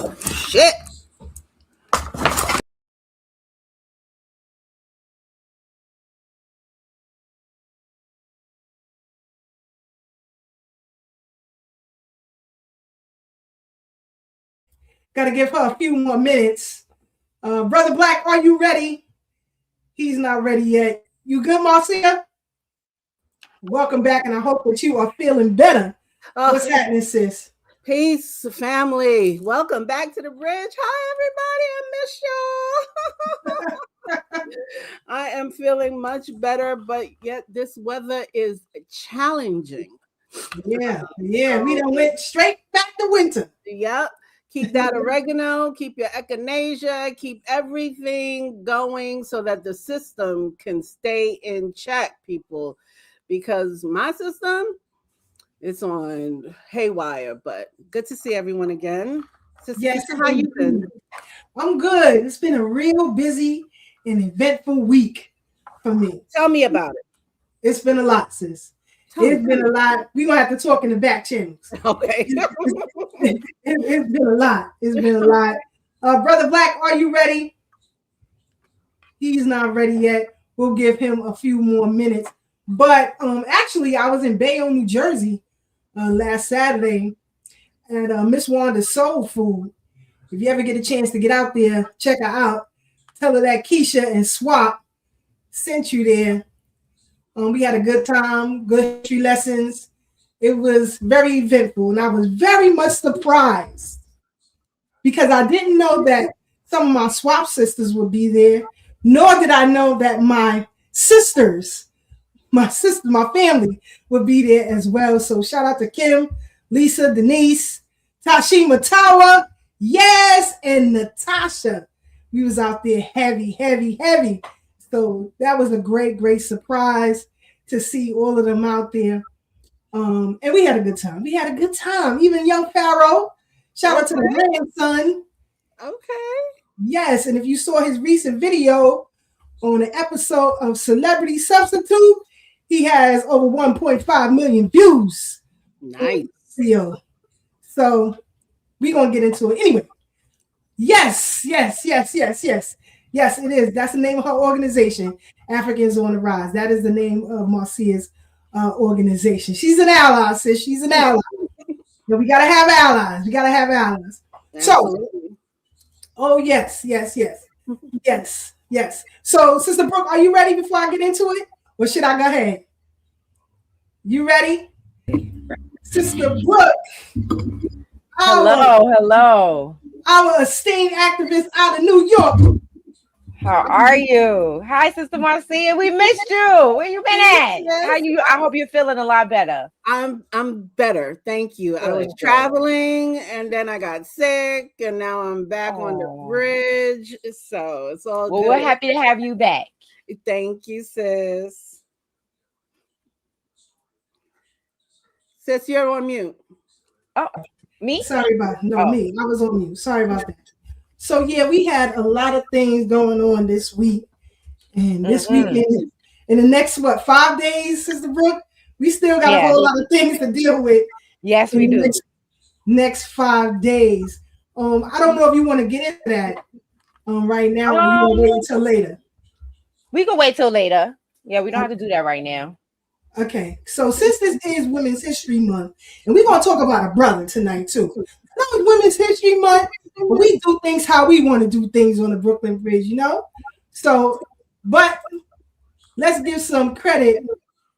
Oh, shit. Got to give her a few more minutes. Brother Black, are you ready? He's not ready yet. You good, Marcia? Welcome back, and I hope that you are feeling better. What's happening, sis? Peace, family. Welcome back to the bridge. Hi, everybody. I miss y'all. I am feeling much better, but yet this weather is challenging. Yeah. We done went straight back to winter. Yep. Keep that oregano, keep your echinacea, keep everything going so that the system can stay in check, people. Because my system, it's on haywire, but good to see everyone again. Sister, yes, how you been? I'm good. It's been a real busy and eventful week for me. Tell me about it. It's been a lot, sis. It's been a lot. We're going to have to talk in the back channels. Okay. It's been a lot. It's been a lot. Brother Black, are you ready? He's not ready yet. We'll give him a few more minutes. But actually, I was in Bayonne, New Jersey last Saturday at Miss Wanda's Soul Food. If you ever get a chance to get out there, check her out. Tell her that Keisha and Swap sent you there. We had a good time, good history lessons. It was very eventful, and I was very much surprised because I didn't know that some of my Swap sisters would be there, nor did I know that my sisters, my family would be there as well. So shout out to Kim, Lisa, Denise, Tashima Tawa, yes, and Natasha. We was out there heavy. So that was a great surprise to see all of them out there. And we had a good time. Even young Pharaoh. Shout out to the grandson. Okay. Yes, and if you saw his recent video on an episode of Celebrity Substitute, he has over 1.5 million views. Nice. So we're going to get into it. Anyway, yes. Yes, it is. That's the name of her organization, Africans on the Rise. That is the name of Marcia's organization. She's an ally, sis. She's an ally. But we got to have allies. Absolutely. So, yes. So, Sister Brooke, are you ready before I get into it? Or should I go ahead? You ready? Sister Brooke. Hello. Our esteemed activist out of New York. How are you? Hi, Sister Marcia. We missed you. Where you been at? I hope you're feeling a lot better. I'm better. Thank you. I was traveling and then I got sick and now I'm back on the bridge. So it's all good. We're happy to have you back. Thank you, sis. Sis, you're on mute. Oh, me? Sorry about me. I was on mute. Sorry about that. So yeah, we had a lot of things going on this week. And this weekend, in the next 5 days, Sister Brooke, we still got a whole lot of things to deal with. Yes, we do. Next 5 days. I don't know if you want to get into that right now, or you want to wait until later. We can wait till later. Yeah, we don't have to do that right now. Okay, so since this is Women's History Month, and we're going to talk about a brother tonight too. It's Women's History Month, but we do things how we want to do things on the Brooklyn Bridge, you know? So, but let's give some credit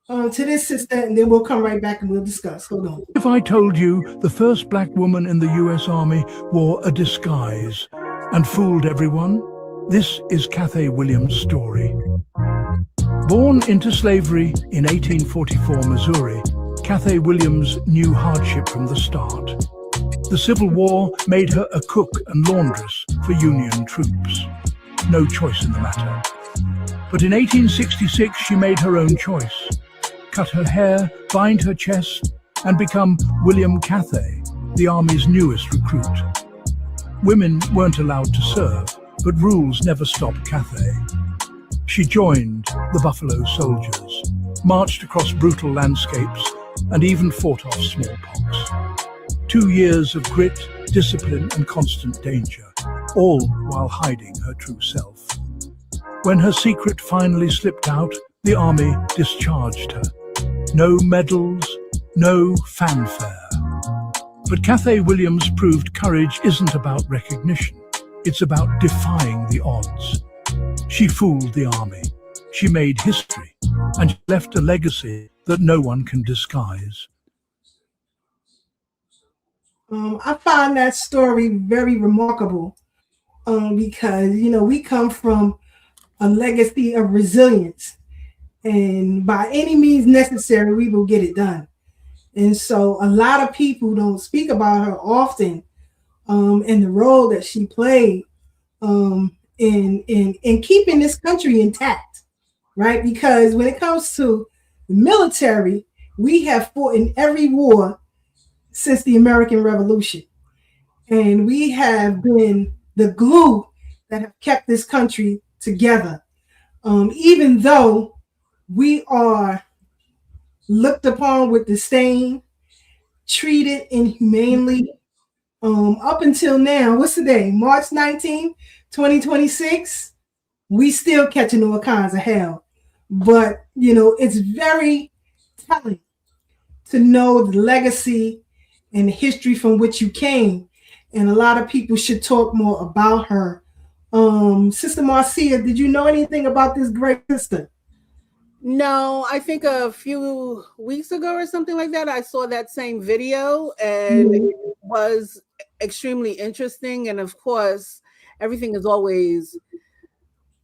to this sister, and then we'll come right back and we'll discuss. Hold on. If I told you the first black woman in the U.S. Army wore a disguise and fooled everyone, this is Cath Williams' story. Born into slavery in 1844 Missouri, Cath Williams knew hardship from the start. The Civil War made her a cook and laundress for Union troops. No choice in the matter. But in 1866 she made her own choice. Cut her hair, bind her chest, and become William Cathay, the Army's newest recruit. Women weren't allowed to serve, but rules never stopped Cathay. She joined the Buffalo Soldiers, marched across brutal landscapes, and even fought off smallpox. 2 years of grit, discipline, and constant danger, all while hiding her true self. When her secret finally slipped out, the army discharged her. No medals, no fanfare. But Cath Williams proved courage isn't about recognition. It's about defying the odds. She fooled the army. She made history, and left a legacy that no one can disguise. I find that story very remarkable because, we come from a legacy of resilience, and by any means necessary, we will get it done. And so a lot of people don't speak about her often, and the role that she played in keeping this country intact, right? Because when it comes to the military, we have fought in every war since the American Revolution. And we have been the glue that have kept this country together. Even though we are looked upon with disdain, treated inhumanely, up until now, what's the day? March 19th, 2026, we still catching all kinds of hell. But, it's very telling to know the legacy and the history from which you came. And a lot of people should talk more about her. Sister Marcia, did you know anything about this great sister? No, I think a few weeks ago or something like that, I saw that same video, and it was extremely interesting. And of course, everything is always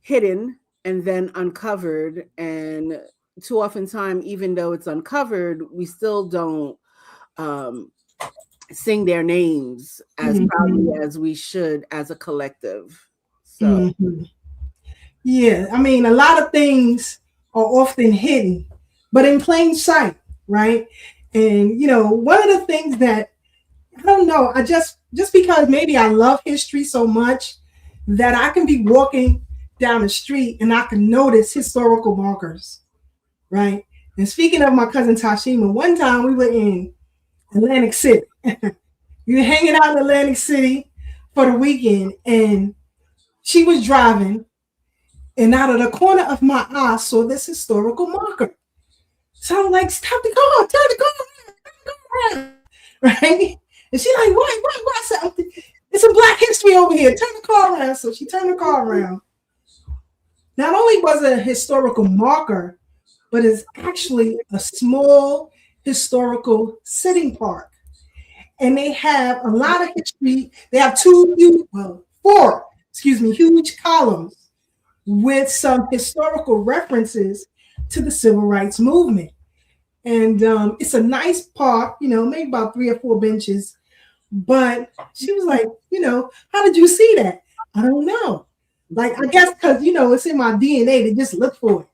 hidden and then uncovered. And too often time, even though it's uncovered, we still don't sing their names as proudly as we should as a collective. So yeah, I mean, a lot of things are often hidden, but in plain sight, right? And one of the things that I don't know, I just because maybe I love history so much that I can be walking down the street and I can notice historical markers, right? And speaking of my cousin Tashima, one time we were in Atlantic City. We were hanging out in Atlantic City for the weekend, and she was driving, and out of the corner of my eye, I saw this historical marker. So I'm like, stop the car, turn the car around, right? And she's like, what? I said, it's a Black history over here. Turn the car around. So she turned the car around. Not only was it a historical marker, but it's actually a small historical sitting park. And they have a lot of history. They have four huge columns with some historical references to the civil rights movement. And it's a nice park, maybe about 3 or 4 benches. But she was like, how did you see that? I don't know. Like, I guess because, it's in my DNA to just look for it,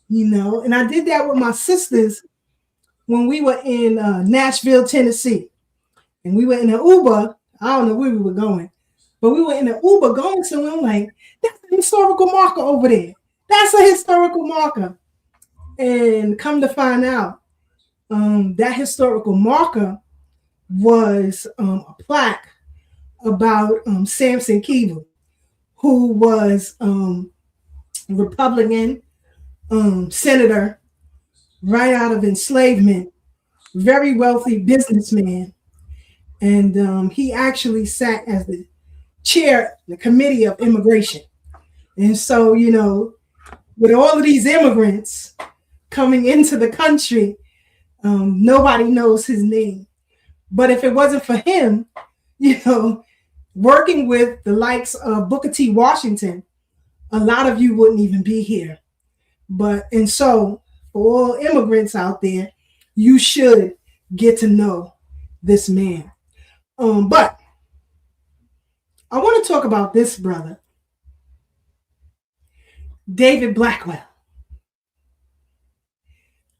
And I did that with my sisters when we were in Nashville, Tennessee. And we were in an Uber. I don't know where we were going, but we were in an Uber going somewhere. I'm like, that's a historical marker over there. That's a historical marker. And come to find out, that historical marker was a plaque about Samson Keever, who was a Republican senator right out of enslavement, very wealthy businessman. And he actually sat as the chair of the Committee of Immigration. And so, with all of these immigrants coming into the country, nobody knows his name. But if it wasn't for him, working with the likes of Booker T. Washington, a lot of you wouldn't even be here. And so for all immigrants out there, you should get to know this man. But I want to talk about this brother, David Blackwell.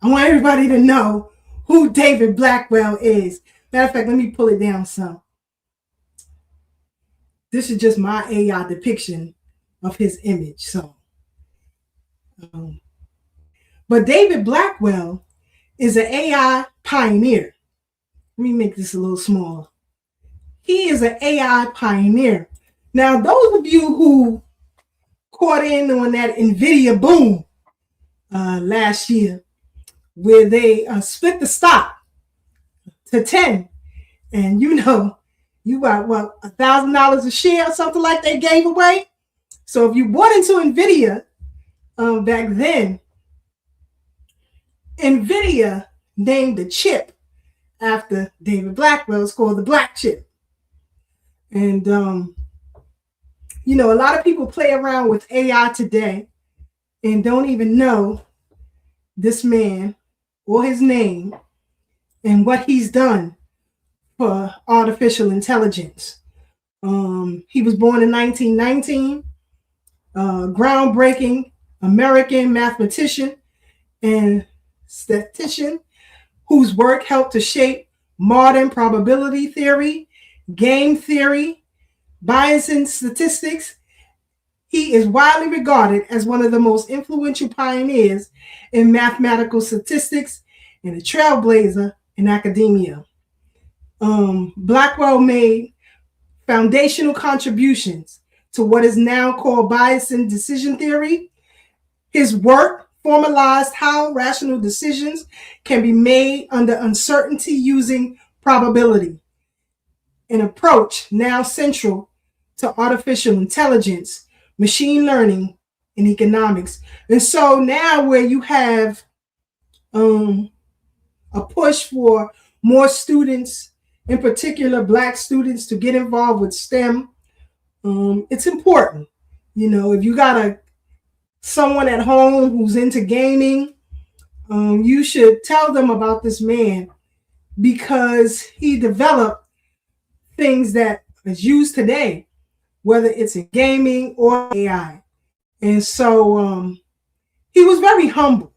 I want everybody to know who David Blackwell is. Matter of fact, let me pull it down some. This is just my AI depiction of his image. But David Blackwell is an AI pioneer. Let me make this a little smaller. he is an AI pioneer. Now, those of you who caught in on that NVIDIA boom last year, where they split the stock to 10, and you got what, $1,000 a share or something like they gave away. So if you bought into NVIDIA back then, NVIDIA named the chip after David Blackwell. It's called the Black chip. And a lot of people play around with AI today and don't even know this man or his name and what he's done for artificial intelligence. He was born in 1919, groundbreaking American mathematician and statistician whose work helped to shape modern probability theory, game theory, Bayesian statistics. He is widely regarded as one of the most influential pioneers in mathematical statistics and a trailblazer in academia. Blackwell made foundational contributions to what is now called Bayesian decision theory. His work formalized how rational decisions can be made under uncertainty using probability, an approach now central to artificial intelligence, machine learning, and economics. And so now where you have a push for more students, in particular Black students, to get involved with STEM, it's important. If you got someone at home who's into gaming, you should tell them about this man, because he developed things that is used today, whether it's in gaming or AI. And so he was very humble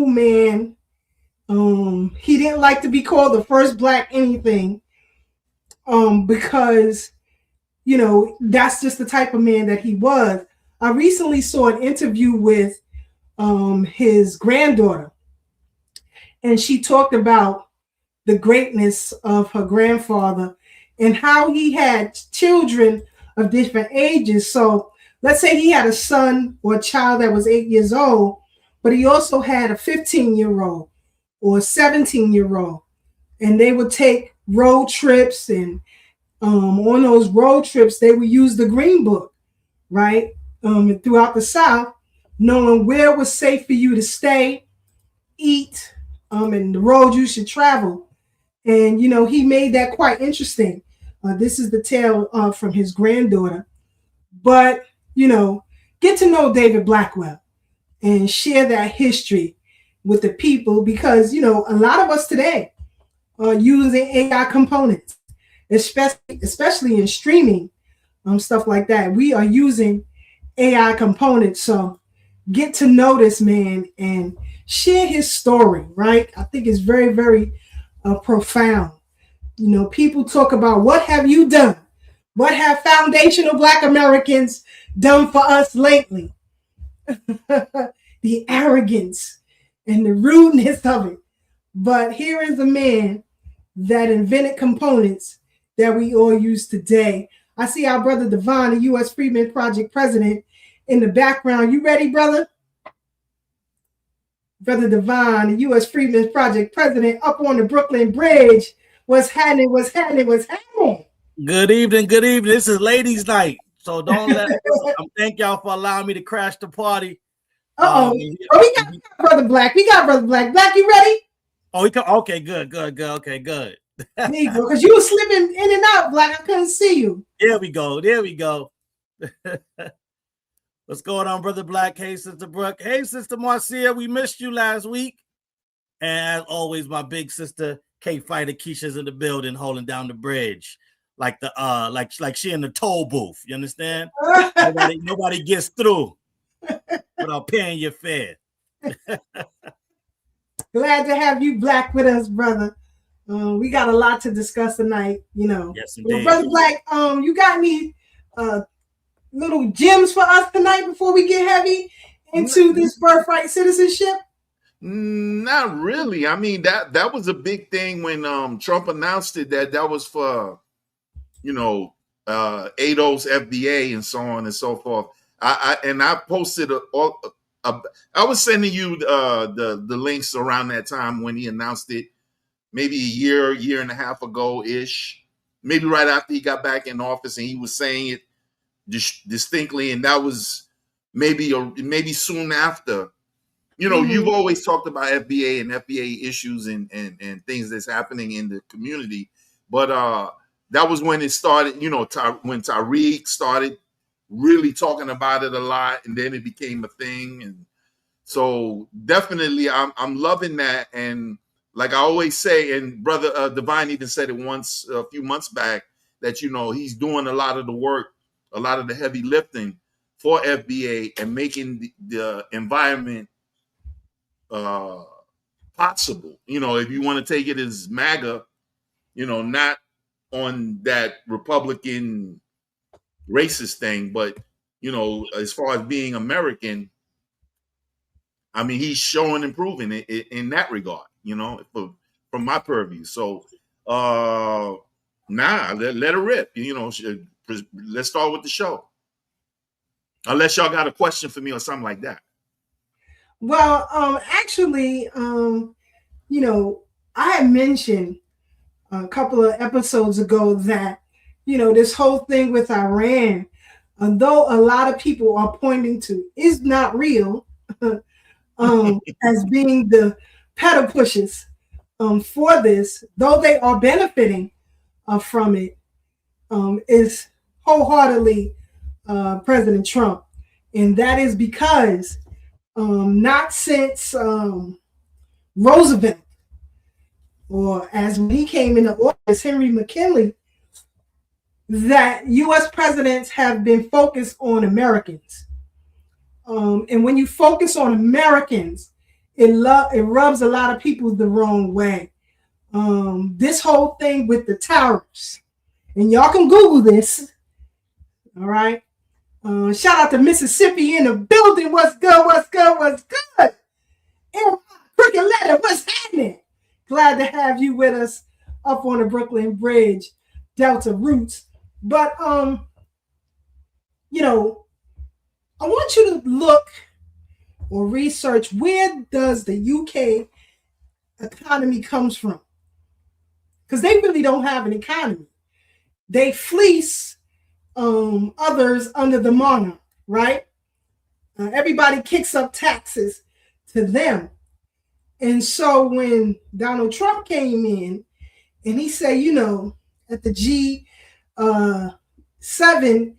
man. He didn't like to be called the first Black anything, because, that's just the type of man that he was. I recently saw an interview with his granddaughter, and she talked about the greatness of her grandfather and how he had children of different ages. So let's say he had a son or a child that was 8 years old, but he also had a 15-year-old or a 17-year-old, and they would take road trips, and on those road trips, they would use the Green Book, right? Throughout the South, knowing where was safe for you to stay, eat, and the road you should travel. And, he made that quite interesting. This is the tale from his granddaughter. But, get to know David Blackwell and share that history with the people, because, a lot of us today are using AI components, especially in streaming, stuff like that. We are using AI components. So get to know this man and share his story, right? I think it's very, very profound. People talk about, what have you done? What have foundational Black Americans done for us lately? The arrogance and the rudeness of it. But here is a man that invented components that we all use today. I see our brother Devon, the U.S. Freedmen Project president, in the background. You ready, brother? Brother Devon, the U.S. Freedmen Project president, up on the Brooklyn Bridge. What's happening? What's happening? What's happening? Good evening. Good evening. This is ladies' night, so don't let. Thank y'all for allowing me to crash the party. We got brother Black. We got brother Black. Black, you ready? Oh, okay. Good. Okay, good. There you go. Because you were slipping in and out, Black. I couldn't see you. There we go. What's going on, brother Black? Hey, sister Brooke. Hey, sister Marcia. We missed you last week. And as always, my big sister Kate Fighter Keisha's in the building, holding down the bridge, like she in the toll booth. You understand? nobody gets through without paying your fare. Glad to have you Black with us, brother. We got a lot to discuss tonight, Yes, indeed. Well, brother Black, you got any little gems for us tonight before we get heavy into this birthright citizenship? Not really. I mean, that was a big thing when Trump announced it, that was for, ADO's FBA and so on and so forth. I posted I was sending you the links around that time when he announced it, maybe a year and a half ago ish, maybe right after he got back in office, and he was saying it distinctly, and that was maybe soon after. You've always talked about FBA and FBA issues and things that's happening in the community, but that was when it started. When Tariq started really talking about it a lot, and then it became a thing. And so definitely, I'm loving that. And like I always say, and Brother Divine even said it once a few months back, that he's doing a lot of the work, a lot of the heavy lifting for FBA and making the environment possible. If you want to take it as MAGA, not on that Republican racist thing, but as far as being American, I mean, he's showing improving in that regard, from my purview. So let her rip. Let's start with the show, unless y'all got a question for me or something like that. Well, actually, I had mentioned a couple of episodes ago that, this whole thing with Iran, although a lot of people are pointing to is not real, as being the pedal pushes for this, though they are benefiting from it, is wholeheartedly President Trump. And that is because not since Roosevelt, or as when he came into office, Henry McKinley, that U.S. presidents have been focused on Americans. And when you focus on Americans, it rubs a lot of people the wrong way. This whole thing with the tariffs, and y'all can Google this, all right? Shout out to Mississippi in the building. What's good? What's good? What's good? And Crooked Letter, what's happening? Glad to have you with us up on the Brooklyn Bridge, Delta Roots. But, I want you to look or research, where does the UK economy comes from? Because they really don't have an economy. They fleece others under the monarch, right? Everybody kicks up taxes to them. And so when Donald Trump came in and he said, at the G7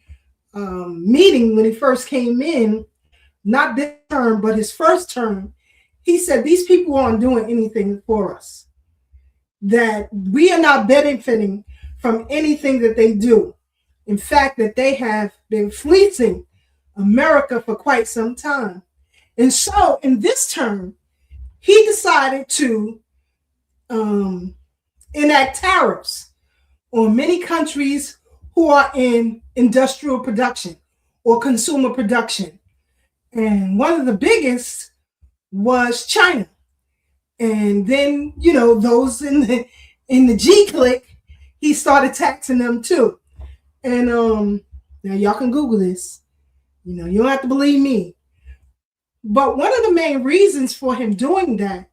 meeting when he first came in, not this term, but his first term, he said, these people aren't doing anything for us, that we are not benefiting from anything that they do. In fact, that they have been fleecing America for quite some time. And so in this term, he decided to enact tariffs on many countries who are in industrial production or consumer production. And one of the biggest was China. And then, those in the G clique, he started taxing them too. And now y'all can Google this. You don't have to believe me. But one of the main reasons for him doing that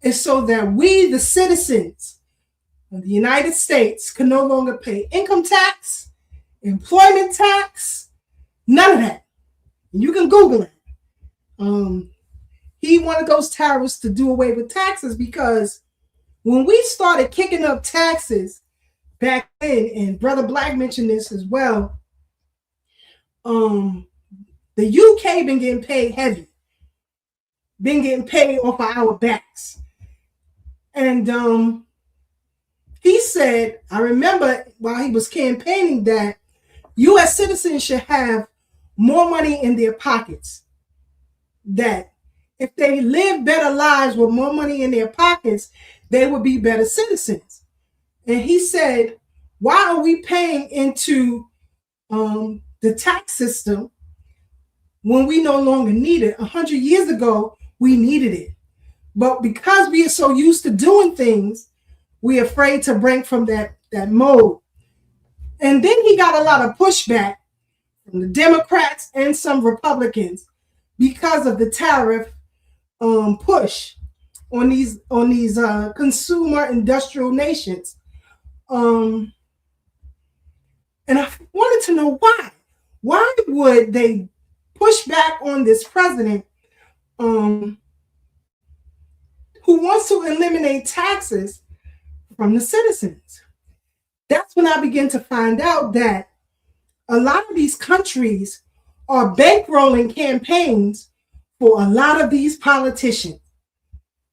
is so that we, the citizens of the United States, can no longer pay income tax, employment tax, none of that. And you can Google it. He wanted those tariffs to do away with taxes, because when we started kicking up taxes back then, and Brother Black mentioned this as well, the UK been getting paid heavy, been getting paid off of our backs. And he said, I remember while he was campaigning, that US citizens should have more money in their pockets, that if they live better lives with more money in their pockets, they would be better citizens. And he said, why are we paying into the tax system when we no longer need it? 100 years ago, we needed it. But because we are so used to doing things, we're afraid to break from that mode. And then he got a lot of pushback from the Democrats and some Republicans because of the tariff push on these consumer industrial nations. And I wanted to know why. Why would they push back on this president who wants to eliminate taxes from the citizens? That's when I began to find out that a lot of these countries are bankrolling campaigns for a lot of these politicians.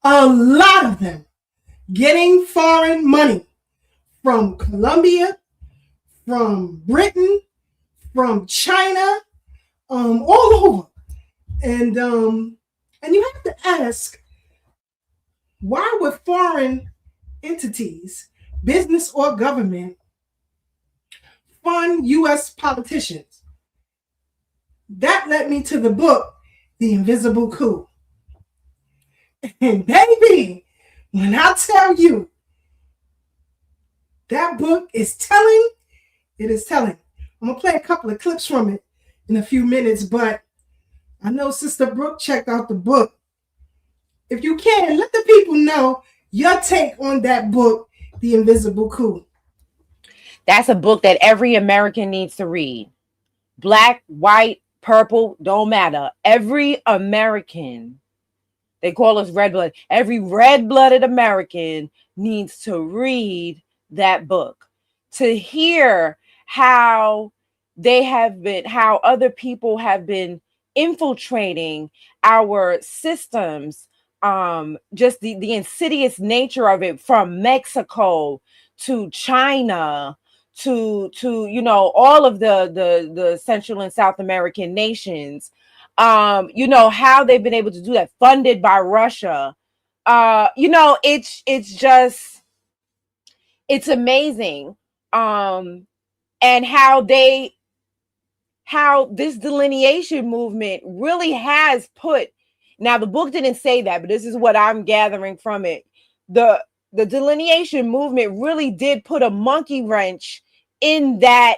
A lot of them getting foreign money from Colombia, from Britain, from China, all over. And you have to ask, why would foreign entities, business or government, fund U.S. politicians? That led me to the book, The Invisible Coup. And baby, when I tell you, that book is telling, it is telling. I'm going to play a couple of clips from it in a few minutes, but I know Sister Brooke checked out the book. If you can, let the people know your take on that book, The Invisible Coup. That's a book that every American needs to read. Black, white, purple, don't matter. Every American, they call us red blood. Every red-blooded American needs to read that book to hear how they have been, how other people have been infiltrating our systems. Just the insidious nature of it, from Mexico to China to all of the Central and South American nations. How they've been able to do that, funded by Russia. It's amazing. And how this delineation movement really has put, now the book didn't say that, but this is what I'm gathering from it. The delineation movement really did put a monkey wrench in that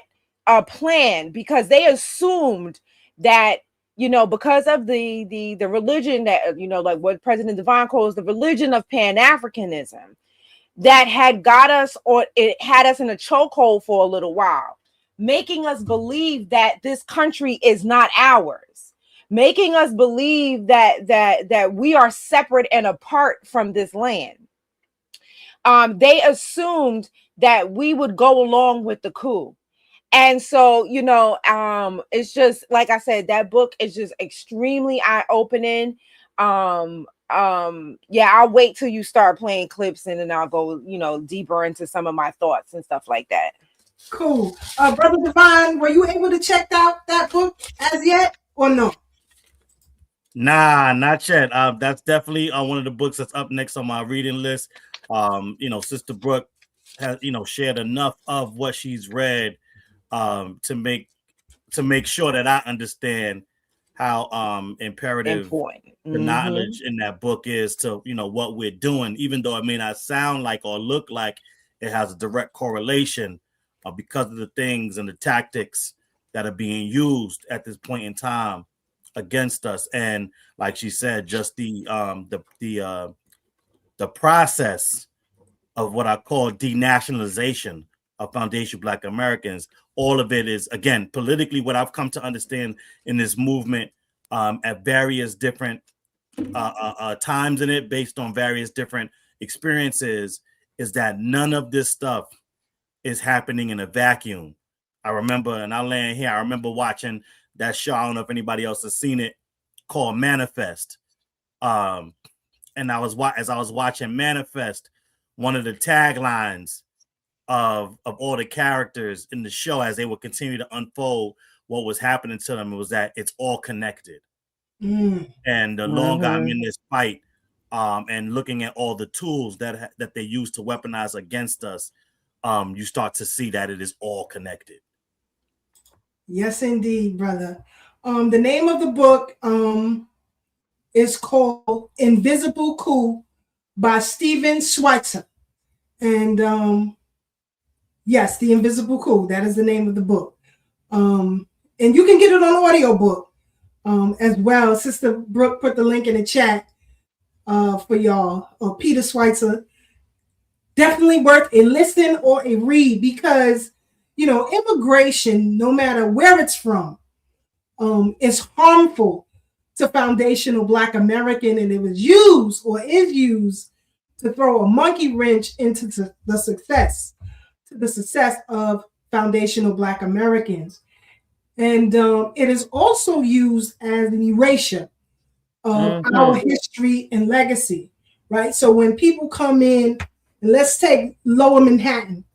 plan, because they assumed that, because of the religion that, like what President Devine calls the religion of Pan-Africanism, that had got us, or it had us in a chokehold for a little while, making us believe that this country is not ours, making us believe that we are separate and apart from this land. They assumed that we would go along with the coup. And so, it's just, like I said, that book is just extremely eye-opening. I'll wait till you start playing clips, and then I'll go, deeper into some of my thoughts and stuff like that. Cool. Brother Devine, were you able to check out that book as yet, or no? Nah, not yet. That's definitely one of the books that's up next on my reading list. Sister Brooke has, shared enough of what she's read to make sure that I understand how imperative the knowledge in that book is to, what we're doing, even though it may not sound like or look like it has a direct correlation because of the things and the tactics that are being used at this point in time against us. And like she said, just the process of what I call denationalization of Foundation Black Americans. All of it is, again, politically, what I've come to understand in this movement at various different times in it, based on various different experiences, is that none of this stuff is happening in a vacuum. I remember, and I'll land here, I remember watching that show, I don't know if anybody else has seen it, called Manifest. And as I was watching Manifest, one of the taglines of all the characters in the show, as they would continue to unfold what was happening to them, was that it's all connected. And the longer I'm in this fight, and looking at all the tools that they use to weaponize against us, you start to see that it is all connected. Yes, indeed, brother. The name of the book is called Invisible Coup by Steven Schweitzer. And yes, The Invisible Coup, that is the name of the book. And you can get it on audiobook as well. Sister Brooke put the link in the chat for y'all. Peter Schweitzer. Definitely worth a listen or a read because, you know, immigration, no matter where it's from, is harmful to foundational Black American, and it was used or is used to throw a monkey wrench into the success of foundational Black Americans. And it is also used as an erasure of our history and legacy, right? So when people come in, and let's take Lower Manhattan,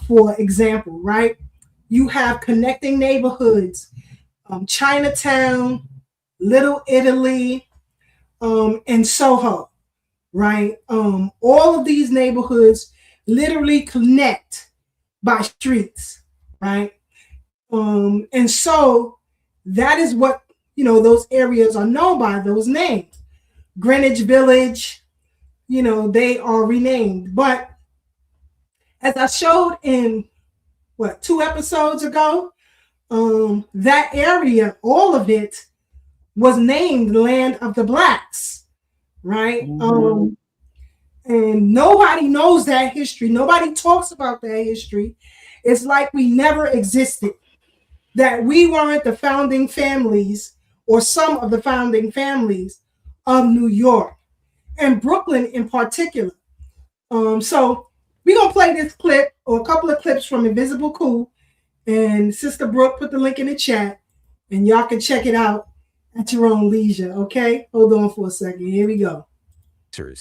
for example, right? You have connecting neighborhoods, Chinatown, Little Italy, and Soho, right? All of these neighborhoods literally connect by streets, right? And so that is what, you know, those areas are known by, those names. Greenwich Village, you know, they are renamed. But as I showed in, 2 episodes ago, that area, all of it, was named Land of the Blacks, right? And nobody knows that history. Nobody talks about that history. It's like we never existed, that we weren't the founding families or some of the founding families of New York and Brooklyn in particular. So we're going to play this clip or a couple of clips from Invisible Coup, and Sister Brooke put the link in the chat, and y'all can check it out at your own leisure, okay? Hold on for a second. Here we go.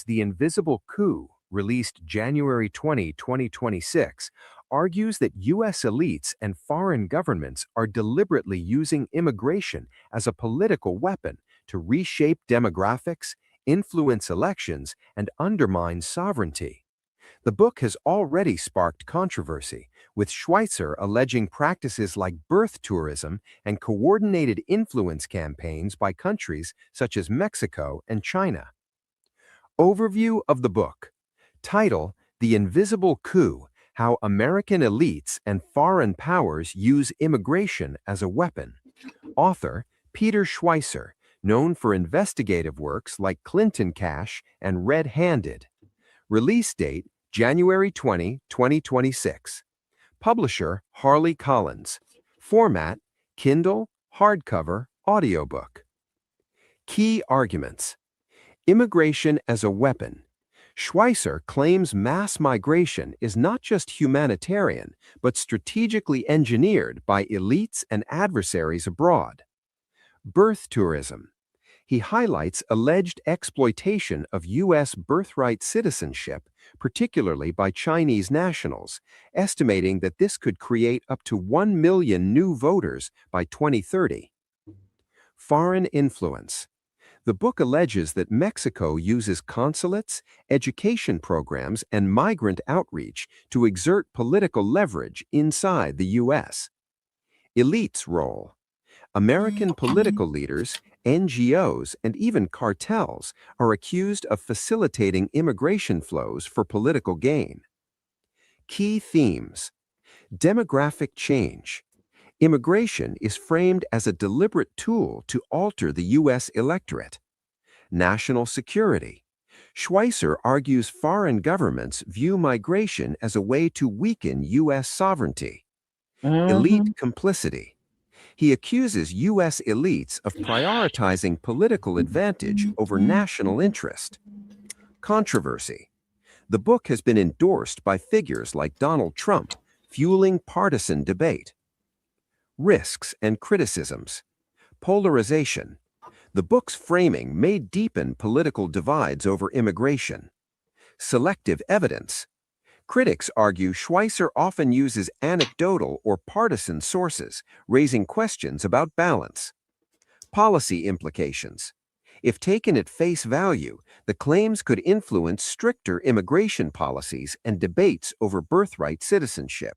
The Invisible Coup, released January 20, 2026, argues that U.S. elites and foreign governments are deliberately using immigration as a political weapon to reshape demographics, influence elections, and undermine sovereignty. The book has already sparked controversy, with Schweitzer alleging practices like birth tourism and coordinated influence campaigns by countries such as Mexico and China. Overview of the book. Title: The Invisible Coup: How American Elites and Foreign Powers Use Immigration as a Weapon. Author: Peter Schweitzer, known for investigative works like Clinton Cash and Red Handed. Release date: January 20, 2026. Publisher: Harley Collins. Format: Kindle, hardcover, audiobook. Key arguments. Immigration as a weapon. Schweitzer claims mass migration is not just humanitarian, but strategically engineered by elites and adversaries abroad. Birth tourism. He highlights alleged exploitation of U.S. birthright citizenship, particularly by Chinese nationals, estimating that this could create up to 1 million new voters by 2030. Foreign influence. The book alleges that Mexico uses consulates, education programs, and migrant outreach to exert political leverage inside the U.S. Elites' role. American political leaders, NGOs, and even cartels are accused of facilitating immigration flows for political gain. Key themes. Demographic change. Immigration is framed as a deliberate tool to alter the U.S. electorate. National security. Schweitzer argues foreign governments view migration as a way to weaken U.S. sovereignty. Elite complicity. He accuses U.S. elites of prioritizing political advantage over national interest. Controversy. The book has been endorsed by figures like Donald Trump, fueling partisan debate. Risks and criticisms. Polarization. The book's framing may deepen political divides over immigration. Selective evidence. Critics argue Schweitzer often uses anecdotal or partisan sources, raising questions about balance. Policy implications. If taken at face value, the claims could influence stricter immigration policies and debates over birthright citizenship.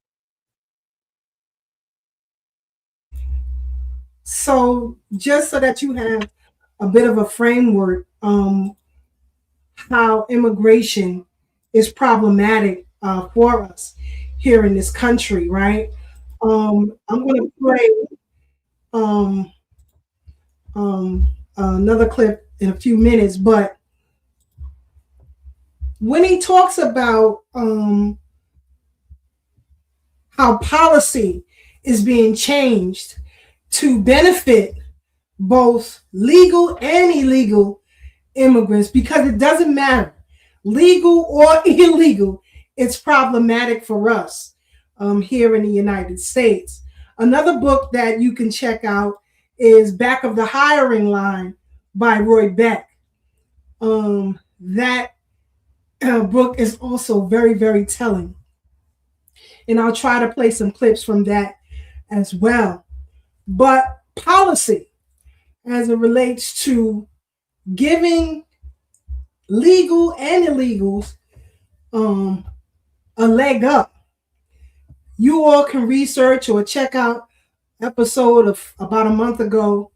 So just so that you have a bit of a framework how immigration is problematic for us here in this country, right? I'm going to play another clip in a few minutes, but when he talks about how policy is being changed to benefit both legal and illegal immigrants, because it doesn't matter, legal or illegal, it's problematic for us here in the United States. Another book that you can check out is Back of the Hiring Line by Roy Beck. That book is also very, very telling. And I'll try to play some clips from that as well. But policy, as it relates to giving legal and illegals a leg up. You all can research or check out episode of about a month ago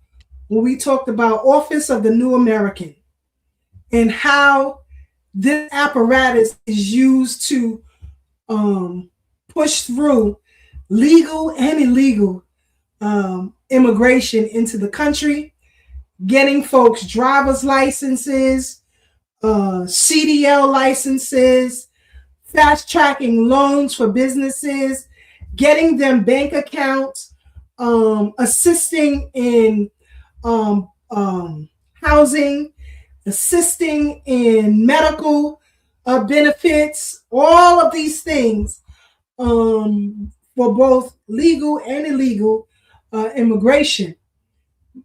when we talked about Office of the New American and how this apparatus is used to push through legal and illegal immigration into the country, getting folks driver's licenses, CDL licenses, fast tracking loans for businesses, getting them bank accounts, assisting in housing, assisting in medical benefits, all of these things for both legal and illegal immigration.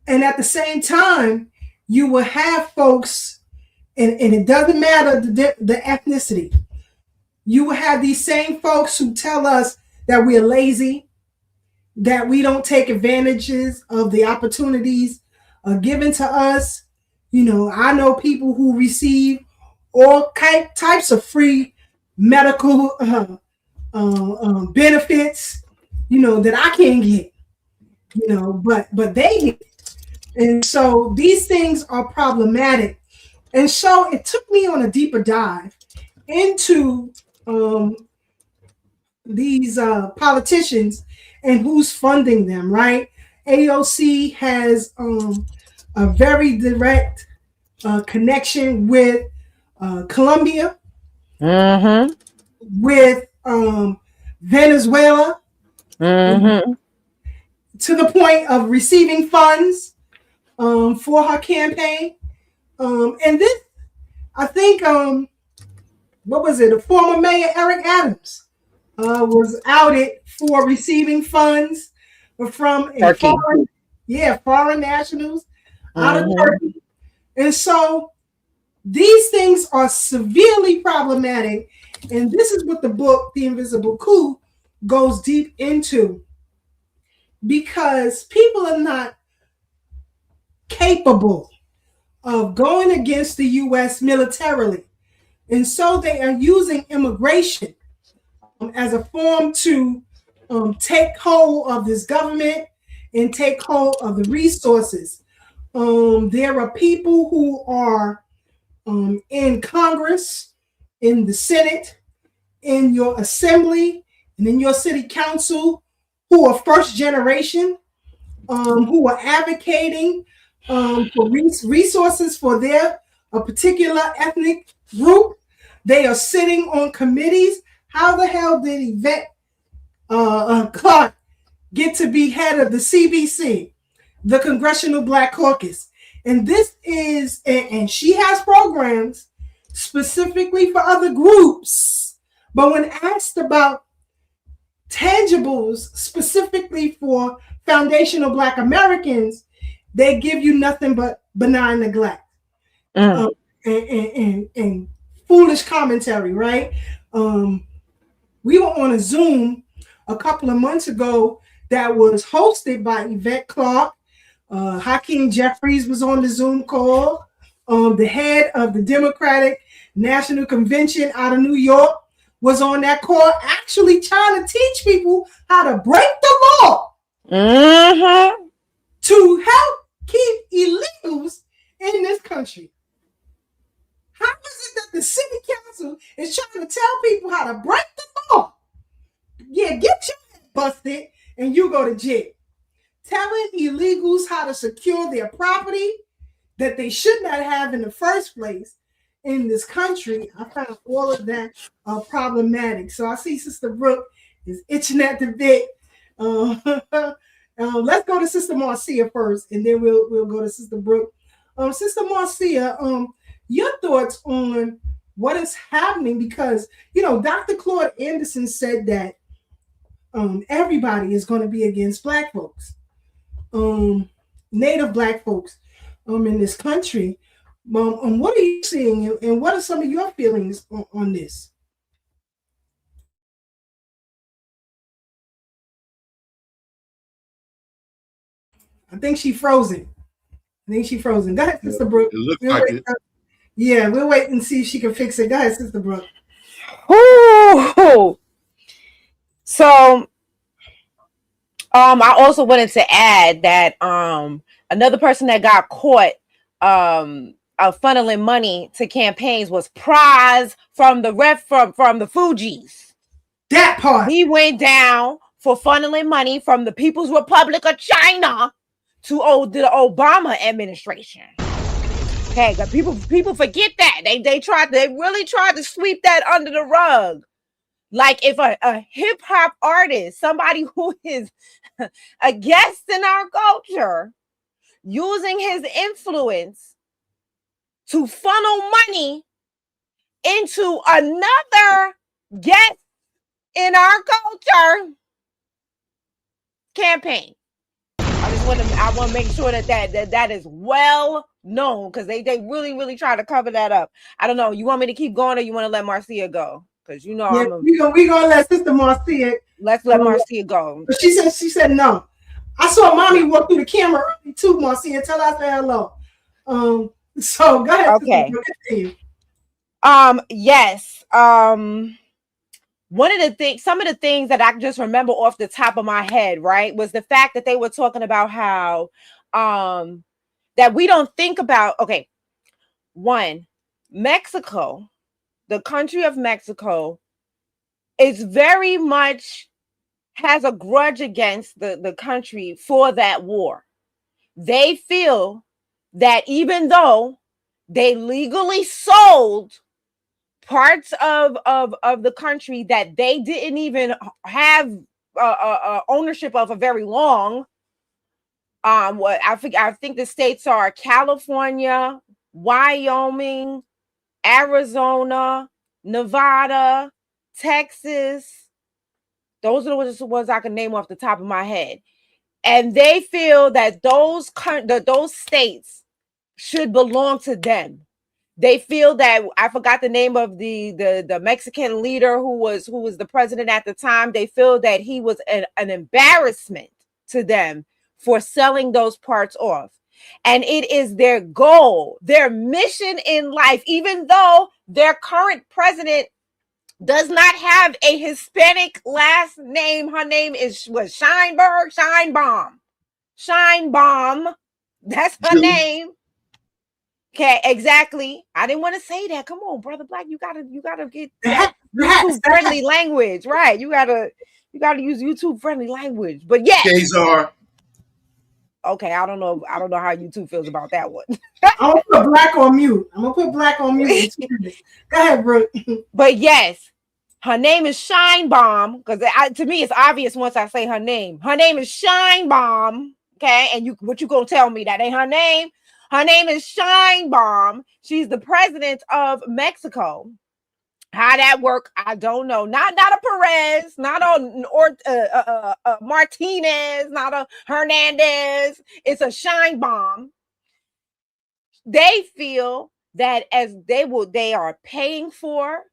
And at the same time, you will have folks, and it doesn't matter the ethnicity, you will have these same folks who tell us that we are lazy, that we don't take advantages of the opportunities given to us. You know, I know people who receive all types of free medical benefits, you know, that I can't get, you know, but they get. And so these things are problematic. And so it took me on a deeper dive into these politicians and who's funding them, right? AOC has a very direct connection with Colombia, with Venezuela, to the point of receiving funds for her campaign. And this, I think, what was it? The former mayor, Eric Adams, was outed for receiving funds from foreign nationals out of Turkey. And so these things are severely problematic. And this is what the book, The Invisible Coup, goes deep into, because people are not capable of going against the U.S. militarily. And so they are using immigration as a form to take hold of this government and take hold of the resources. There are people who are in Congress, in the Senate, in your assembly, and in your city council who are first generation, who are advocating for resources for their particular ethnic group. They are sitting on committees. How the hell did Yvette Clarke get to be head of the CBC, the Congressional Black Caucus? And this is, and she has programs specifically for other groups. But when asked about tangibles specifically for foundational Black Americans, they give you nothing but benign neglect and foolish commentary, right? We were on a Zoom a couple of months ago that was hosted by Yvette Clarke. Hakeem Jeffries was on the Zoom call. The head of the Democratic National Convention out of New York was on that call, actually trying to teach people how to break the law to help keep illegals in this country. How is it that the city council is trying to tell people how to break the law? Yeah, get your head busted and you go to jail. Telling illegals how to secure their property that they should not have in the first place in this country. I found all of that problematic. So I see Sister Brooke is itching at the bit. Let's go to Sister Marcia first, and then we'll go to Sister Brooke. Sister Marcia, your thoughts on what is happening, because Dr. Claude Anderson said that everybody is going to be against Black folks, Native Black folks in this country. What are you seeing, and what are some of your feelings on this? I think she's frozen. Go ahead, Sister Brooke. It looks like it. Yeah, we'll wait and see if she can fix it. Go ahead, Sister Brooke. Ooh. So, I also wanted to add that another person that got caught funneling money to campaigns was Prize from the Fugees. That part. He went down for funneling money from the People's Republic of China to the Obama administration. Okay, people forget that. They really tried to sweep that under the rug. Like if a hip-hop artist, somebody who is a guest in our culture, using his influence to funnel money into another guest in our culture campaign. I want to make sure that is well known, because they really try to cover that up. I don't know. You want me to keep going, or you want to let Marcia go? Because we're gonna let Sister Marcia. Let's let Marcia go. But she said no. I saw Mommy walk through the camera early too, Marcia. Tell her I say hello. So go ahead. Okay. Yes. Some of the things that I just remember off the top of my head, right, was the fact that they were talking about how that we don't think about. Okay, one, Mexico, the country of Mexico, is very much has a grudge against the country for that war. They feel that even though they legally sold parts of the country that they didn't even have ownership of for very long. What I think the states are California, Wyoming, Arizona, Nevada, Texas. Those are the ones I can name off the top of my head. And they feel that those states should belong to them. They feel that, I forgot the name of the Mexican leader who was the president at the time. They feel that he was an embarrassment to them for selling those parts off. And it is their goal, their mission in life, even though their current president does not have a Hispanic last name. Her name was Sheinbaum. That's her name. Okay, exactly. I didn't want to say that. Come on, Brother Black. You gotta get YouTube friendly language, right? You gotta use YouTube friendly language. But yes. Kazar. Okay, I don't know how YouTube feels about that one. I'm gonna put Black on mute. Go ahead, Brooke. But yes, her name is Sheinbaum, because to me it's obvious once I say her name. Her name is Sheinbaum. Okay, and what you gonna tell me that ain't her name? Her name is Sheinbaum. She's the president of Mexico. How that work, I don't know. Not a Perez, not a Martinez, not a Hernandez. It's a Sheinbaum. They feel that as they are paying for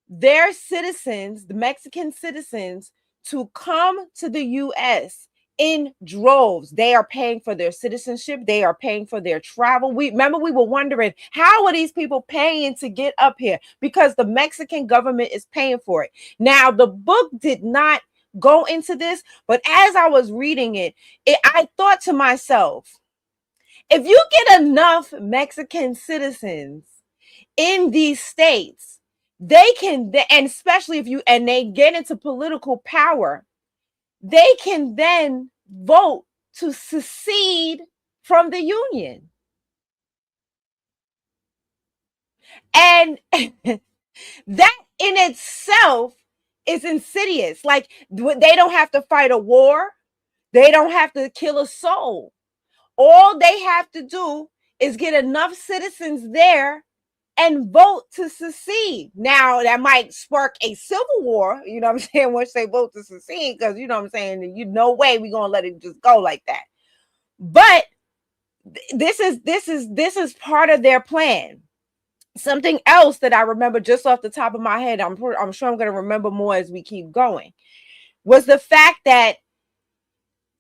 their citizens, the Mexican citizens, to come to the U.S. in droves. They are paying for their citizenship. They are paying for their travel. We were wondering, how are these people paying to get up here? Because the Mexican government is paying for it. Now, the book did not go into this, but as I was reading it, I thought to myself, If you get enough Mexican citizens in these states, they can, and especially if they get into political power, they can then vote to secede from the Union. And that in itself is insidious. Like, they don't have to fight a war. They don't have to kill a soul. All they have to do is get enough citizens there and vote to secede. Now, that might spark a civil war, you know what I'm saying, once they vote to secede, because, you know what I'm saying, no way we're going to let it just go like that. But this is part of their plan. Something else that I remember just off the top of my head, I'm sure I'm going to remember more as we keep going, was the fact that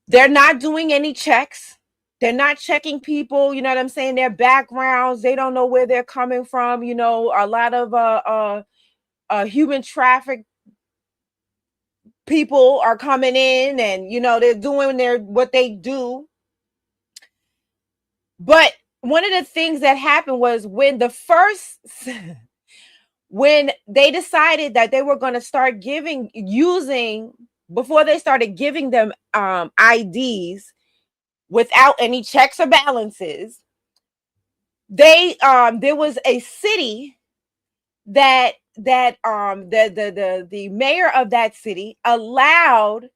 they're not doing any checks. They're not checking people, you know what I'm saying, their backgrounds. They don't know where they're coming from. You know, a lot of human traffic people are coming in, and, you know, they're doing what they do. But one of the things that happened was when they decided that they were going to start before they started giving them IDs without any checks or balances, there was a city that the mayor of that city allowed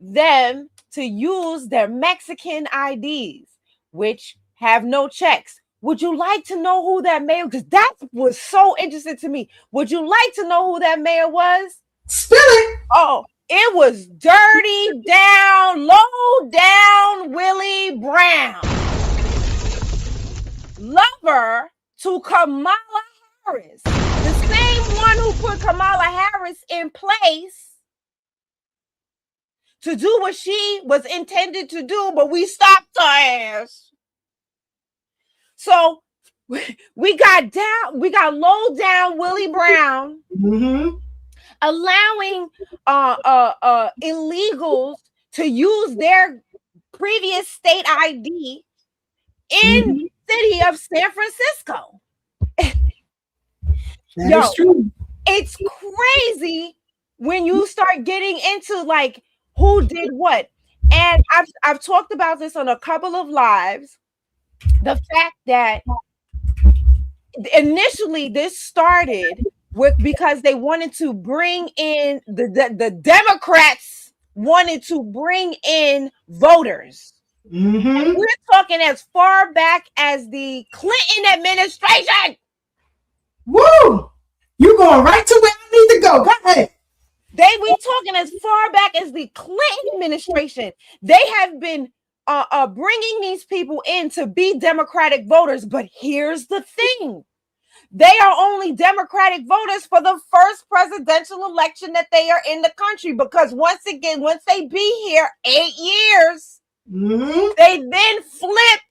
them to use their Mexican IDs, which have no checks. Would you like to know who that mayor? Because that was so interesting to me. Would you like to know who that mayor was? Spill it. Oh, it was dirty down, low down Willie Brown, lover to Kamala Harris, the same one who put Kamala Harris in place to do what she was intended to do, but we stopped her ass. So we got low down Willie Brown, allowing illegals to use their previous state ID in the city of San Francisco. That is true. It's crazy when you start getting into like who did what. And I've talked about this on a couple of lives. The fact that initially this started because they wanted to bring in the Democrats wanted to bring in voters. And we're talking as far back as the Clinton administration. Woo! You're going right to where I need to go. Go ahead. We talking as far back as the Clinton administration. They have been bringing these people in to be Democratic voters. But here's the thing. They are only Democratic voters for the first presidential election that they are in the country. Because once they be here 8 years, they then flip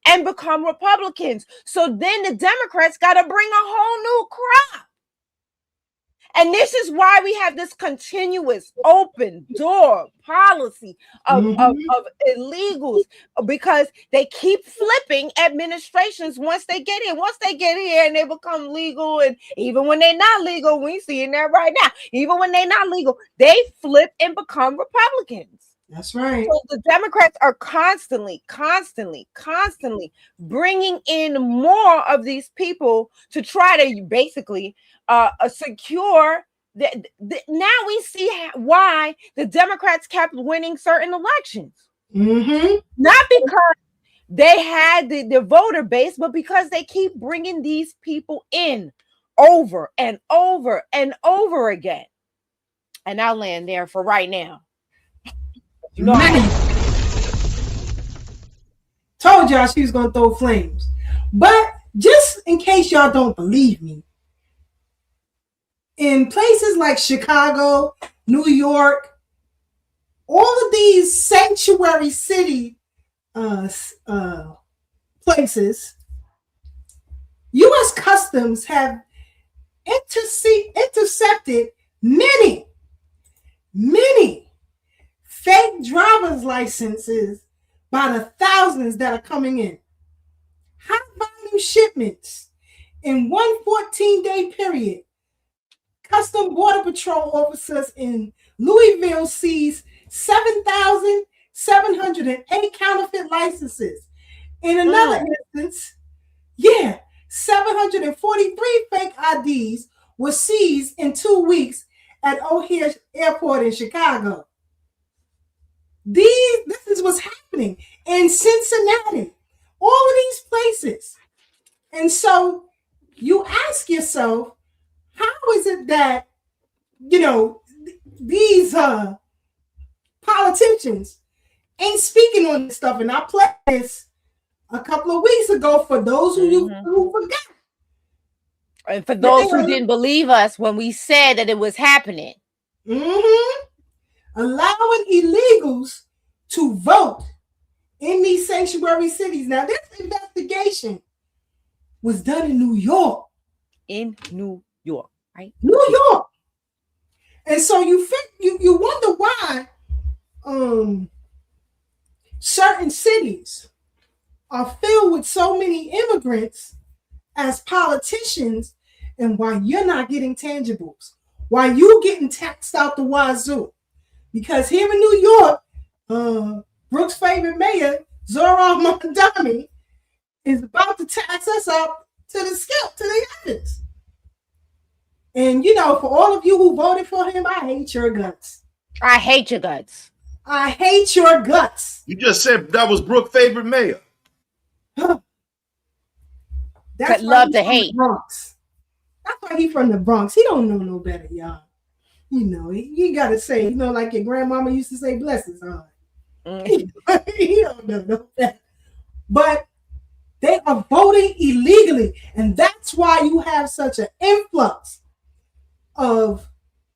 and become Republicans. So then the Democrats got to bring a whole new crop. And this is why we have this continuous open door policy of illegals, because they keep flipping administrations once they get in. Once they get here and they become legal, and even when they're not legal, we seeing that right now. Even when they're not legal, they flip and become Republicans. That's right. So the Democrats are constantly bringing in more of these people to try to basically secure that. Now we see why the Democrats kept winning certain elections. Not because they had the voter base, but because they keep bringing these people in over and over and over again. And I'll land there for right now. You know, told y'all she was going to throw flames. But just in case y'all don't believe me, in places like Chicago, New York, all of these sanctuary city places, U.S. Customs have intercepted many fake driver's licenses by the thousands that are coming in. high-volume shipments in one 14-day period. Custom Border Patrol officers in Louisville seized 7,708 counterfeit licenses. In another instance, 743 fake IDs were seized in 2 weeks at O'Hare Airport in Chicago. This is what's happening in Cincinnati, all of these places. And so you ask yourself, how is it that, these politicians ain't speaking on this stuff? And I played this a couple of weeks ago for those who forgot. And for those who didn't believe us when we said that it was happening. Allowing illegals to vote in these sanctuary cities. Now, this investigation was done in New York. In New York, right? New York. And so you wonder why certain cities are filled with so many immigrants as politicians, and why you're not getting tangibles, why you getting taxed out the wazoo. Because here in New York, Brooks' favorite mayor, Zohran Mamdani, is about to tax us up to the heavens. And for all of you who voted for him, I hate your guts. I hate your guts. I hate your guts. You just said that was Brooks' favorite mayor. That's love to hate. Bronx. That's why he's from the Bronx. He don't know no better, y'all. He gotta say, like your grandmama used to say, bless his heart. He don't know no better. But they are voting illegally, and that's why you have such an influx of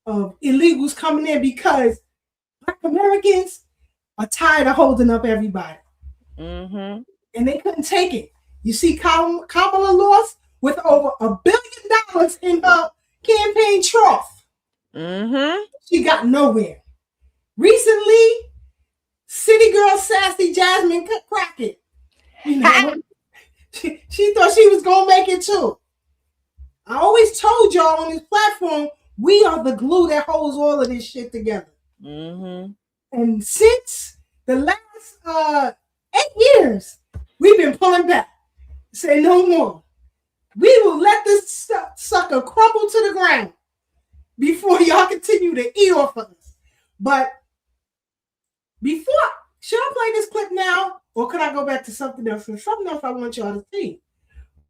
illegals coming in, because Black Americans are tired of holding up everybody. And they couldn't take it. You see, Kamala lost with over $1 billion in her campaign trough. She got nowhere. Recently, city girl Sassy Jasmine Crockett, she thought she was gonna make it too. I always told y'all on this platform, we are the glue that holds all of this shit together. And since the last 8 years, we've been pulling back. Say no more. We will let this sucker crumble to the ground before y'all continue to eat off of us. But should I play this clip now, or could I go back to something else? There's something else I want y'all to see.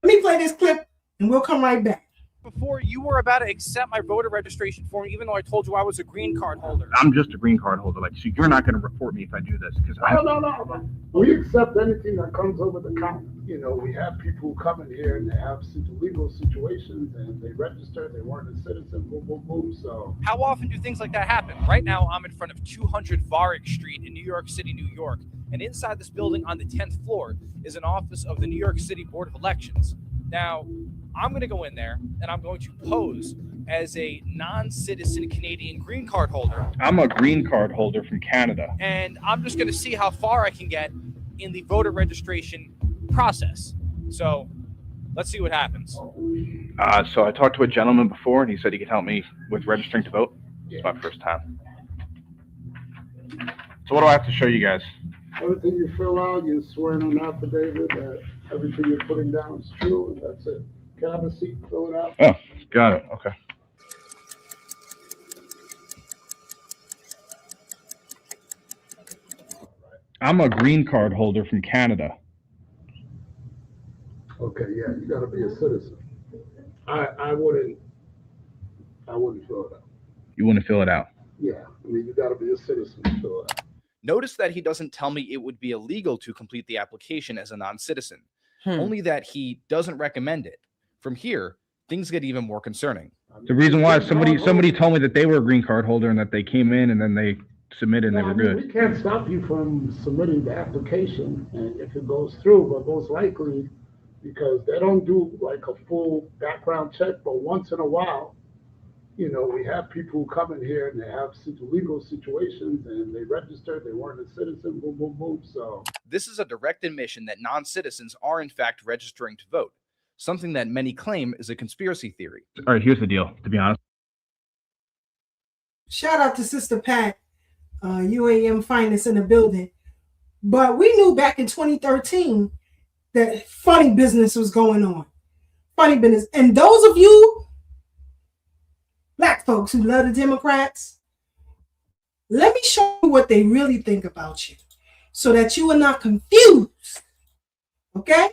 Let me play this clip, and we'll come right back. Before you were about to accept my voter registration form, even though I told you I was a green card holder. I'm just a green card holder. So you're not going to report me if I do this, because No. We accept anything that comes over the counter. We have people who come in here and they have legal situations and they register, they weren't a citizen, boom. So how often do things like that happen? Right now, I'm in front of 200 Varick Street in New York City, New York, and inside this building on the 10th floor is an office of the New York City Board of Elections. Now, I'm going to go in there and I'm going to pose as a non-citizen Canadian green card holder. I'm a green card holder from Canada. And I'm just going to see how far I can get in the voter registration process. So let's see what happens. So I talked to a gentleman before and he said he could help me with registering to vote. It's my first time. So what do I have to show you guys? everything you fill out, you swear in an affidavit that everything you're putting down is true, and that's it. Can I have a seat, fill it out? Oh, got it, okay. I'm a green card holder from Canada. Okay, yeah, you gotta be a citizen. I wouldn't fill it out. You wouldn't fill it out? Yeah, I mean, you gotta be a citizen to fill it out. Notice that he doesn't tell me it would be illegal to complete the application as a non-citizen, only that he doesn't recommend it. From here, things get even more concerning. The reason why somebody told me that they were a green card holder and that they came in and then they submitted and they were good. We can't stop you from submitting the application, and if it goes through, but most likely, because they don't do like a full background check, but once in a while, You know, we have people who come in here and they have legal situations and they registered, they weren't a citizen, boom, boom, boom. So This is a direct admission that non-citizens are in fact registering to vote, something that many claim is a conspiracy theory. All right, here's the deal, to be honest. Shout out to Sister Pat, UAM Finest in the building. But we knew back in 2013 that funny business was going on. Funny business. And those of you Black folks who love the Democrats, let me show you what they really think about you so that you are not confused. Okay?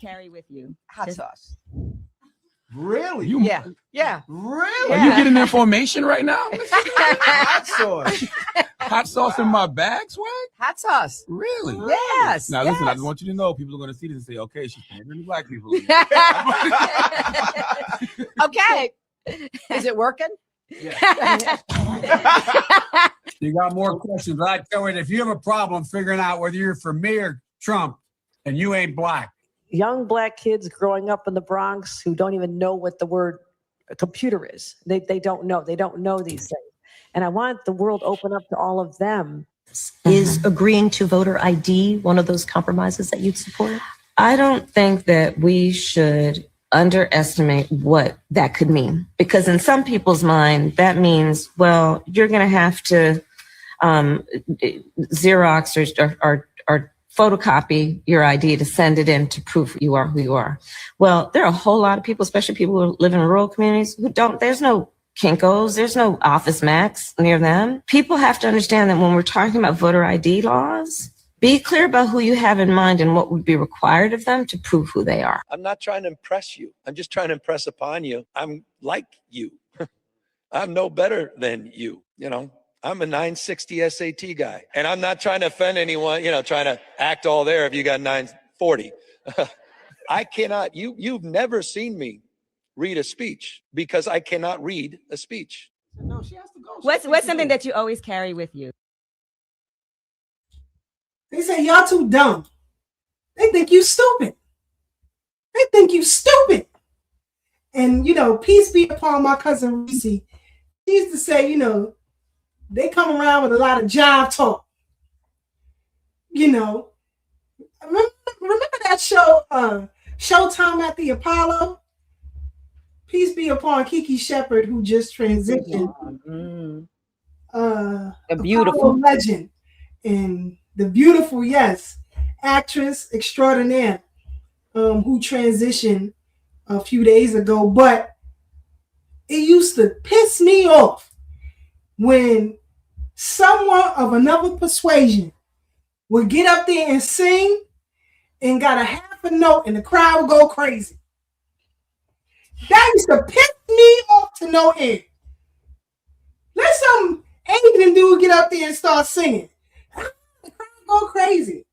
Carry with you. Hot sauce. Really? Yeah. Really? Are you getting information right now? Hot sauce. Hot sauce in my bag, Swag? Hot sauce. Really? Yes. Now listen, I just want you to know people are going to see this and say, okay, she's pandering to Black people. Okay. Is it working? Yeah. You got more questions. I tell you, if you have a problem figuring out whether you're for me or Trump and you ain't Black. Young Black kids growing up in the Bronx who don't even know what the word computer is. They don't know. They don't know these things. And I want the world open up to all of them. Is agreeing to voter ID one of those compromises that you'd support? I don't think that we should underestimate what that could mean, because in some people's mind, that means, well, you're going to have to Xerox or photocopy your ID to send it in to prove you are who you are. Well, there are a whole lot of people, especially people who live in rural communities, who don't, there's no Kinko's, there's no Office Max near them. People have to understand that when we're talking about voter ID laws, be clear about who you have in mind and what would be required of them to prove who they are. I'm not trying to impress you. I'm just trying to impress upon you. I'm like you. I'm no better than you. You know, I'm a 960 SAT guy, and I'm not trying to offend anyone, you know, trying to act all there if you got 940. I cannot, you've never seen me read a speech because I cannot read a speech. No, she has to go. What's something that you always carry with you? They say y'all too dumb. They think you stupid. They think you stupid. And, you know, peace be upon my cousin Reese. She used to say, you know, they come around with a lot of jive talk. You know, remember that show, Showtime at the Apollo? Peace be upon Kiki Shepard, who just transitioned. A beautiful Apollo legend. And the beautiful, yes, actress extraordinaire who transitioned a few days ago. But it used to piss me off when someone of another persuasion would get up there and sing and got a half a note and the crowd would go crazy. That used to piss me off to no end. Let some Asian dude get up there and start singing. The crowd go crazy.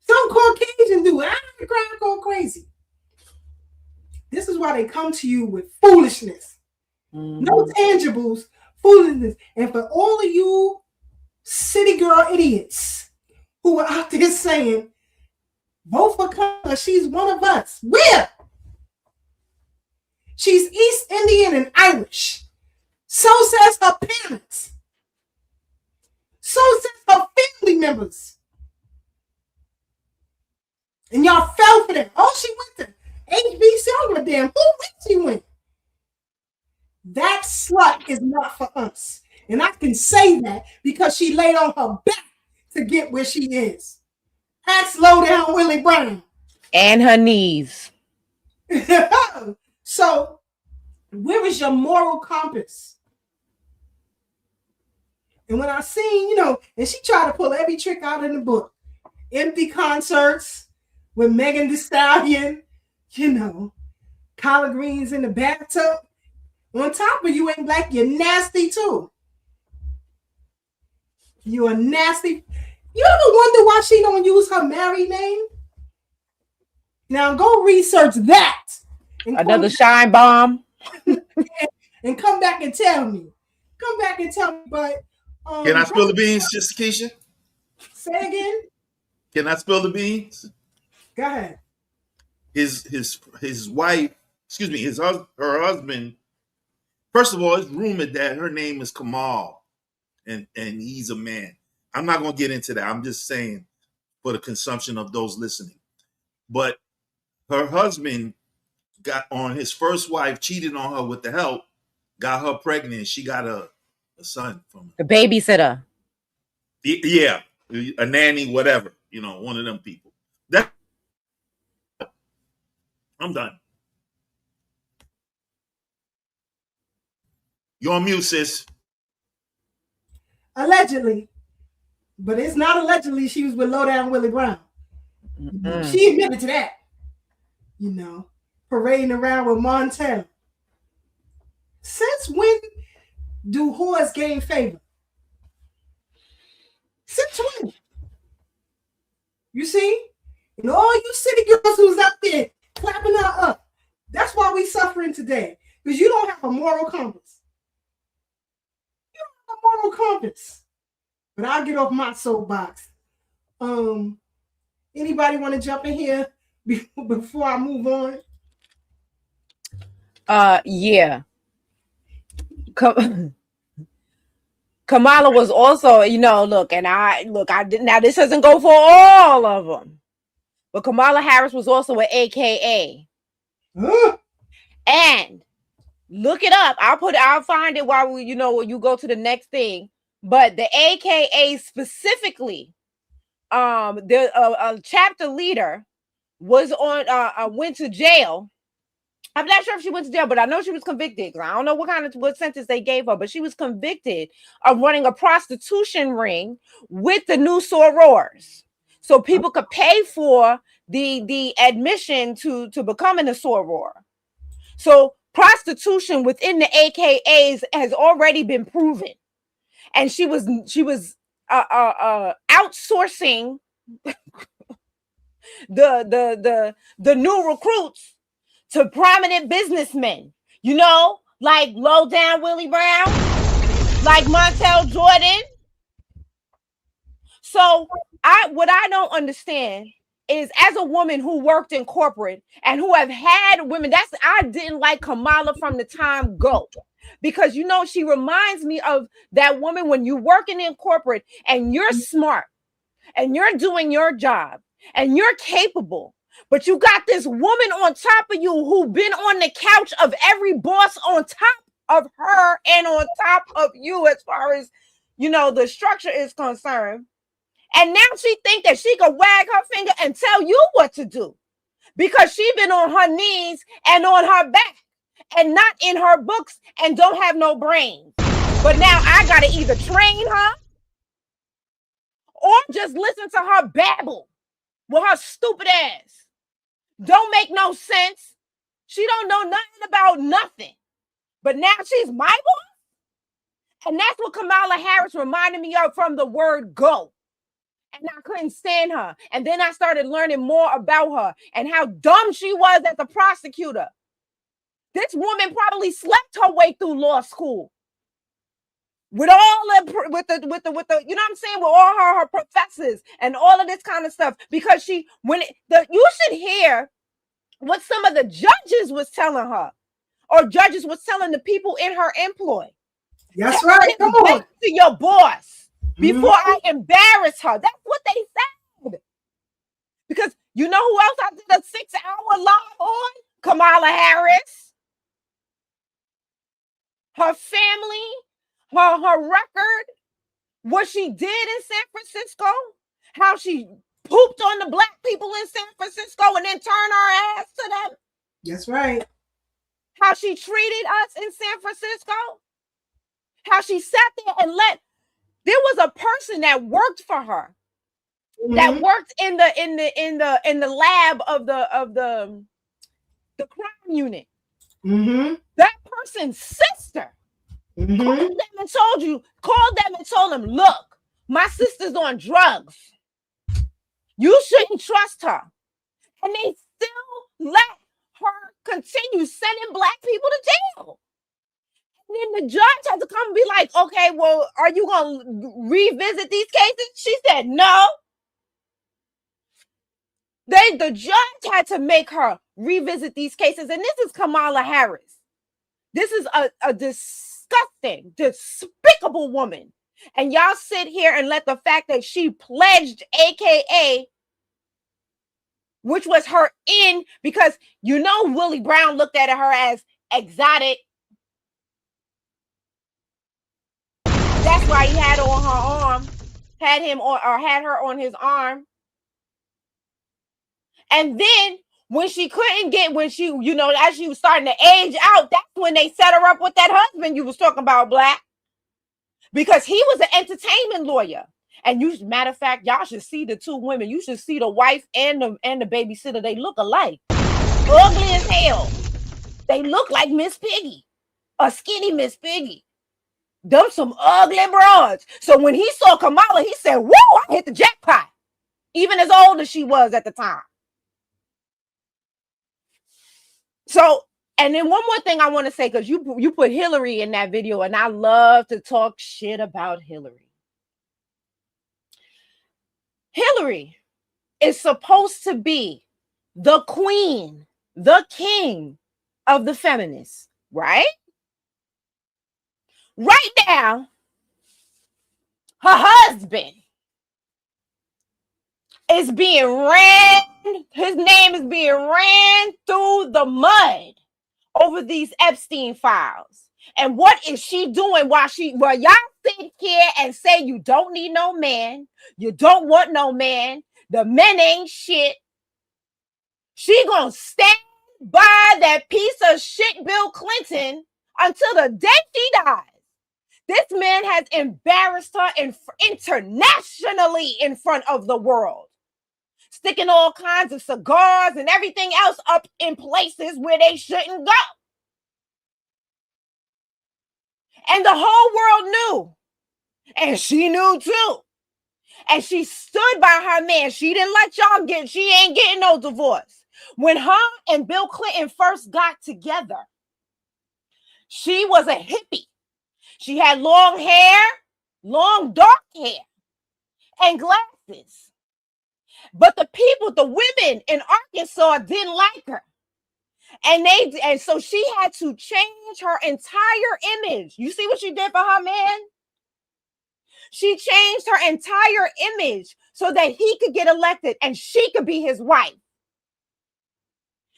Some Caucasian dude, the crowd go crazy. This is why they come to you with foolishness. No tangibles, foolishness. And for all of you city girl idiots who are out there saying, vote for Kamala, she's one of us. Where? She's East Indian and Irish. So says her parents. So says her family members. And y'all fell for that. Oh, she went to HBC. I don't give a damn who she went. That slut is not for us. And I can say that because she laid on her back to get where she is. Ask low down Willie Brown. And her knees. So, where is your moral compass? And when I seen, you know, and she tried to pull every trick out in the book. Empty concerts with Megan Thee Stallion, you know, collard greens in the bathtub. On top of you ain't Black, you're nasty too. You're nasty. You ever wonder why she don't use her married name? Now go research that. Another shine bomb. And come back and tell me. Come back and tell me. But can I spill the beans, Sister Keisha? Say again. Can I spill the beans? Go ahead. His wife excuse me, her husband. First of all, it's rumored that her name is Kamal, and he's a man. I'm not going to get into that. I'm just saying for the consumption of those listening. But her husband got on his first wife, cheated on her with the help, got her pregnant. She got a son from the babysitter. Yeah, a nanny, whatever. One of them people. I'm done. You're on mute, sis. Allegedly. But it's not allegedly she was with Low Down Willie Brown. She admitted to that. Parading around with Montel. Since when do whores gain favor? Since when? You see? And all you city girls who's out there clapping her up. That's why we suffering today. Because you don't have a moral compass. You don't have a moral compass. But I'll get off my soapbox. Anybody want to jump in here before I move on? Yeah. Kamala was also, look, I did. Now this doesn't go for all of them, but Kamala Harris was also an AKA. And look it up. I'll find it while when you go to the next thing. But the AKA specifically, a chapter leader was on went to jail. I'm not sure if she went to jail, but I know she was convicted. I don't know what sentence they gave her, but she was convicted of running a prostitution ring with the new sorors. So people could pay for the admission to becoming a soror. So prostitution within the AKAs has already been proven. And she was outsourcing the new recruits to prominent businessmen, like Low Down Willie Brown, like Montel Jordan. So what I don't understand is, as a woman who worked in corporate and who have had women, I didn't like Kamala from the time go. Because she reminds me of that woman when you're working in corporate and you're smart and you're doing your job and you're capable, but you got this woman on top of you who's been on the couch of every boss on top of her and on top of you as far as the structure is concerned. And now she think that she can wag her finger and tell you what to do because she been on her knees and on her back and not in her books and don't have no brains. But now I got to either train her or just listen to her babble with her stupid ass. Don't make no sense. She don't know nothing about nothing. But now she's my boss. And that's what Kamala Harris reminded me of from the word go. And I couldn't stand her. And then I started learning more about her and how dumb she was as a prosecutor. This woman probably slept her way through law school with all the with the you know what I'm saying, with all her professors and all of this kind of stuff, because you should hear what some of the judges was telling her, or judges was telling the people in her employ. That's right. Come on, to your boss before I embarrass her. That's what they said. Because you know who else I did a 6-hour live on? Kamala Harris. Her family, her record, what she did in San Francisco, how she pooped on the black people in San Francisco and then turned her ass to them. That's right. How she treated us in San Francisco. How she sat there and there was a person that worked for her, that worked in the lab of the crime unit. That person's sister called them and told them, look, my sister's on drugs. You shouldn't trust her. And they still let her continue sending black people to jail. And then the judge had to come and be like, okay, well, are you going to revisit these cases? She said, no. The judge had to make her revisit these cases. And this is Kamala Harris. This is a disgusting, despicable woman. And y'all sit here and let the fact that she pledged AKA, which was her in, because you know Willie Brown looked at her as exotic. That's why he had her on her arm, had her on his arm. And then when she couldn't get, as she was starting to age out, that's when they set her up with that husband you was talking about, Black. Because he was an entertainment lawyer. And matter of fact, y'all should see the two women. You should see the wife and the babysitter. They look alike. Ugly as hell. They look like Miss Piggy. A skinny Miss Piggy. Them some ugly broads. So when he saw Kamala, he said, whoa, I hit the jackpot. Even as old as she was at the time. So, and then one more thing I want to say, because you put Hillary in that video, and I love to talk shit about Hillary. Hillary is supposed to be the queen, the king of the feminists, right? Right now, her husband is being ran, his name is being ran through the mud over these Epstein files. And what is she doing while y'all sit here and say you don't need no man, you don't want no man, the men ain't shit. She gonna stand by that piece of shit Bill Clinton until the day she dies. This man has embarrassed her internationally in front of the world. Sticking all kinds of cigars and everything else up in places where they shouldn't go. And the whole world knew. And she knew too. And she stood by her man. She didn't let y'all she ain't getting no divorce. When her and Bill Clinton first got together, she was a hippie. She had long hair, long dark hair, and glasses. But the women in Arkansas didn't like her. And so she had to change her entire image. You see what she did for her man? She changed her entire image so that he could get elected and she could be his wife.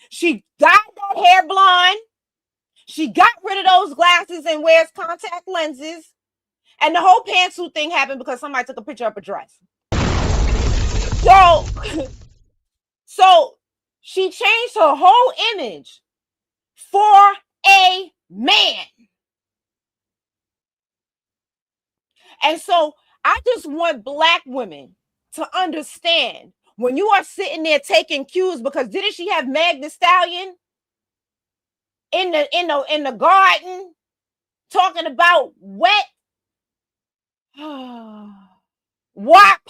She dyed that hair blonde. She got rid of those glasses and wears contact lenses. And the whole pantsuit thing happened because somebody took a picture of her dress. So she changed her whole image for a man. And so I just want Black women to understand when you are sitting there taking cues, because didn't she have Meg Thee Stallion in the garden talking about wet WAP?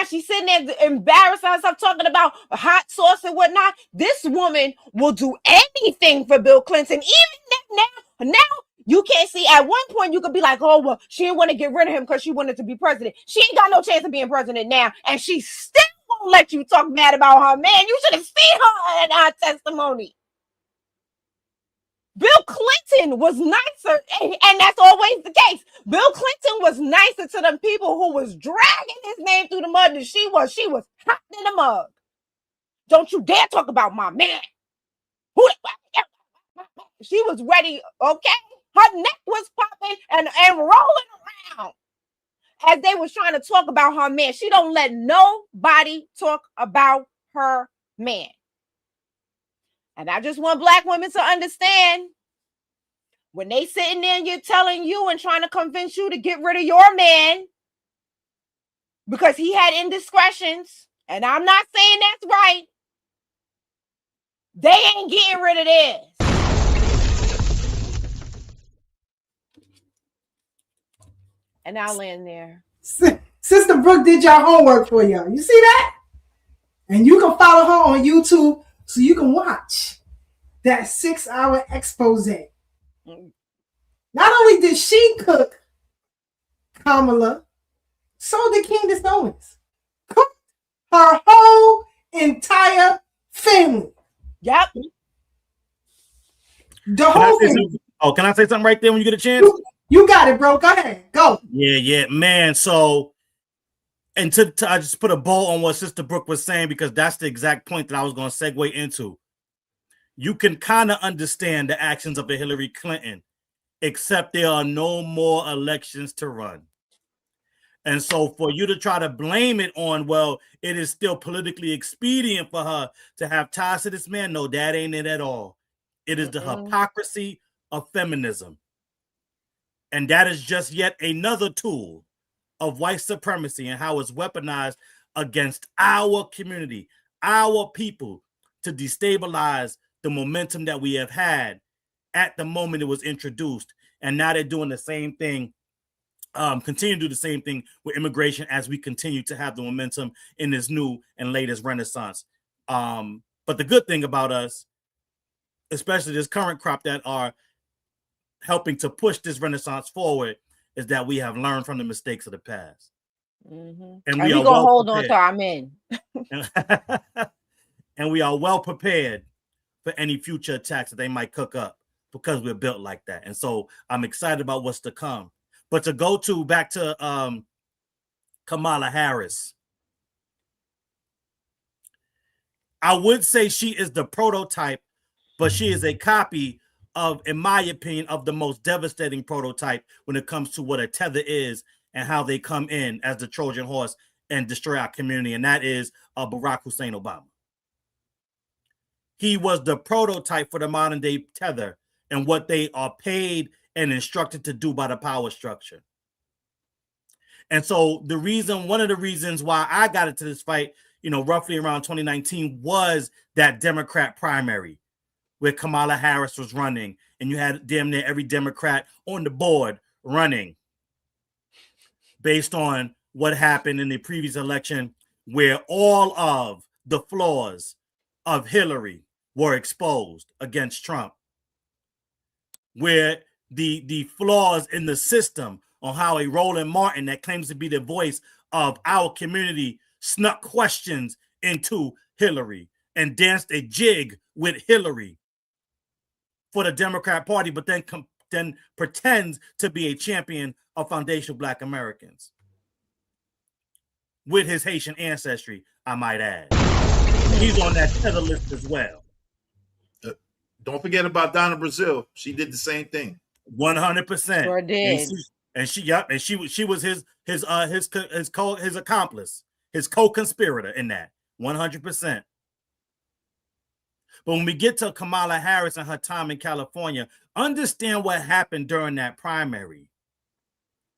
She's sitting there embarrassing herself, talking about hot sauce and whatnot. This woman will do anything for Bill Clinton. Even now, you can't see. At one point, you could be like, oh, well, she didn't want to get rid of him because she wanted to be president. She ain't got no chance of being president now. And she still won't let you talk bad about her man. You should have seen her in her testimony. Bill Clinton was nicer, and that's always the case. Bill Clinton was nicer to them people who was dragging his name through the mud than she was. She was hot in the mug. Don't you dare talk about my man. She was ready, okay? Her neck was popping and rolling around as they was trying to talk about her man. She don't let nobody talk about her man. And I just want Black women to understand, when they sitting there and you're telling you and trying to convince you to get rid of your man because he had indiscretions, and I'm not saying that's right, they ain't getting rid of this. And I'll land there. Sister Brooke did your homework for y'all. You see that? And you can follow her on YouTube so you can watch that 6-hour expose. Not only did she cook Kamala So did Candace Owens. Cooked her whole entire family. Yep. The whole family. Can I say something right there when you get a chance? You got it, bro. Go ahead. Go. Yeah, man. So, and I just put a bow on what Sister Brooke was saying, because that's the exact point that I was going to segue into. You can kind of understand the actions of a Hillary Clinton, except there are no more elections to run. And so for you to try to blame it on, well, it is still politically expedient for her to have ties to this man. No, that ain't it at all. It is the hypocrisy of feminism. And that is just yet another tool of white supremacy and how it's weaponized against our community, our people, to destabilize the momentum that we have had at the moment it was introduced. And now they're doing the same thing, continue to do the same thing with immigration as we continue to have the momentum in this new and latest renaissance. But the good thing about us, especially this current crop that are helping to push this renaissance forward, is that we have learned from the mistakes of the past. And we we're are gonna hold on to our men. And we are well prepared for any future attacks that they might cook up, because we're built like that. And so I'm excited about what's to come. But to go back to Kamala Harris, I would say she is the prototype, but she is a copy of, in my opinion, of the most devastating prototype when it comes to what a tether is and how they come in as the Trojan horse and destroy our community. And that is Barack Hussein Obama. He was the prototype for the modern day tether and what they are paid and instructed to do by the power structure. And so one of the reasons why I got into this fight, roughly around 2019, was that Democrat primary where Kamala Harris was running, and you had damn near every Democrat on the board running based on what happened in the previous election, where all of the flaws of Hillary were exposed against Trump, where the flaws in the system on how a Roland Martin that claims to be the voice of our community snuck questions into Hillary and danced a jig with Hillary for the Democrat Party, but then pretends to be a champion of foundational Black Americans with his Haitian ancestry, I might add. He's on that tether list as well. Don't forget about Donna Brazile. She did the same thing. 100%. Sure did. And she was his accomplice, his co-conspirator in that. 100%. But when we get to Kamala Harris and her time in California, understand what happened during that primary.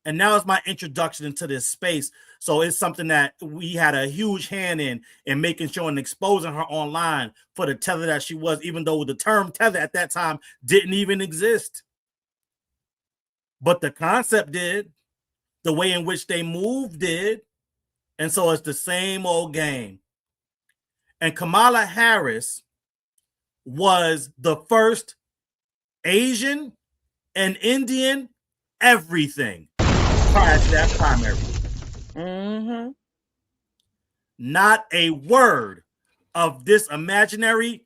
And now is my introduction into this space. So it's something that we had a huge hand in making sure and exposing her online for the tether that she was, even though the term tether at that time didn't even exist. But the concept did, the way in which they moved did. And so it's the same old game. And Kamala Harris was the first Asian and Indian everything prior to that primary. Not a word of this imaginary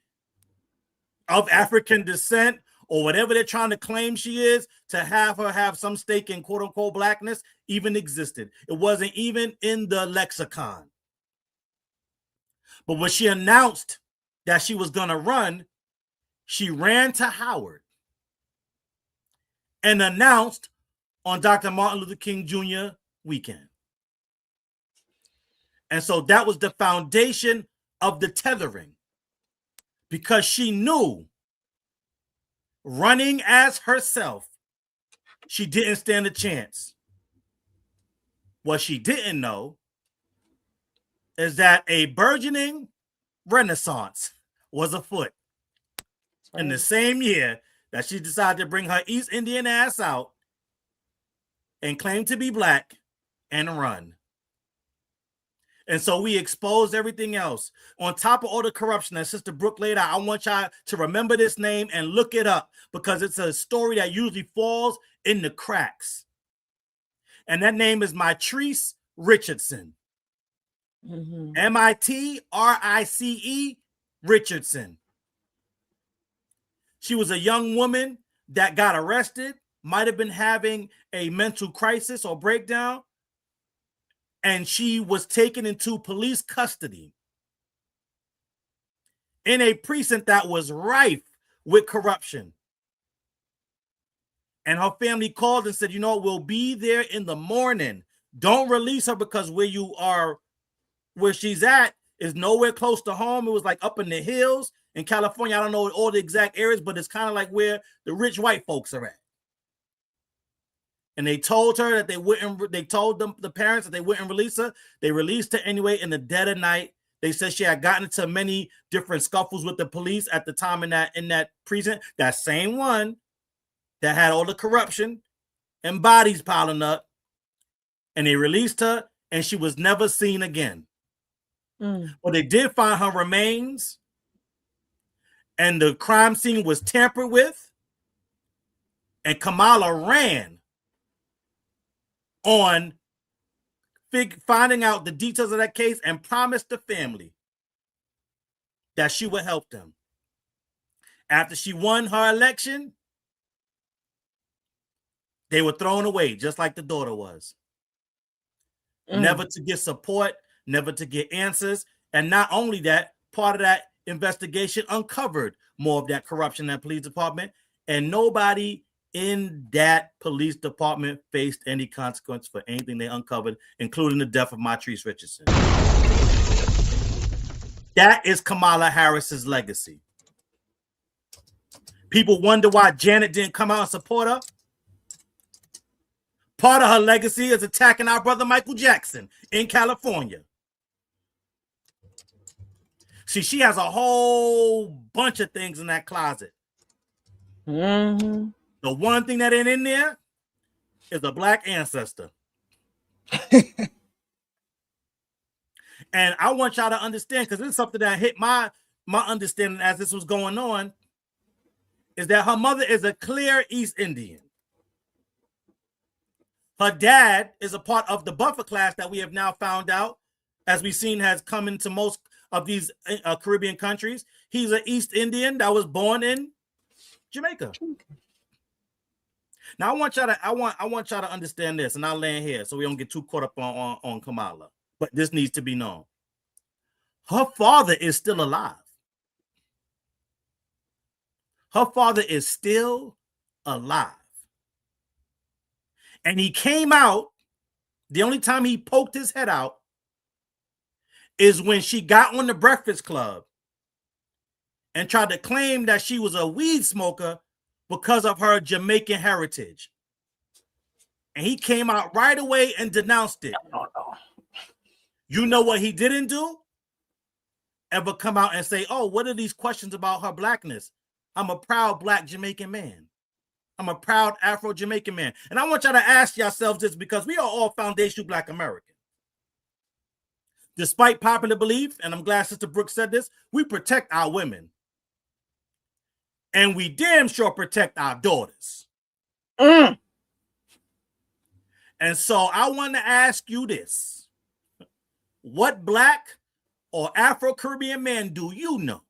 of African descent or whatever they're trying to claim she is, to have her have some stake in quote unquote Blackness, even existed. It wasn't even in the lexicon. But when she announced that she was going to run, she ran to Howard and announced on Dr. Martin Luther King Jr. weekend. And so that was the foundation of the tethering, because she knew running as herself, she didn't stand a chance. What she didn't know is that a burgeoning renaissance was afoot. In the same year that she decided to bring her East Indian ass out and claim to be Black and run. And so we exposed everything else. On top of all the corruption that Sister Brooke laid out, I want y'all to remember this name and look it up, because it's a story that usually falls in the cracks. And that name is Mitrice Richardson. M-I-T-R-I-C-E Richardson. She was a young woman that got arrested, might have been having a mental crisis or breakdown, and she was taken into police custody in a precinct that was rife with corruption. And her family called and said, you know, we'll be there in the morning. Don't release her because where she's at is nowhere close to home. It was like up in the hills in California. I don't know all the exact areas, but it's kind of like where the rich white folks are at. And they told her that they told the parents that they wouldn't release her. They released her anyway in the dead of night. They said she had gotten into many different scuffles with the police at the time in that precinct. That same one that had all the corruption and bodies piling up. And they released her, and she was never seen again. But they did find her remains, and the crime scene was tampered with, and Kamala ran on finding out the details of that case and promised the family that she would help them. After she won her election, they were thrown away, just like the daughter was. Never to get support, never to get answers. And not only that, part of that investigation uncovered more of that corruption in that police department, and nobody in that police department faced any consequence for anything they uncovered, including the death of Matrice Richardson. That is Kamala Harris's legacy. People wonder why Janet didn't come out and support her. Part of her legacy is attacking our brother Michael Jackson in California. See, she has a whole bunch of things in that closet. The one thing that ain't in there is a black ancestor. And I want y'all to understand, because this is something that hit my understanding as this was going on, is that her mother is a clear East Indian. Her dad is a part of the buffer class that we have now found out, as we've seen, has come into most of these Caribbean countries. He's an East Indian that was born in Jamaica. Now I want y'all to understand this, and I'll land here so we don't get too caught up on Kamala. But this needs to be known. Her father is still alive. Her father is still alive. And he came out, the only time he poked his head out is when she got on the Breakfast Club and tried to claim that she was a weed smoker because of her Jamaican heritage. And he came out right away and denounced it. You know what he didn't do? Ever come out and say, oh, what are these questions about her blackness? I'm a proud black Jamaican man. I'm a proud Afro-Jamaican man. And I want y'all to ask yourselves this, because we are all foundational black American. Despite popular belief, and I'm glad Sister Brooks said this, we protect our women. And we damn sure protect our daughters. And so I want to ask you this. What black or Afro-Caribbean man do you know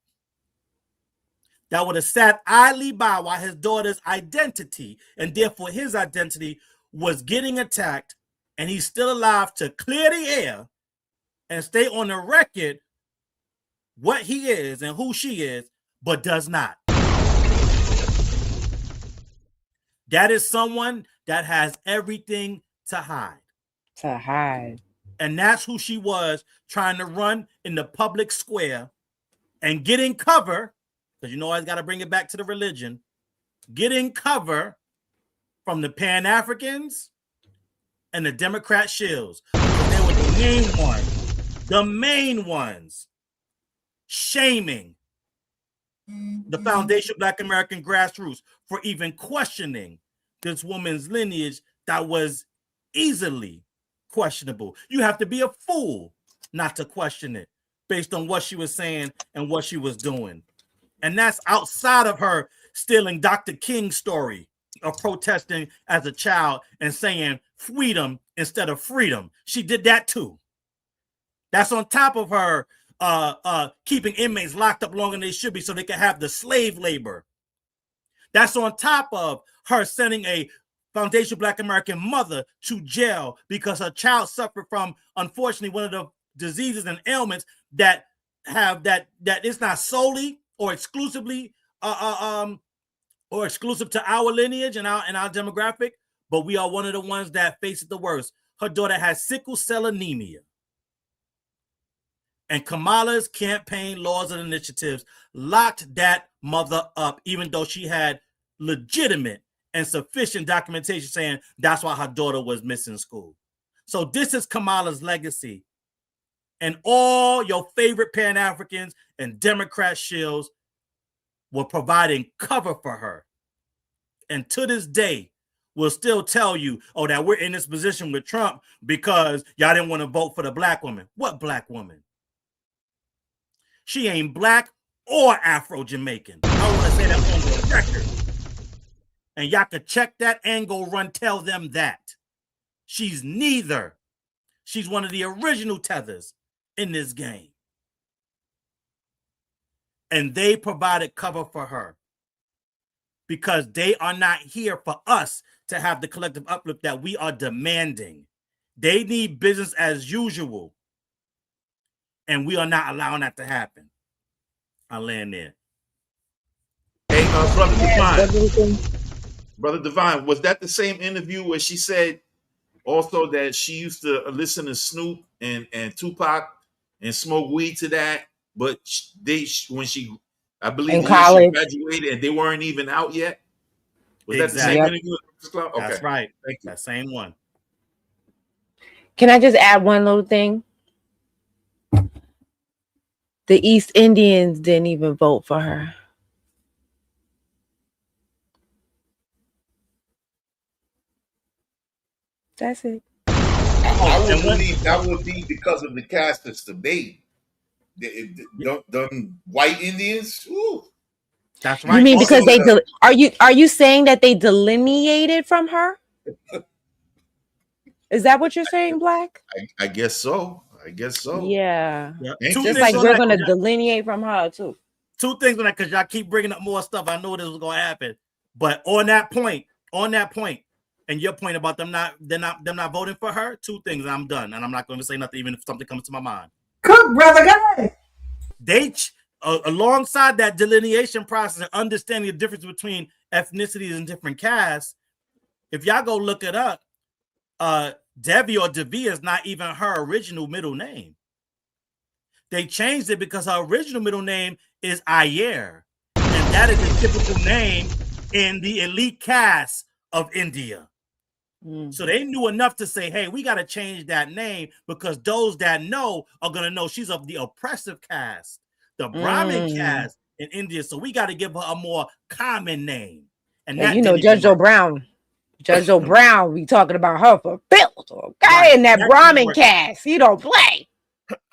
that would have sat idly by while his daughter's identity, and therefore his identity, was getting attacked, and he's still alive to clear the air and stay on the record what he is and who she is, but does not? That is someone that has everything to hide. And that's who she was, trying to run in the public square and getting cover, because you know I got to bring it back to the religion, getting cover from the Pan-Africans and the Democrat shills. They were the main ones shaming the foundation of Black American grassroots for even questioning this woman's lineage that was easily questionable. You have to be a fool not to question it based on what she was saying and what she was doing. And that's outside of her stealing Dr. King's story of protesting as a child and saying freedom instead of freedom. She did that too. That's on top of her keeping inmates locked up longer than they should be so they can have the slave labor. That's on top of her sending a Foundation Black American mother to jail because her child suffered from, unfortunately, one of the diseases and ailments that it's not solely or exclusively or exclusive to our lineage and our demographic, but we are one of the ones that face it the worst. Her daughter has sickle cell anemia. And Kamala's campaign laws and initiatives locked that mother up, even though she had legitimate and sufficient documentation saying that's why her daughter was missing school. So this is Kamala's legacy. And all your favorite Pan-Africans and Democrat shills were providing cover for her. And to this day, will still tell you, oh, that we're in this position with Trump because y'all didn't want to vote for the black woman. What black woman? She ain't black or Afro-Jamaican. I want to say that on the record. And y'all could check that and go run tell them that. She's neither. She's one of the original tethers in this game. And they provided cover for her because they are not here for us to have the collective uplift that we are demanding. They need business as usual. And we are not allowing that to happen. I'll land there. Hey, Brother Divine, was that the same interview where she said also that she used to listen to Snoop and Tupac and smoke weed to that, but I believe she graduated and they weren't even out yet? Was that the same interview? Okay. That's right. Thank you. That same one. Can I just add one little thing? The East Indians didn't even vote for her. That's it. I would believe that would be because of the caste system. They white Indians. Ooh. That's right. You mean because are you saying that they delineated from her? Is that what you're saying, Black? I guess so. Yeah. Two Just like we're gonna delineate from her too. Two things on that, because y'all keep bringing up more stuff. I know this was gonna happen, but on that point, and your point about them not voting for her, two things. And I'm done, and I'm not going to say nothing, even if something comes to my mind. Cook, brother, go ahead. They alongside that delineation process and understanding the difference between ethnicities and different castes. If y'all go look it up, Devi or Devi is not even her original middle name. They changed it because her original middle name is Iyer, and that is a typical name in the elite caste of India. So they knew enough to say, hey, we got to change that name because those that know are going to know she's of the oppressive caste, the Brahmin caste in India. So we got to give her a more common name. And that Judge Joe Brown. Judge Joe Brown, we talking about her for bills, okay? Right. And that Brahmin cast, he don't play.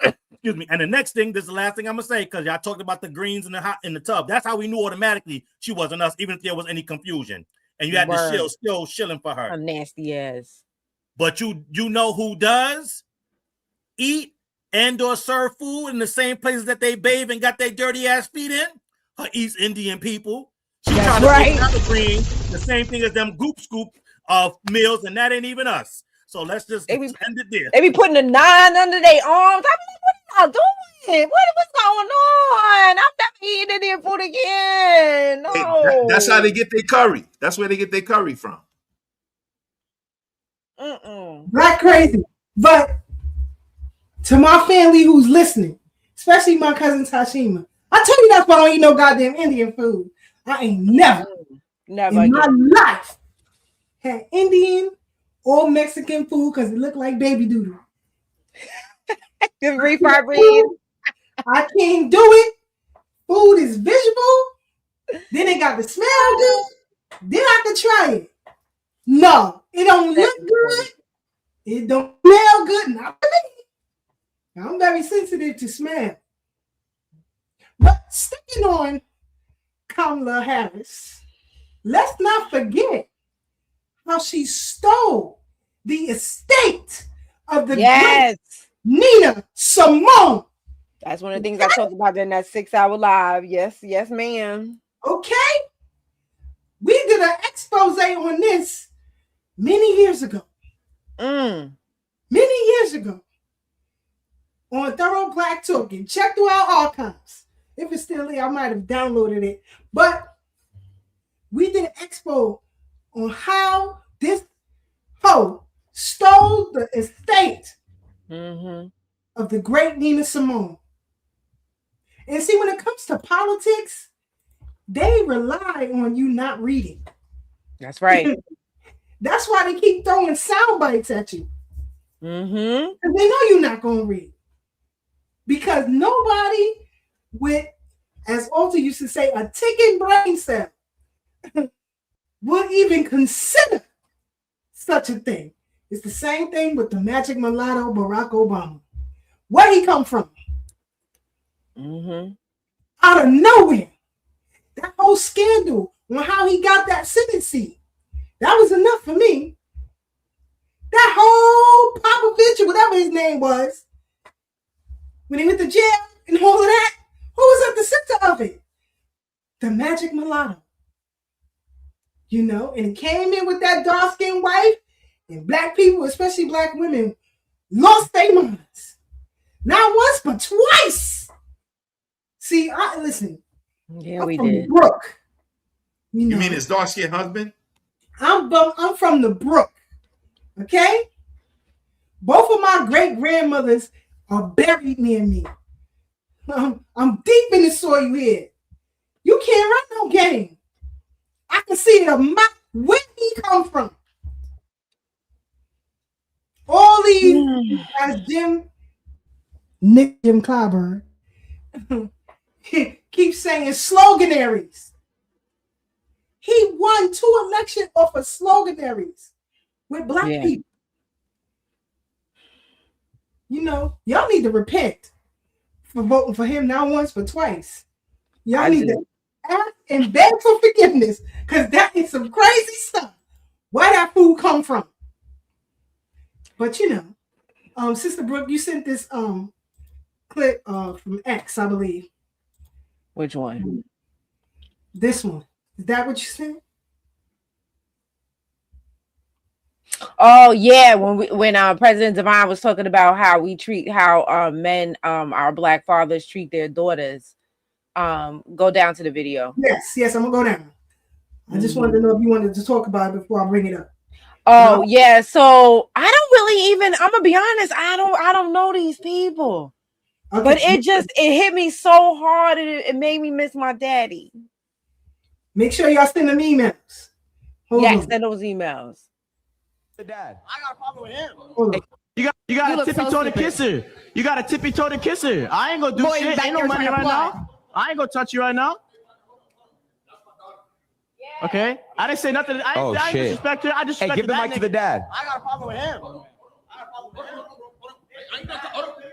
Excuse me. And the next thing, this is the last thing I'm gonna say, because y'all talked about the greens in the tub. That's how we knew automatically she wasn't us, even if there was any confusion. And you had the shield still shilling for her. A nasty ass. But you know who does eat and or serve food in the same places that they bathe and got their dirty ass feet in? Her East Indian people. She trying to make collard green the same thing as them goop scoop of meals, and that ain't even us. So let's just end it there. They be putting a 9 under their arms. I'm like, what are y'all doing? What's going on? I'm never eating Indian food again. No. That's how they get their curry. That's where they get their curry from. Black crazy. But to my family who's listening, especially my cousin Tashima, I tell you that's why I don't eat no goddamn Indian food. I ain't never in my life had Indian or Mexican food because it looked like baby doodle. I can't do it. Food is visual. Then it got to smell good. Then I can try it. No, it don't look good. It don't smell good. Not me. I'm very sensitive to smell. But sticking on Kamala Harris, let's not forget how she stole the estate of the Yes. great Nina Simone. That's one of the things I talked about in that 6-hour live. Yes, ma'am. Okay. We did an expose on this many years ago. Many years ago. On Thorough Black Talking. Check through our archives. If it's still there, I might have downloaded it. But we did an expo on how this hoe stole the estate of the great Nina Simone. And see, when it comes to politics, they rely on you not reading. That's right. That's why they keep throwing sound bites at you. Because they know you're not going to read. Because nobody with, as Alta used to say, a ticking brain cell would even consider such a thing. It's the same thing with the magic mulatto Barack Obama. Where he come from? Out of nowhere. That whole scandal on how he got that Senate seat. That was enough for me. That whole Popovich or whatever his name was, when he went to jail and all of that, who was at the center of it? The magic mulatto. You know, and it came in with that dark-skinned wife, and black people, especially black women, lost their minds. Not once, but twice. See, listen. Yeah, I'm we from did. The Brook. You mean his dark-skinned husband? I'm from the Brook. Okay? Both of my great-grandmothers are buried near me. I'm deep in the soil here. You can't run no game. I can see where he come from. All these, as Jim Clyburn keeps saying, sloganaries. He won 2 elections off of sloganaries with black people. You know, y'all need to repent for voting for him not once but twice. Y'all need to ask and beg for forgiveness, because that is some crazy stuff. Where that food come from? But you know, Sister Brooke, you sent this clip from X, I believe. Which one? This one. Is that what you sent? Oh yeah, when President Devine was talking about how we treat men, our black fathers treat their daughters. Go down to the video. Yes, I'm gonna go down. I just wanted to know if you wanted to talk about it before I bring it up. Oh yeah, so I don't really even. I'm gonna be honest. I don't know these people, but it hit me so hard. It made me miss my daddy. Make sure y'all send them emails. Send those emails. The dad. I got a problem with him. Hey, you got to tippy toe to kiss her. You got to tippy toe to kiss her. I ain't gonna do shit. Ain't no money right now. I ain't gonna touch you right now. Okay, I didn't say nothing. I didn't disrespect her. I just give the mic to the dad. I got a problem with him.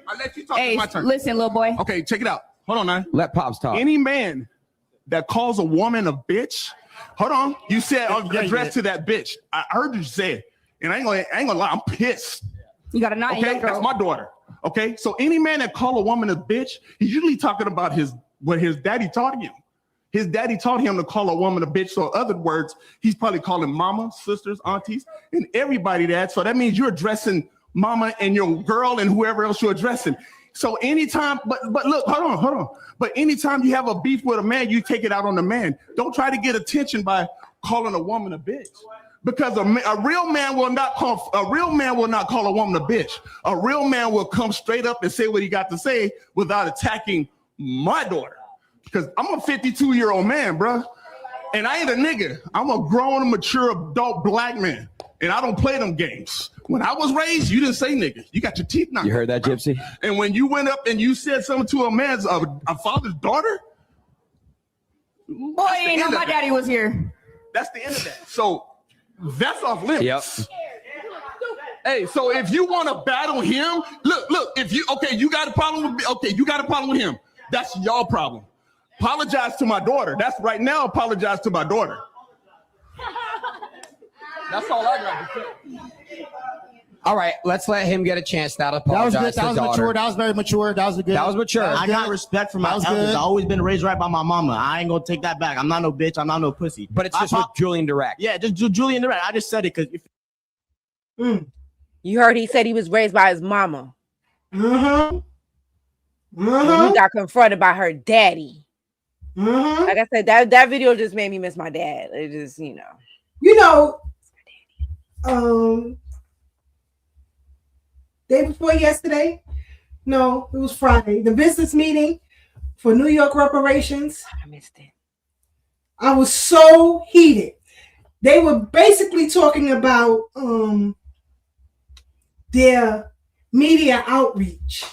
I let you talk. Hey, my turn. Listen, little boy. Okay, check it out. Hold on, man. Let Pops talk. Any man that calls a woman a bitch, hold on. You said address to that bitch. I heard you say it, and I ain't gonna lie. I'm pissed. You got a 9-year-old girl. That's my daughter. Okay, so any man that call a woman a bitch, he's usually talking about what his daddy taught him. His daddy taught him to call a woman a bitch. So in other words, he's probably calling mama, sisters, aunties, and everybody that. So that means you're addressing mama and your girl and whoever else you're addressing. So anytime, but look, hold on. But anytime you have a beef with a man, you take it out on the man. Don't try to get attention by calling a woman a bitch. Because a real man will not call a woman a bitch. A real man will come straight up and say what he got to say without attacking my daughter. Because I'm a 52-year-old man, bro. And I ain't a nigga. I'm a grown, mature, adult black man. And I don't play them games. When I was raised, you didn't say nigga. You got your teeth knocked. You heard that, Gypsy? And when you went up and you said something to a father's daughter, boy, ain't know my daddy was here. That's the end of that. So that's off limits. Yep. Hey, so if you want to battle him, look, if you you got a problem with him. That's y'all problem. Apologize to my daughter. That's right now. Apologize to my daughter. That's all I got to say. All right, let's let him get a chance now to apologize. That was good. That was mature. That was very mature. That was a good. That was mature. I got respect for my elders. I've always been raised right by my mama. I ain't gonna take that back. I'm not no bitch. I'm not no pussy. But it's just with Julian Direct. Yeah, just Julian Direct. I just said it because. You heard he said he was raised by his mama. Mm-hmm. And he got confronted by her daddy. Like I said, that video just made me miss my dad. It just, day before yesterday, no, it was Friday, the business meeting for New York reparations. I missed it. I was so heated. They were basically talking about their media outreach.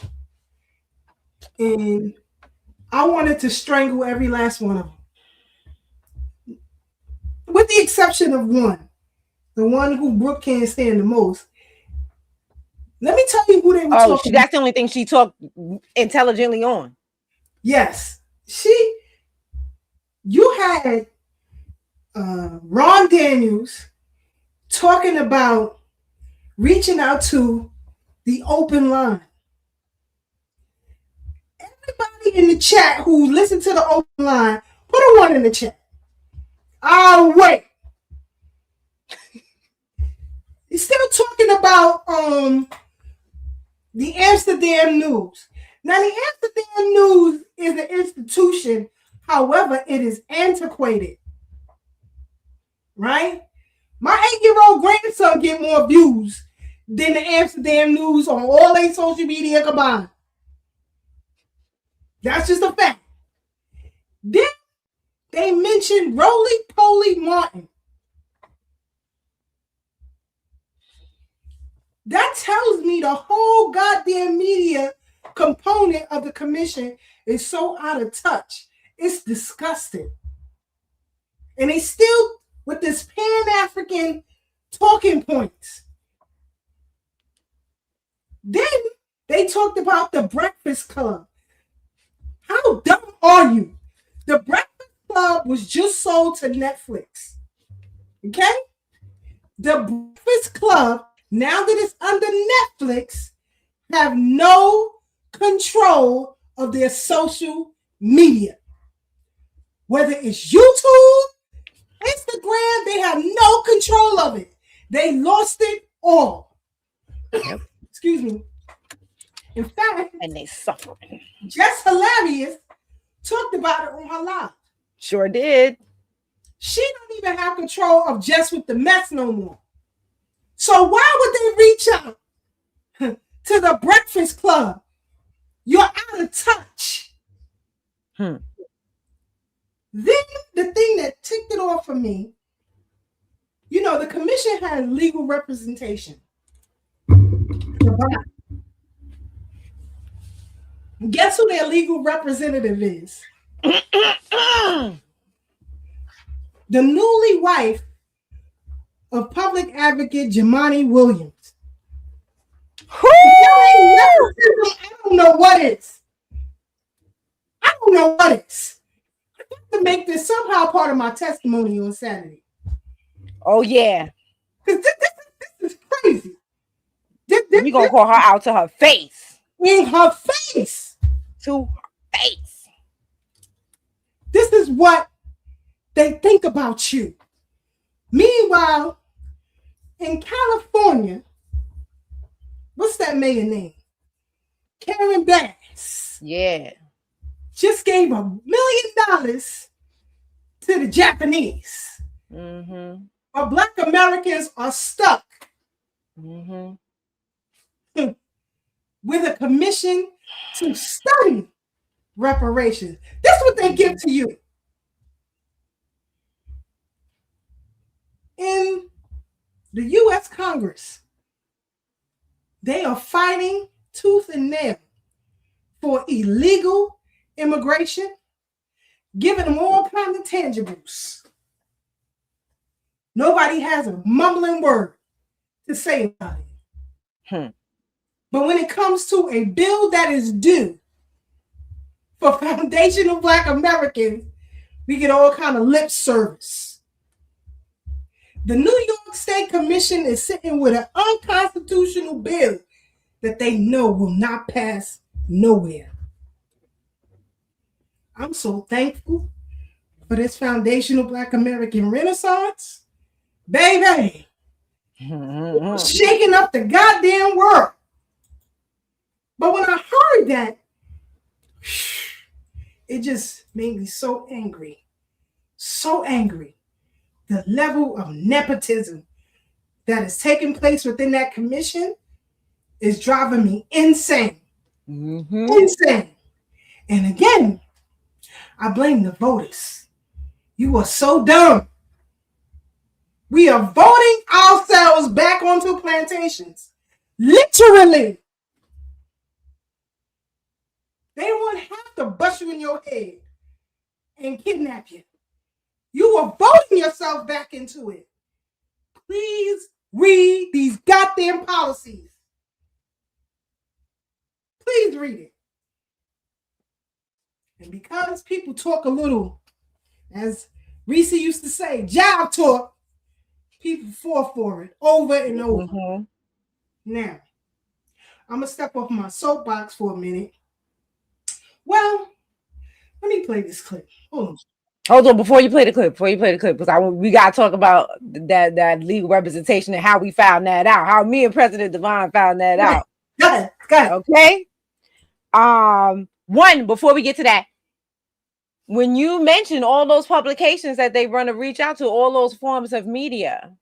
And I wanted to strangle every last one of them. With the exception of one. The one who Brooke can't stand the most. Let me tell you who they were talking that's the only thing she talked intelligently on. Yes. You had Ron Daniels talking about reaching out to the open line. Everybody in the chat who listened to the open line, put a 1 in the chat. I'll wait. He's still talking about the Amsterdam News. Now, the Amsterdam News is an institution. However, it is antiquated. Right? My 8-year-old grandson get more views than the Amsterdam News on all their social media combined. That's just a fact. Then they mentioned Roly-Poly Martin. That tells me the whole goddamn media component of the commission is so out of touch. It's disgusting. And they still, with this Pan-African talking points. Then they talked about the Breakfast Club. How dumb are you? The Breakfast Club was just sold to Netflix. Okay? The Breakfast Club, now that it's under Netflix, have no control of their social media. Whether it's YouTube, Instagram, they have no control of it. They lost it all. Excuse me. In fact, and they suffering. Just Hilarious talked about it on her live. Sure did. She don't even have control of Just with the Mess no more. So why would they reach out to the Breakfast Club? You're out of touch. Then the thing that ticked it off for me, the commission has legal representation. Guess who their legal representative is? The newly wife of public advocate Jamani Williams. I don't know what is. I have to make this somehow part of my testimony on Saturday. Oh, yeah. Because this is crazy. We're going to call her out to her face. In her face. To her face. This is what they think about you. Meanwhile, in California, what's that mayor name? Karen Bass. Yeah. Just gave $1 million to the Japanese. But Black Americans are stuck with a commission to study reparations. That's what they give to you. In the U.S. Congress, they are fighting tooth and nail for illegal immigration, giving them all kinds of tangibles. Nobody has a mumbling word to say about it. But when it comes to a bill that is due for foundational Black Americans, we get all kind of lip service. The New York State Commission is sitting with an unconstitutional bill that they know will not pass nowhere. I'm so thankful for this foundational Black American Renaissance. Baby, shaking up the goddamn world. But when I heard that, it just made me so angry. So angry. The level of nepotism that is taking place within that commission is driving me insane. Insane. And again, I blame the voters. You are so dumb. We are voting ourselves back onto plantations. Literally. They won't have to bust you in your head and kidnap you. You are voting yourself back into it. Please read these goddamn policies. Please read it. And because people talk a little, as Reese used to say, job talk, people fall for it over and over. Now, I'm going to step off my soapbox for a minute. Well, let me play this clip. Hold on, before you play the clip, because we got to talk about that legal representation and how we found that out, how me and President Devon found that out. Got it. Okay? One, before we get to that, when you mentioned all those publications that they run to reach out to, all those forms of media,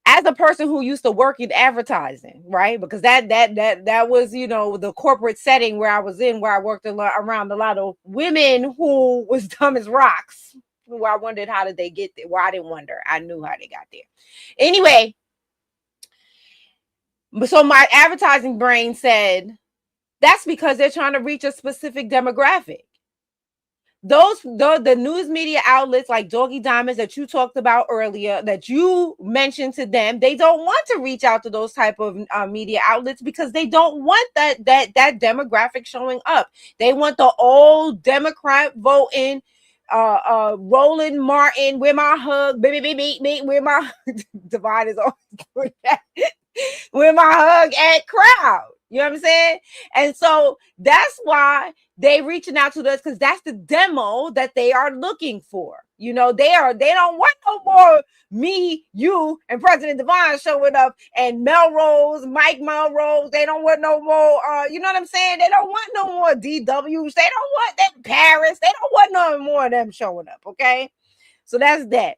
as a person who used to work in advertising, right? Because that was, you know, the corporate setting where I was in, where I worked around a lot of women who was dumb as rocks, who I wondered how did they get there. Well, I didn't wonder. I knew how they got there. Anyway, so my advertising brain said, that's because they're trying to reach a specific demographic. The news media outlets like Doggy Diamonds that you talked about earlier, that you mentioned to them, they don't want to reach out to those type of media outlets because they don't want that demographic showing up. They want the old Democrat voting, Roland Martin, where my hug, baby, where my Divine is always doing that, where my hug at crowd. You know what I'm saying? And so that's why they reaching out to us, because that's the demo that they are looking for. You know, they don't want no more me, you, and President Devon showing up and Melrose, Mike Melrose. They don't want no more, you know what I'm saying? They don't want no more DWs. They don't want that Paris. They don't want no more of them showing up, okay? So that's that.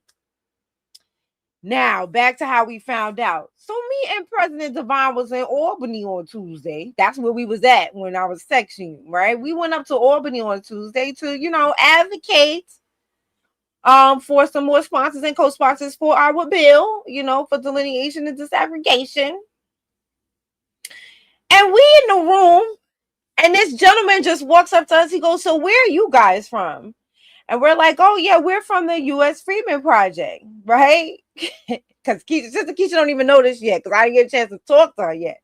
Now, back to how we found out. So me and President Devon was in Albany on Tuesday. That's where we was at when I was texting, right? We went up to Albany on Tuesday to, you know, advocate for some more sponsors and co-sponsors for our bill, you know, for delineation and disaggregation. And we in the room, and this gentleman just walks up to us. He goes, so where are you guys from? And we're like, oh, yeah, we're from the U.S. Freedmen Project, right? Because Sister Keisha don't even know this yet, because I didn't get a chance to talk to her yet.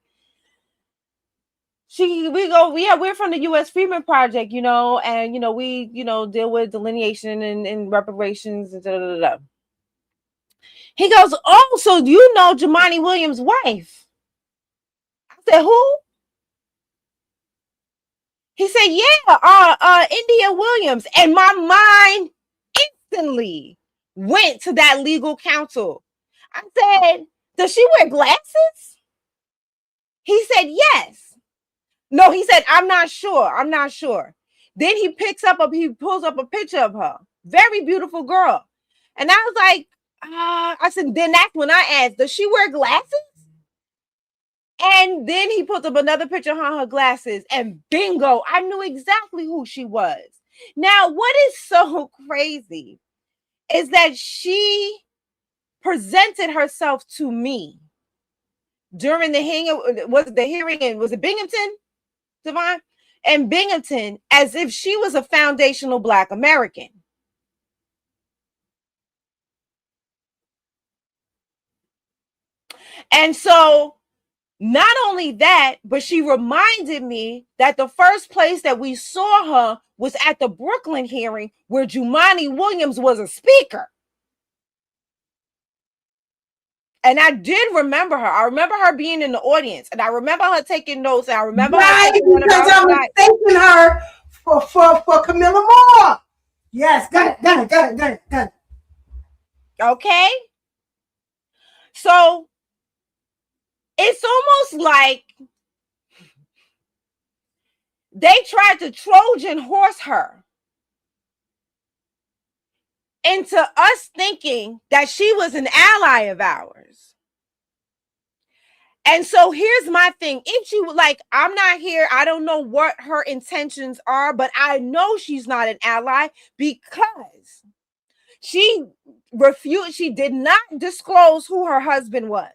We go, yeah, we're from the U.S. Freedmen Project, you know, and, you know, we, you know, deal with delineation and reparations and da-da-da-da. He goes, oh, so you know Jumaane Williams' wife? I said, who? He said, yeah, India Williams. And my mind instantly went to that legal counsel. I said, does she wear glasses? He said, yes. No, he said, I'm not sure. Then he pulls up a picture of her. Very beautiful girl. And I was like, I said, then that's when I asked, does she wear glasses? And then he put up another picture on her glasses, and bingo, I knew exactly who she was. Now, what is so crazy is that she presented herself to me during the hearing in, was it Binghamton, Devon? And Binghamton, as if she was a foundational Black American. And so, not only that, but she reminded me that the first place that we saw her was at the Brooklyn hearing where Jumaane Williams was a speaker. And I did remember her. I remember her being in the audience, and I remember her taking notes. And I remember right, her because I was thanking her for Camilla Moore. Yes, got it. Okay. So it's almost like they tried to Trojan horse her into us thinking that she was an ally of ours. And so here's my thing. If she was like, I'm not here, I don't know what her intentions are, but I know she's not an ally because she refused, she did not disclose who her husband was.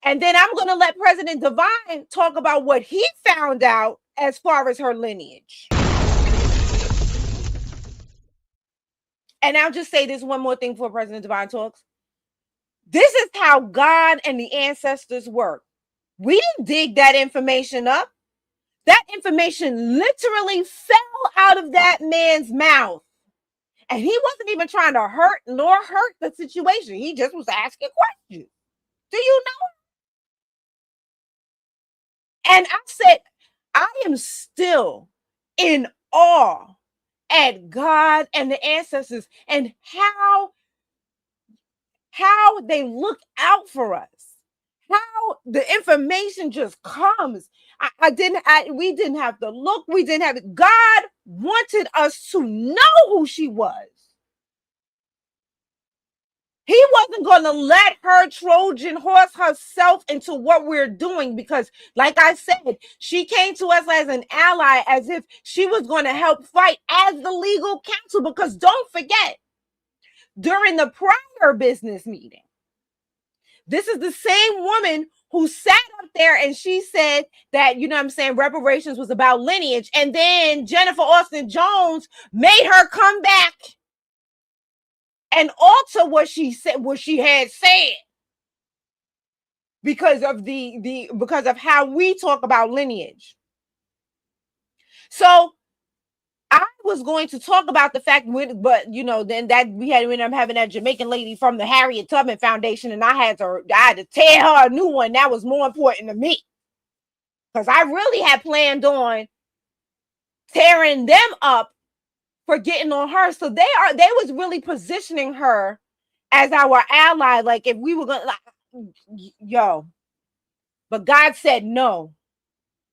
And then I'm going to let President Divine talk about what he found out as far as her lineage. And I'll just say this one more thing before President Divine talks. This is how God and the ancestors work. We didn't dig that information up. That information literally fell out of that man's mouth. And he wasn't even trying to hurt the situation. He just was asking questions. Do you know? And I said, I am still in awe at God and the ancestors and how they look out for us, how the information just comes. We didn't have to look. We didn't have it. God wanted us to know who she was. He wasn't going to let her Trojan horse herself into what we're doing because, like I said, she came to us as an ally, as if she was going to help fight as the legal counsel. Because don't forget, during the prior business meeting, this is the same woman who sat up there and she said that, you know what I'm saying, reparations was about lineage. And then Jennifer Austin Jones made her come back and alter what she said, what she had said, because of because of how we talk about lineage. So I was going to talk about the fact, but you know, then that we ended up having that Jamaican lady from the Harriet Tubman Foundation, and I had to tell her a new one that was more important to me, because I really had planned on tearing them up for getting on her. So they was really positioning her as our ally, like if we were gonna, yo. But God said, no,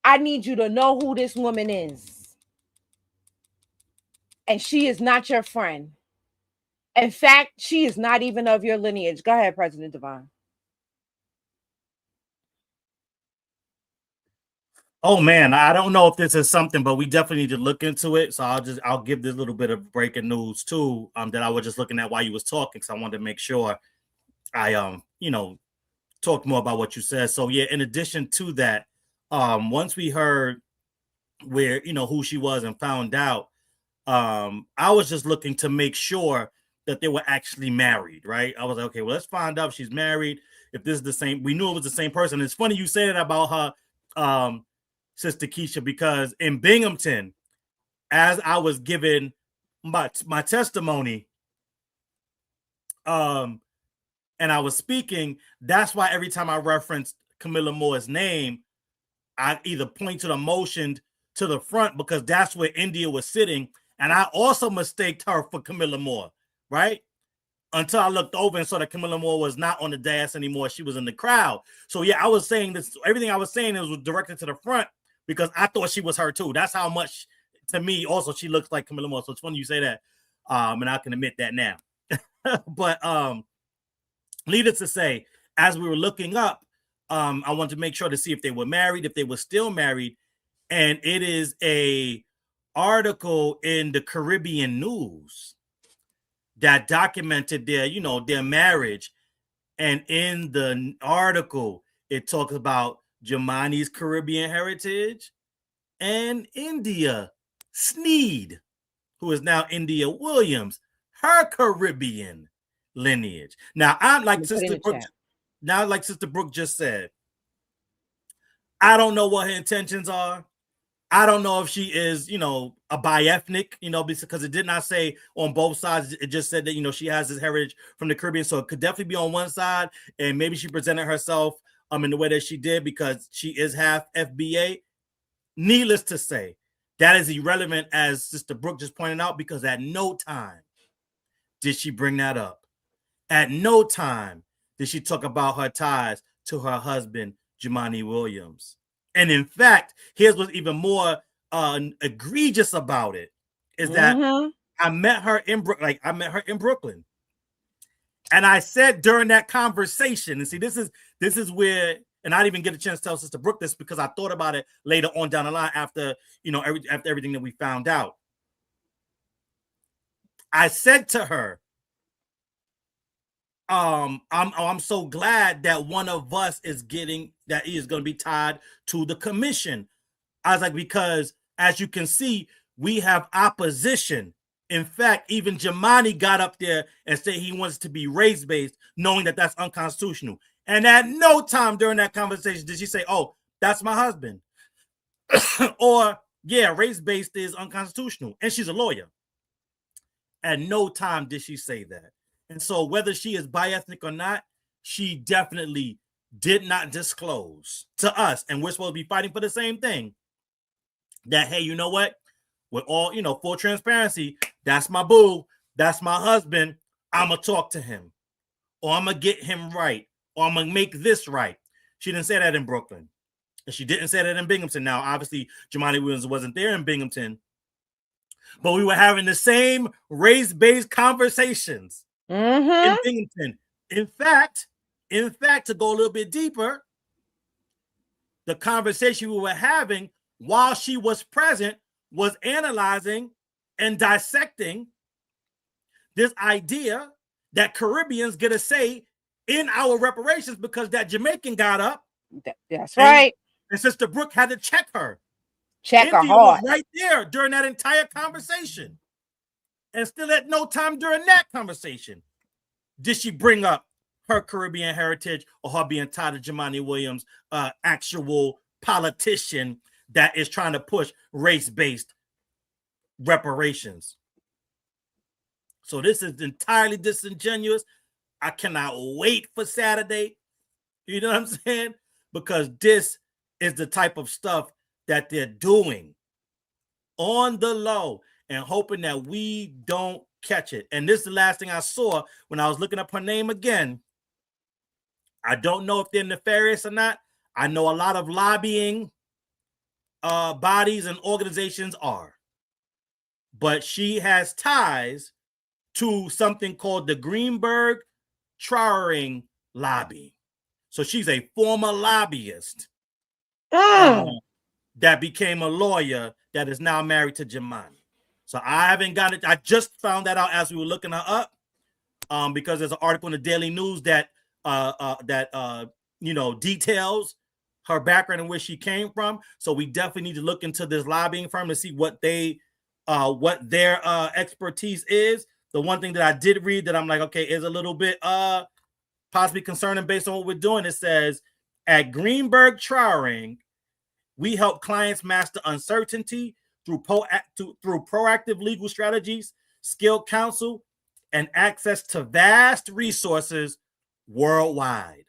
I need you to know who this woman is. And she is not your friend. In fact, she is not even of your lineage. Go ahead, President Devon. Oh man, I don't know if this is something, but we definitely need to look into it. So I'll give this little bit of breaking news too. That I was just looking at while you was talking, because I wanted to make sure I talked more about what you said. So yeah, in addition to that, once we heard where who she was and found out, I was just looking to make sure that they were actually married, right? I was like, okay, well, let's find out if she's married, if this is the same. We knew it was the same person. It's funny you say that about her, Sister Keisha, because in Binghamton, as I was giving my testimony, and I was speaking, that's why every time I referenced Camilla Moore's name, I either point to the motion to the front, because that's where India was sitting. And I also mistaked her for Camilla Moore, right? Until I looked over and saw that Camilla Moore was not on the dais anymore. She was in the crowd. So yeah, I was saying this, everything I was saying was directed to the front because I thought she was her too. That's how much, to me, also she looks like Camilla Moore. So it's funny you say that. And I can admit that now. But needless to say, as we were looking up, I wanted to make sure to see if they were married, if they were still married. And it is a article in the Caribbean News that documented their marriage. And in the article, it talks about Jemani's Caribbean heritage and India Sneed, who is now India Williams, her Caribbean lineage. Now, I'm like Sister Brooke just said, I don't know what her intentions are. I don't know if she is, you know, a bi-ethnic, you know, because it did not say on both sides. It just said that, you know, she has this heritage from the Caribbean. So it could definitely be on one side. And maybe she presented herself in the way that she did because she is half FBA. Needless to say, that is irrelevant, as Sister Brooke just pointed out, because at no time did she bring that up. At no time did she talk about her ties to her husband, Jumaane Williams. And in fact, here's what's even more egregious about it is that I met her in Brooklyn. And I said during that conversation, and see, this is where, and I didn't even get a chance to tell Sister Brooke this because I thought about it later on down the line after, you know, after everything that we found out. I said to her, I'm so glad that one of us is going to be tied to the commission. I was like, because as you can see, we have opposition. In fact, even Jumaane got up there and said he wants to be race-based, knowing that that's unconstitutional. And at no time during that conversation did she say, oh, that's my husband. Or, yeah, race-based is unconstitutional. And she's a lawyer. At no time did she say that. And so whether she is bi-ethnic or not, she definitely did not disclose to us. And we're supposed to be fighting for the same thing. That, hey, you know what? With all, you know, full transparency, that's my boo. That's my husband. I'm going to talk to him. Or I'm going to get him right. Or I'm going to make this right. She didn't say that in Brooklyn. And she didn't say that in Binghamton. Now, obviously, Jumaane Williams wasn't there in Binghamton. But we were having the same race-based conversations. In Binghamton. In fact, to go a little bit deeper, the conversation we were having while she was present was analyzing and dissecting this idea that Caribbeans get a say in our reparations because that Jamaican got up. That's right. And Sister Brooke had to check her. Check her India hard. was right there during that entire conversation. And still at no time during that conversation did she bring up her Caribbean heritage or her being tied to Jumaane Williams, actual politician that is trying to push race-based reparations. So this is entirely disingenuous. I cannot wait for Saturday. You know what I'm saying? Because this is the type of stuff that they're doing on the low and hoping that we don't catch it. And this is the last thing I saw when I was looking up her name again. I don't know if they're nefarious or not. I know a lot of lobbying bodies and organizations are. But she has ties to something called the Greenberg Trauring Lobby. So she's a former lobbyist that became a lawyer that is now married to Jumaane. So I haven't got it. I just found that out as we were looking her up, because there's an article in the Daily News that you know, details her background and where she came from. So we definitely need to look into this lobbying firm to see what their expertise is. The one thing that I did read that I'm like, okay, is a little bit possibly concerning based on what we're doing. It says at Greenberg Trauring, we help clients master uncertainty through proactive legal strategies, skilled counsel, and access to vast resources worldwide.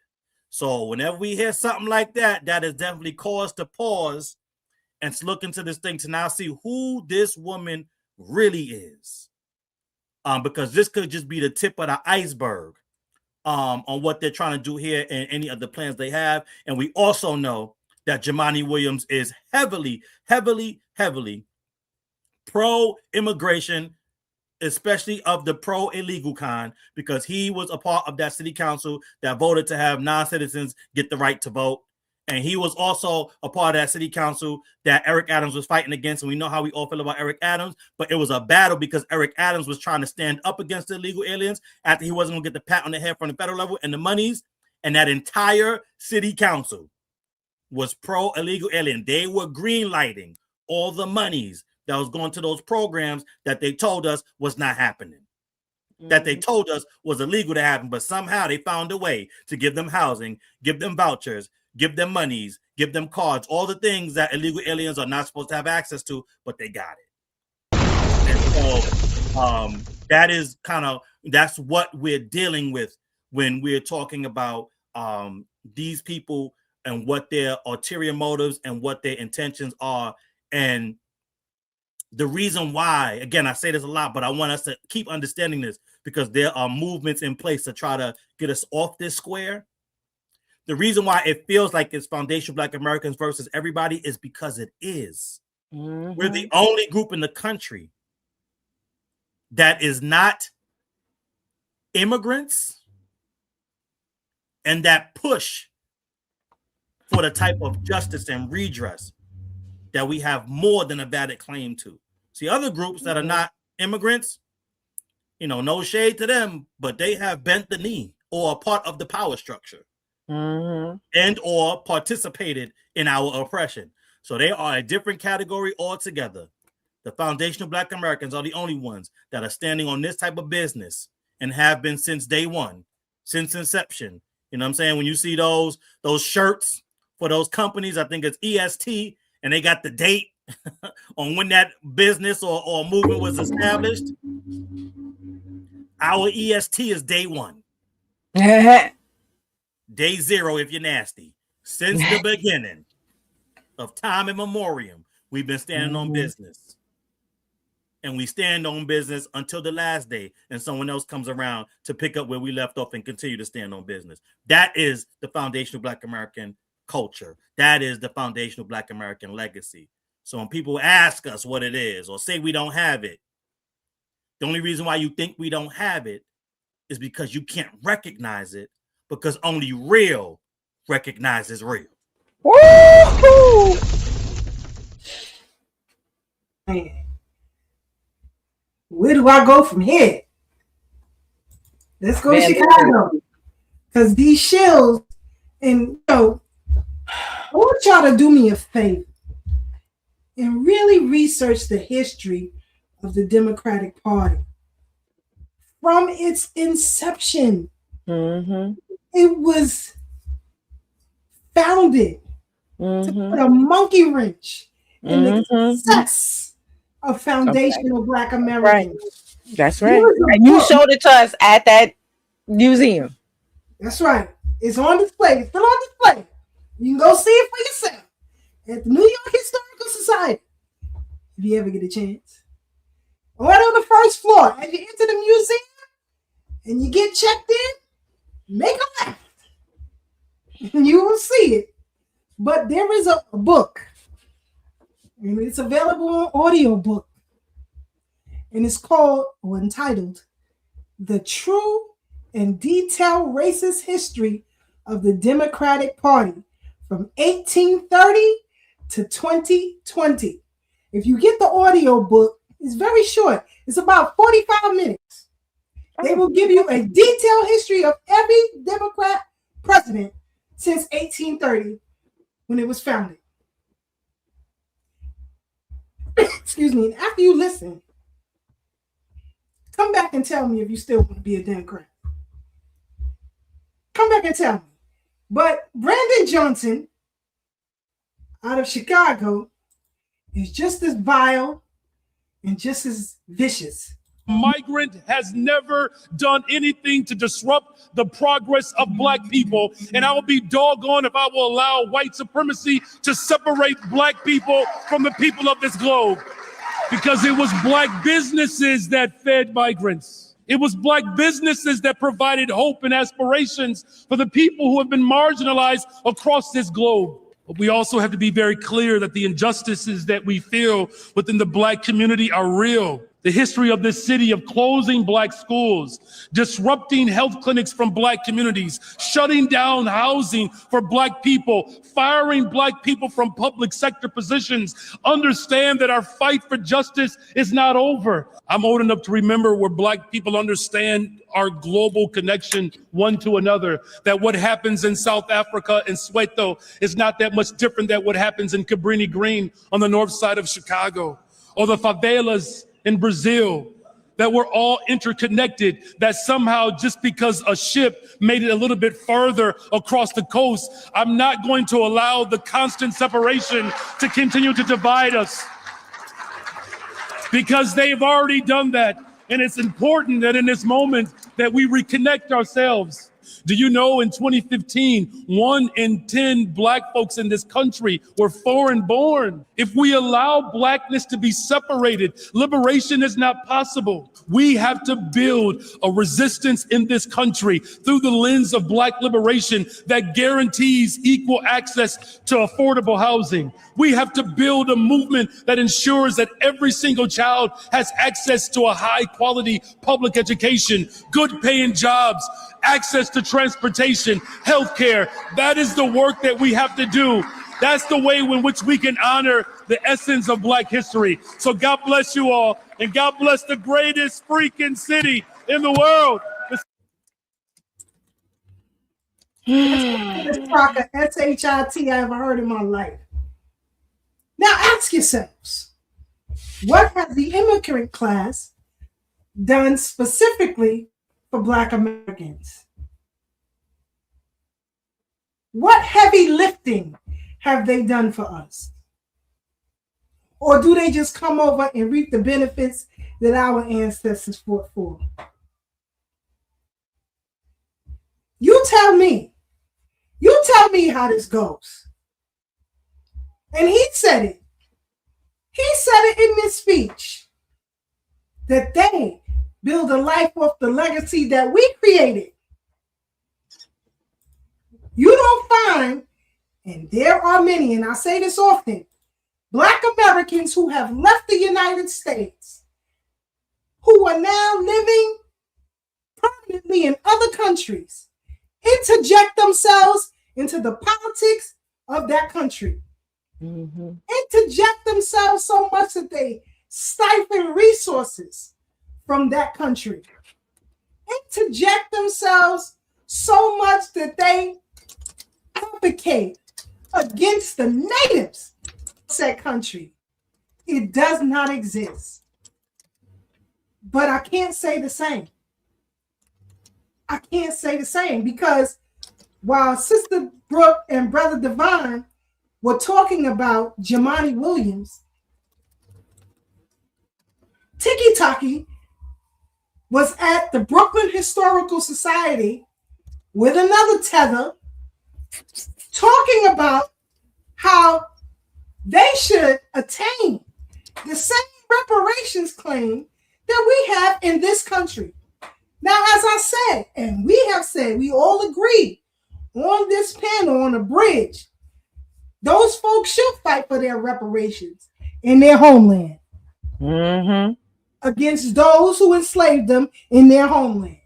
So whenever we hear something like that, that is definitely cause to pause and to look into this thing to now see who this woman really is. Because this could just be the tip of the iceberg on what they're trying to do here and any of the plans they have. And we also know that Jumaane Williams is heavily pro-immigration, especially of the pro-illegal kind, because he was a part of that city council that voted to have non-citizens get the right to vote. And he was also a part of that city council that Eric Adams was fighting against. And we know how we all feel about Eric Adams, but it was a battle because Eric Adams was trying to stand up against the illegal aliens after he wasn't going to get the pat on the head from the federal level and the monies. And that entire city council was pro-illegal alien. They were green lighting all the monies that was going to those programs that they told us was not happening, that they told us was illegal to happen, but somehow they found a way to give them housing, give them vouchers, give them monies, give them cards, all the things that illegal aliens are not supposed to have access to, but they got it. And so that's what we're dealing with when we're talking about these people and what their ulterior motives and what their intentions are. And the reason why, again, I say this a lot, but I want us to keep understanding this because there are movements in place to try to get us off this square. The reason why it feels like it's foundational Black Americans versus everybody is because it is. Mm-hmm. We're the only group in the country that is not immigrants and that push for the type of justice and redress that we have more than a valid claim to. See, other groups that are not immigrants, no shade to them, but they have bent the knee or are part of the power structure. Mm-hmm. And or participated in our oppression. So they are a different category altogether. The foundational Black Americans are the only ones that are standing on this type of business and have been since day one, since inception. You know what I'm saying? When you see those shirts for those companies, I think it's EST, and they got the date on when that business or movement was established. Our EST is day one. Day zero, if you're nasty. Since the beginning of time immemorial, we've been standing on business. And we stand on business until the last day, and someone else comes around to pick up where we left off and continue to stand on business. That is the foundational Black American culture. That is the foundational Black American legacy. So when people ask us what it is or say we don't have it, the only reason why you think we don't have it is because you can't recognize it, because only real recognizes real. Woo-hoo! Man. Where do I go from here? Let's go to Chicago. Because these shills, and I want y'all to do me a favor and really research the history of the Democratic Party. From its inception, it was founded to put a monkey wrench in the success of foundational Black Americans. Right. That's right. And you showed it to us at that museum. That's right. It's on display. It's still on display. You can go see it for yourself at the New York Historical Society if you ever get a chance. Right on the first floor, as you enter the museum and you get checked in, make a left. And you will see it. But there is a book, and it's available on audiobook, and it's called or entitled The True and Detailed Racist History of the Democratic Party from 1830 to 2020. If you get the audiobook, it's very short. It's about 45 minutes. They will give you a detailed history of every Democrat president since 1830 when it was founded. Excuse me. And after you listen, come back and tell me if you still want to be a Democrat. Come back and tell me. But Brandon Johnson out of Chicago is just as vile and just as vicious. Migrant has never done anything to disrupt the progress of Black people, and I will be doggone if I will allow white supremacy to separate Black people from the people of this globe, because it was Black businesses that fed migrants. It was Black businesses that provided hope and aspirations for the people who have been marginalized across this globe. But we also have to be very clear that the injustices that we feel within the Black community are real. The history of this city of closing Black schools, disrupting health clinics from Black communities, shutting down housing for Black people, firing Black people from public sector positions. Understand that our fight for justice is not over. I'm old enough to remember where Black people understand our global connection one to another, that what happens in South Africa and Soweto is not that much different than what happens in Cabrini Green on the north side of Chicago, or the favelas in Brazil. that we're all interconnected, that somehow just because a ship made it a little bit further across the coast, I'm not going to allow the constant separation to continue to divide us, because they've already done that. And it's important that in this moment that we reconnect ourselves. Do you know in 2015, 1 in 10 Black folks in this country were foreign born? If we allow Blackness to be separated, liberation is not possible. We have to build a resistance in this country through the lens of Black liberation that guarantees equal access to affordable housing. We have to build a movement that ensures that every single child has access to a high quality public education, good paying jobs, access to transportation, healthcare. That is the work that we have to do. That's the way in which we can honor the essence of Black history. So God bless you all, and God bless the greatest freaking city in the world. That's the Crocker, S-H-I-T I ever heard in my life. Now ask yourselves, what has the immigrant class done specifically for Black Americans? What heavy lifting have they done for us? Or do they just come over and reap the benefits that our ancestors fought for? You tell me. You tell me how this goes. And he said it. He said it in this speech, that they build a life off the legacy that we created. You don't find, and there are many, and I say this often, Black Americans who have left the United States, who are now living permanently in other countries, interject themselves into the politics of that country. Interject themselves so much that they stifle resources from that country. Interject themselves so much that they advocate against the natives of that country. It does not exist. But I can't say the same. I can't say the same, because while Sister Brooke and Brother Divine were talking about Jamani Williams, Tiki Taki was at the Brooklyn Historical Society with another tether, talking about how they should attain the same reparations claim that we have in this country. Now, as I said, and we have said, we all agree on this panel on the bridge, those folks should fight for their reparations in their homeland against those who enslaved them in their homeland.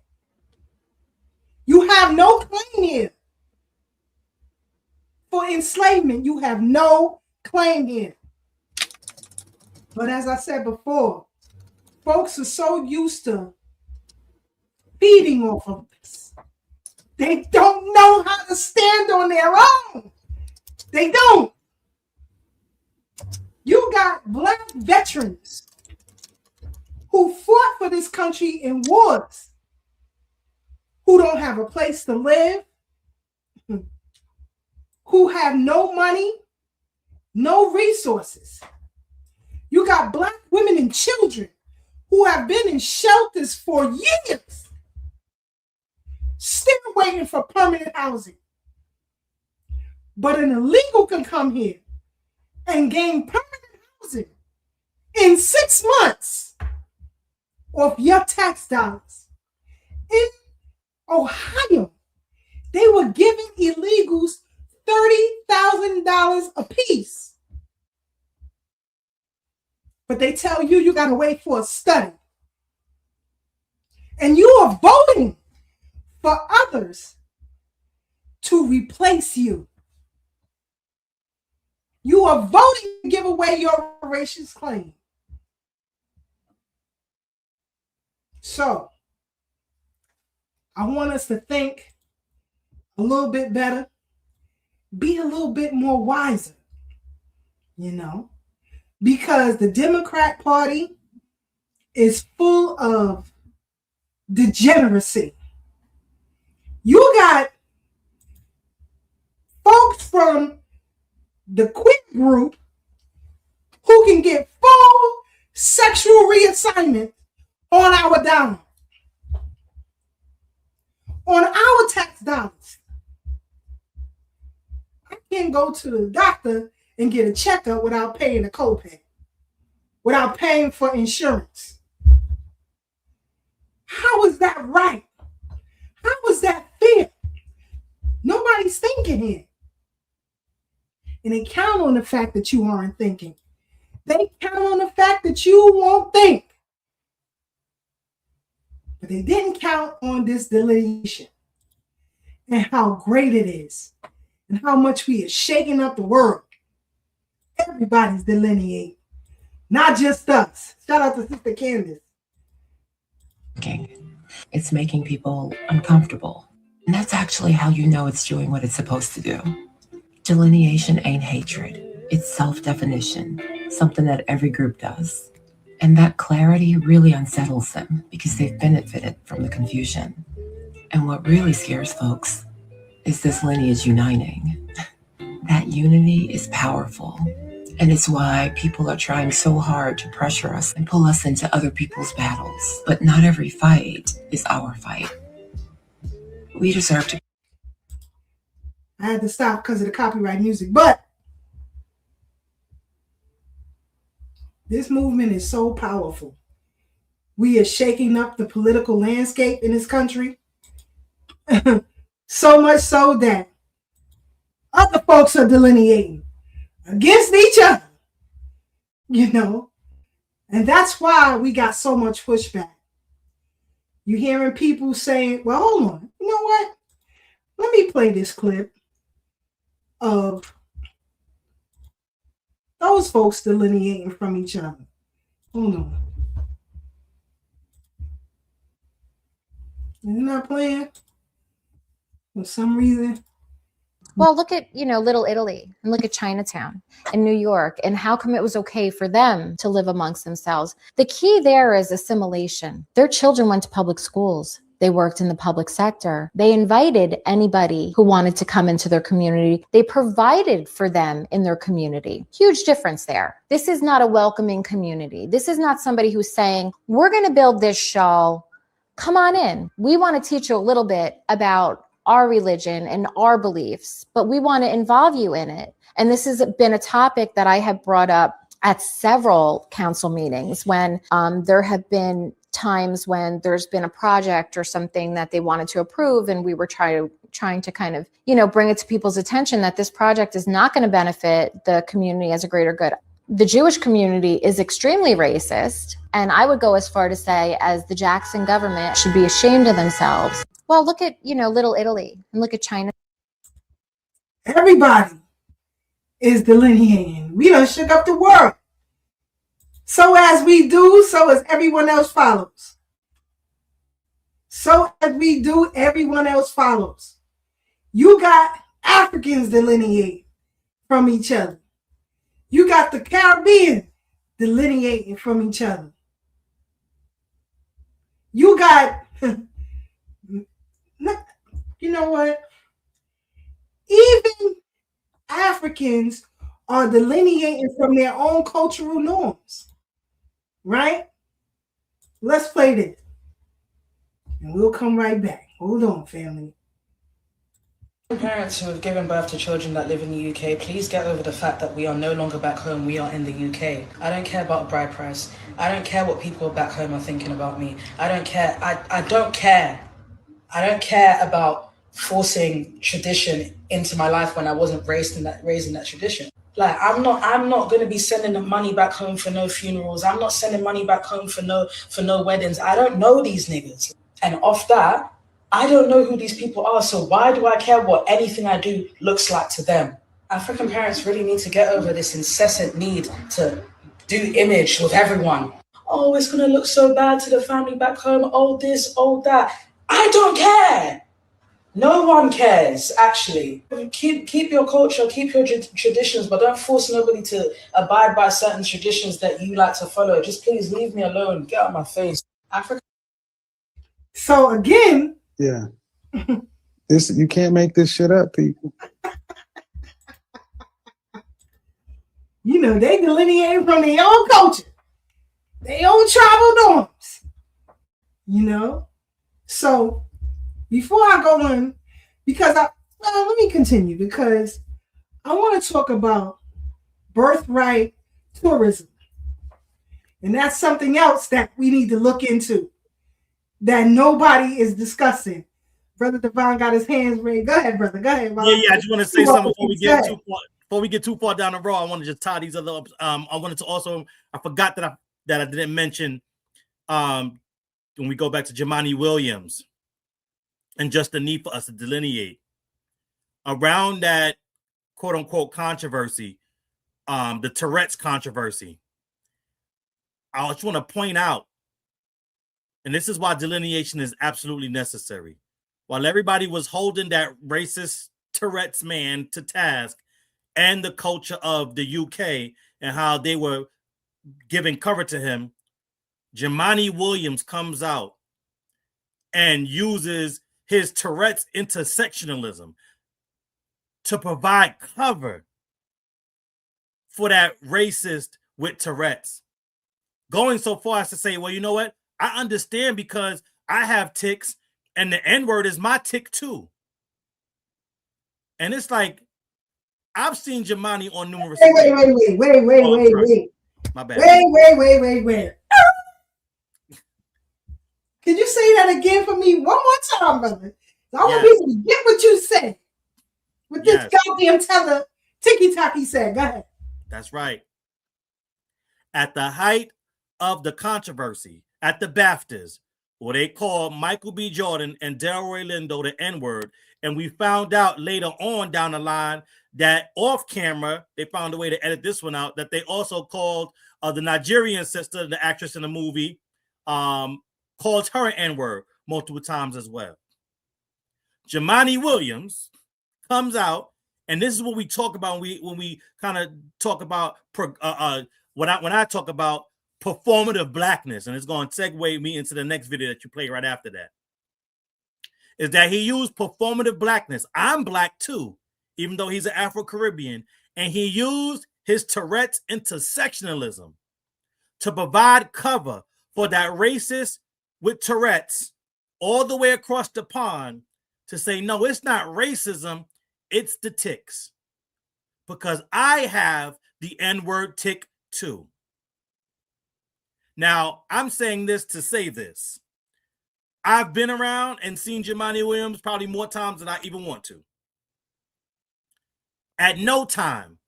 You have no claim here for enslavement. You have no claim here. But as I said before, folks are so used to feeding off of this. They don't know how to stand on their own. They don't. You got Black veterans who fought for this country in wars, who don't have a place to live, who have no money, no resources. You got Black women and children who have been in shelters for years, still waiting for permanent housing. But an illegal can come here and gain permanent housing in 6 months off your tax dollars. In Ohio, they were giving illegals $30,000 a piece. But they tell you you got to wait for a study. And you are voting for others to replace you. You are voting to give away your reparations claim. So, I want us to think a little bit better, be a little bit more wiser, because the Democrat Party is full of degeneracy. You got folks from the queer group who can get full sexual reassignment on our dime, on our tax dollars. I can't go to the doctor and get a checkup without paying a copay, without paying for insurance. How is that right? How is that fair? Nobody's thinking here. And they count on the fact that you aren't thinking. They count on the fact that you won't think. But they didn't count on this delineation and how great it is and how much we are shaking up the world. Everybody's delineating, not just us. Shout out to Sister Candace. It's making people uncomfortable. And that's actually how you know it's doing what it's supposed to do. Delineation ain't hatred. It's self-definition, something that every group does. And that clarity really unsettles them because they've benefited from the confusion. And what really scares folks is this lineage uniting. That unity is powerful. And it's why people are trying so hard to pressure us and pull us into other people's battles. But not every fight is our fight. We deserve to. I had to stop because of the copyright music, but this movement is so powerful. We are shaking up the political landscape in this country. So much so that other folks are delineating against each other, you know, and that's why we got so much pushback. You're hearing people saying, well, hold on, you know what? Let me play this clip of those folks delineating from each other. Hold on. Isn't that playing? For some reason. Well, look at, Little Italy, and look at Chinatown and New York, and how come it was okay for them to live amongst themselves? The key there is assimilation. Their children went to public schools. They worked in the public sector. They invited anybody who wanted to come into their community. They provided for them in their community. Huge difference there. This is not a welcoming community. This is not somebody who's saying, we're going to build this show. Come on in. We want to teach you a little bit about our religion and our beliefs, but we want to involve you in it. And this has been a topic that I have brought up at several council meetings when there have been times when there's been a project or something that they wanted to approve, and we were trying to kind of, bring it to people's attention that this project is not going to benefit the community as a greater good. The Jewish community is extremely racist, and I would go as far to say as the Jackson government should be ashamed of themselves. Well, look at, Little Italy, and look at China. Everybody is delineating. We done shook up the world. So as we do, so as everyone else follows. So as we do, everyone else follows. You got Africans delineating from each other. You got the Caribbean delineating from each other. You got, you know what? Even Africans are delineating from their own cultural norms. Right? Let's play this. And we'll come right back. Hold on, family. Parents who have given birth to children that live in the UK, please get over the fact that we are no longer back home, we are in the UK. I don't care about bride price. I don't care what people back home are thinking about me. I don't care. I don't care. I don't care about forcing tradition into my life when I wasn't raised in that tradition. Like, I'm not going to be sending the money back home for no funerals. I'm not sending money back home for no weddings. I don't know these niggas. And off that, I don't know who these people are. So why do I care what anything I do looks like to them? African parents really need to get over this incessant need to do image with everyone. Oh, it's going to look so bad to the family back home. Oh, this, oh, that. I don't care. No one cares, actually. Keep your culture, keep your traditions, but don't force nobody to abide by certain traditions that you like to follow. Just please leave me alone. Get out of my face. Africa. So again, Yeah. This you can't make this shit up, people. You know, they delineate from their own culture, their own tribal norms. You know? So before I go on, let me continue because I want to talk about birthright tourism. And that's something else that we need to look into that nobody is discussing. Brother Devon got his hands raised. Go ahead, brother. Go ahead. Yeah. I just want to say something before we get too far down the road. I want to just tie these other up. I wanted to also, I forgot that I didn't mention when we go back to Jumaane Williams and just the need for us to delineate around that quote unquote controversy, the Tourette's controversy. I just want to point out, and this is why delineation is absolutely necessary. While everybody was holding that racist Tourette's man to task and the culture of the UK and how they were giving cover to him, Jumaane Williams comes out and uses his Tourette's intersectionalism to provide cover for that racist with Tourette's. Going so far as to say, well, you know what? I understand because I have tics and the N-word is my tick too. And it's like, I've seen Jumaane on numerous. Wait. My bad. Wait. Can you say that again for me one more time, brother? I want people to get what you say. What this goddamn teller ticky-tacky said. Go ahead. That's right. At the height of the controversy at the BAFTAs, where they called Michael B. Jordan and Delroy Lindo the N-word, and we found out later on down the line that off camera, they found a way to edit this one out, that they also called the Nigerian sister, the actress in the movie, called her an N-word multiple times as well. Jumaane Williams comes out, and this is what we talk about when we kind of talk about when I talk about performative blackness, and it's going to segue me into the next video that you play right after that, is that he used performative blackness. I'm black too, even though he's an Afro-Caribbean, and he used his Tourette's intersectionalism to provide cover for that racist with Tourette's all the way across the pond to say, no, it's not racism, it's the tics. Because I have the N-word tick too. Now, I'm saying this to say this. I've been around and seen Jumaane Williams probably more times than I even want to. At no time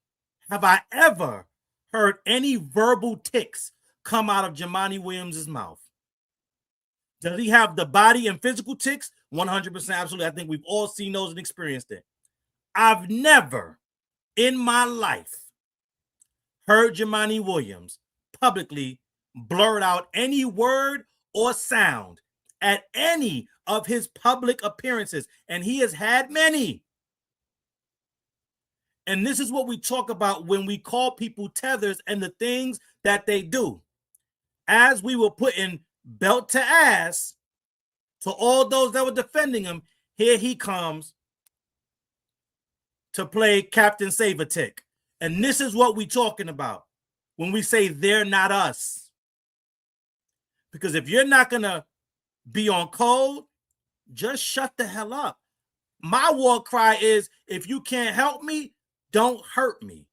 have I ever heard any verbal tics come out of Jumaane Williams' mouth. Does he have the body and physical tics? 100% absolutely. I think we've all seen those and experienced it. I've never in my life heard Jumaane Williams publicly blurt out any word or sound at any of his public appearances, and he has had many. And this is what we talk about when we call people tethers and the things that they do. As we were putting belt to ass to all those that were defending him, here he comes to play Captain Save-A-Tick. And this is what we're talking about when we say they're not us. Because if you're not going to be on code, just shut the hell up. My war cry is, if you can't help me, don't hurt me.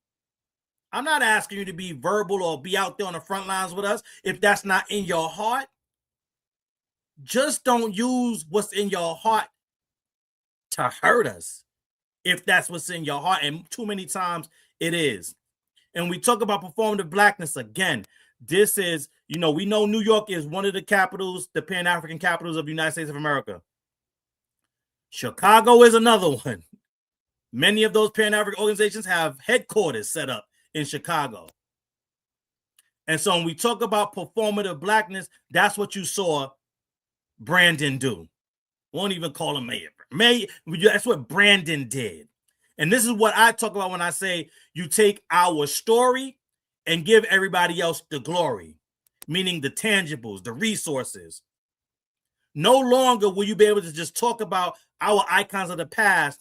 I'm not asking you to be verbal or be out there on the front lines with us if that's not in your heart. Just don't use what's in your heart to hurt us if that's what's in your heart. And too many times it is. And we talk about performative blackness again. This is, we know New York is one of the capitals, the Pan-African capitals of the United States of America. Chicago is another one. Many of those Pan-African organizations have headquarters set up in Chicago. And so when we talk about performative blackness, that's what you saw Brandon do. Won't even call him Mayor Brandon. That's what Brandon did. And this is what I talk about when I say you take our story and give everybody else the glory, meaning the tangibles, the resources. No longer will you be able to just talk about our icons of the past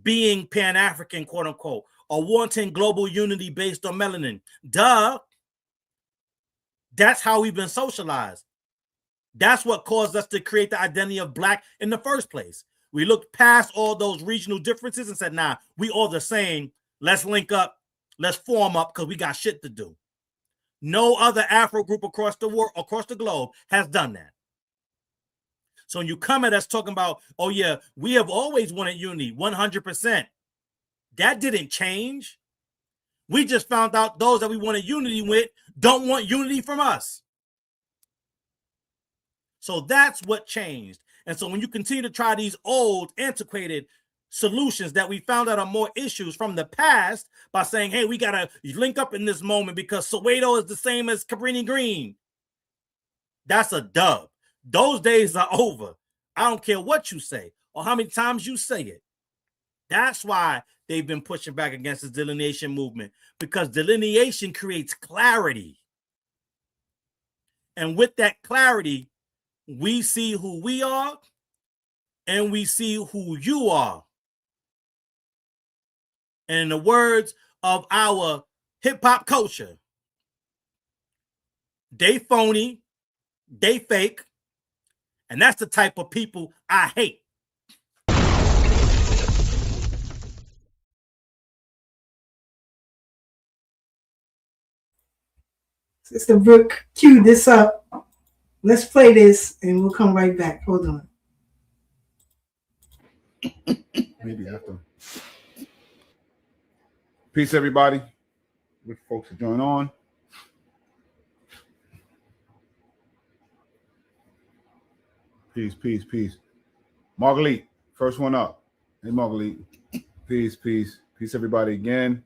being Pan-African, quote unquote, or wanting global unity based on melanin. Duh. That's how we've been socialized. That's what caused us to create the identity of Black in the first place. We looked past all those regional differences and said, nah, we all the same. Let's link up. Let's form up because we got shit to do. No other Afro group across the world, across the globe has done that. So when you come at us talking about, oh yeah, we have always wanted unity, 100%. That didn't change. We just found out those that we wanted unity with don't want unity from us. So that's what changed. And so when you continue to try these old, antiquated solutions that we found out are more issues from the past by saying, hey, we got to link up in this moment because Soweto is the same as Cabrini Green. That's a dub. Those days are over. I don't care what you say or how many times you say it. That's why they've been pushing back against this delineation movement, because delineation creates clarity. And with that clarity, we see who we are and we see who you are. And in the words of our hip-hop culture, they phony, they fake, and that's the type of people I hate. Sister Brooke, cue this up. Let's play this and we'll come right back. Hold on. Maybe after. Peace, everybody. With folks that join on. Peace, peace, peace. Marguerite, first one up. Hey, Marguerite. Peace, peace. Peace, everybody, again.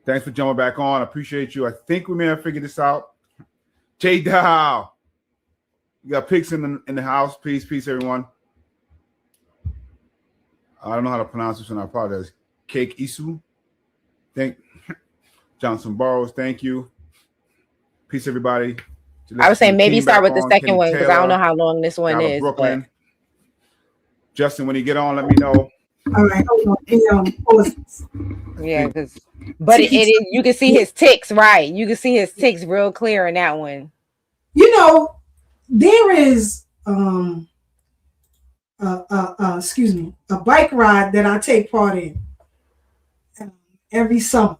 Thanks for jumping back on. I appreciate you. I think we may have figured this out. J Dow. You got pigs in the house. Peace, peace, everyone. I don't know how to pronounce this one. I apologize. Cake Isu. Thank Johnson Burrows. Thank you. Peace, everybody. I was saying maybe start with the second one because I don't know how long this one is. Brooklyn. But... Justin, when you get on, let me know. All right, hold on. Yeah, because but it is, you can see his ticks, right? You can see his ticks real clear in that one. You know, there is excuse me, a bike ride that I take part in every summer.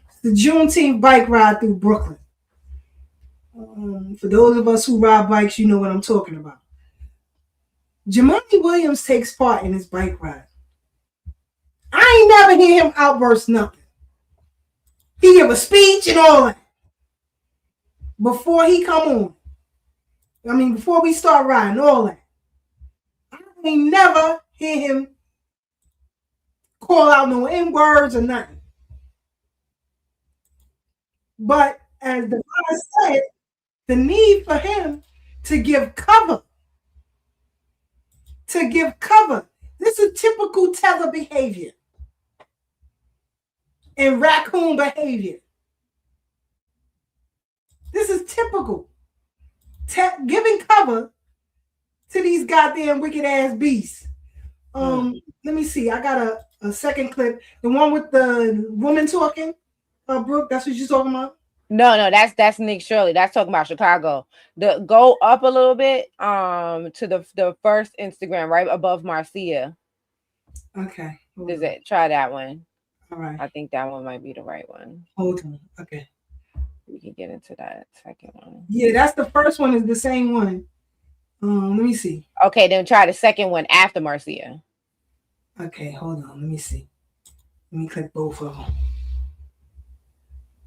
It's the Juneteenth bike ride through Brooklyn. For those of us who ride bikes, you know what I'm talking about. Cath Williams takes part in his bike ride. I ain't never hear him outburst nothing. He give a speech and all that before he come on. I mean, before we start riding, all that. I ain't never hear him call out no N-words or nothing. But as the guy said, the need for him to give cover. This is typical tether behavior and raccoon behavior. This is typical. Giving cover to these goddamn wicked ass beasts. Let me see. I got a second clip. The one with the woman talking. Brooke, that's what you're talking about? No, that's Nick Shirley. That's talking about Chicago. Go up a little bit to the first Instagram right above Marcia. Okay. Is it? Try that one. All right. I think that one might be the right one. Hold on. Okay. We can get into that second one. Yeah, that's the first one is the same one. Let me see. Okay, then try the second one after Marcia. Okay, hold on. Let me see. Let me click both of them.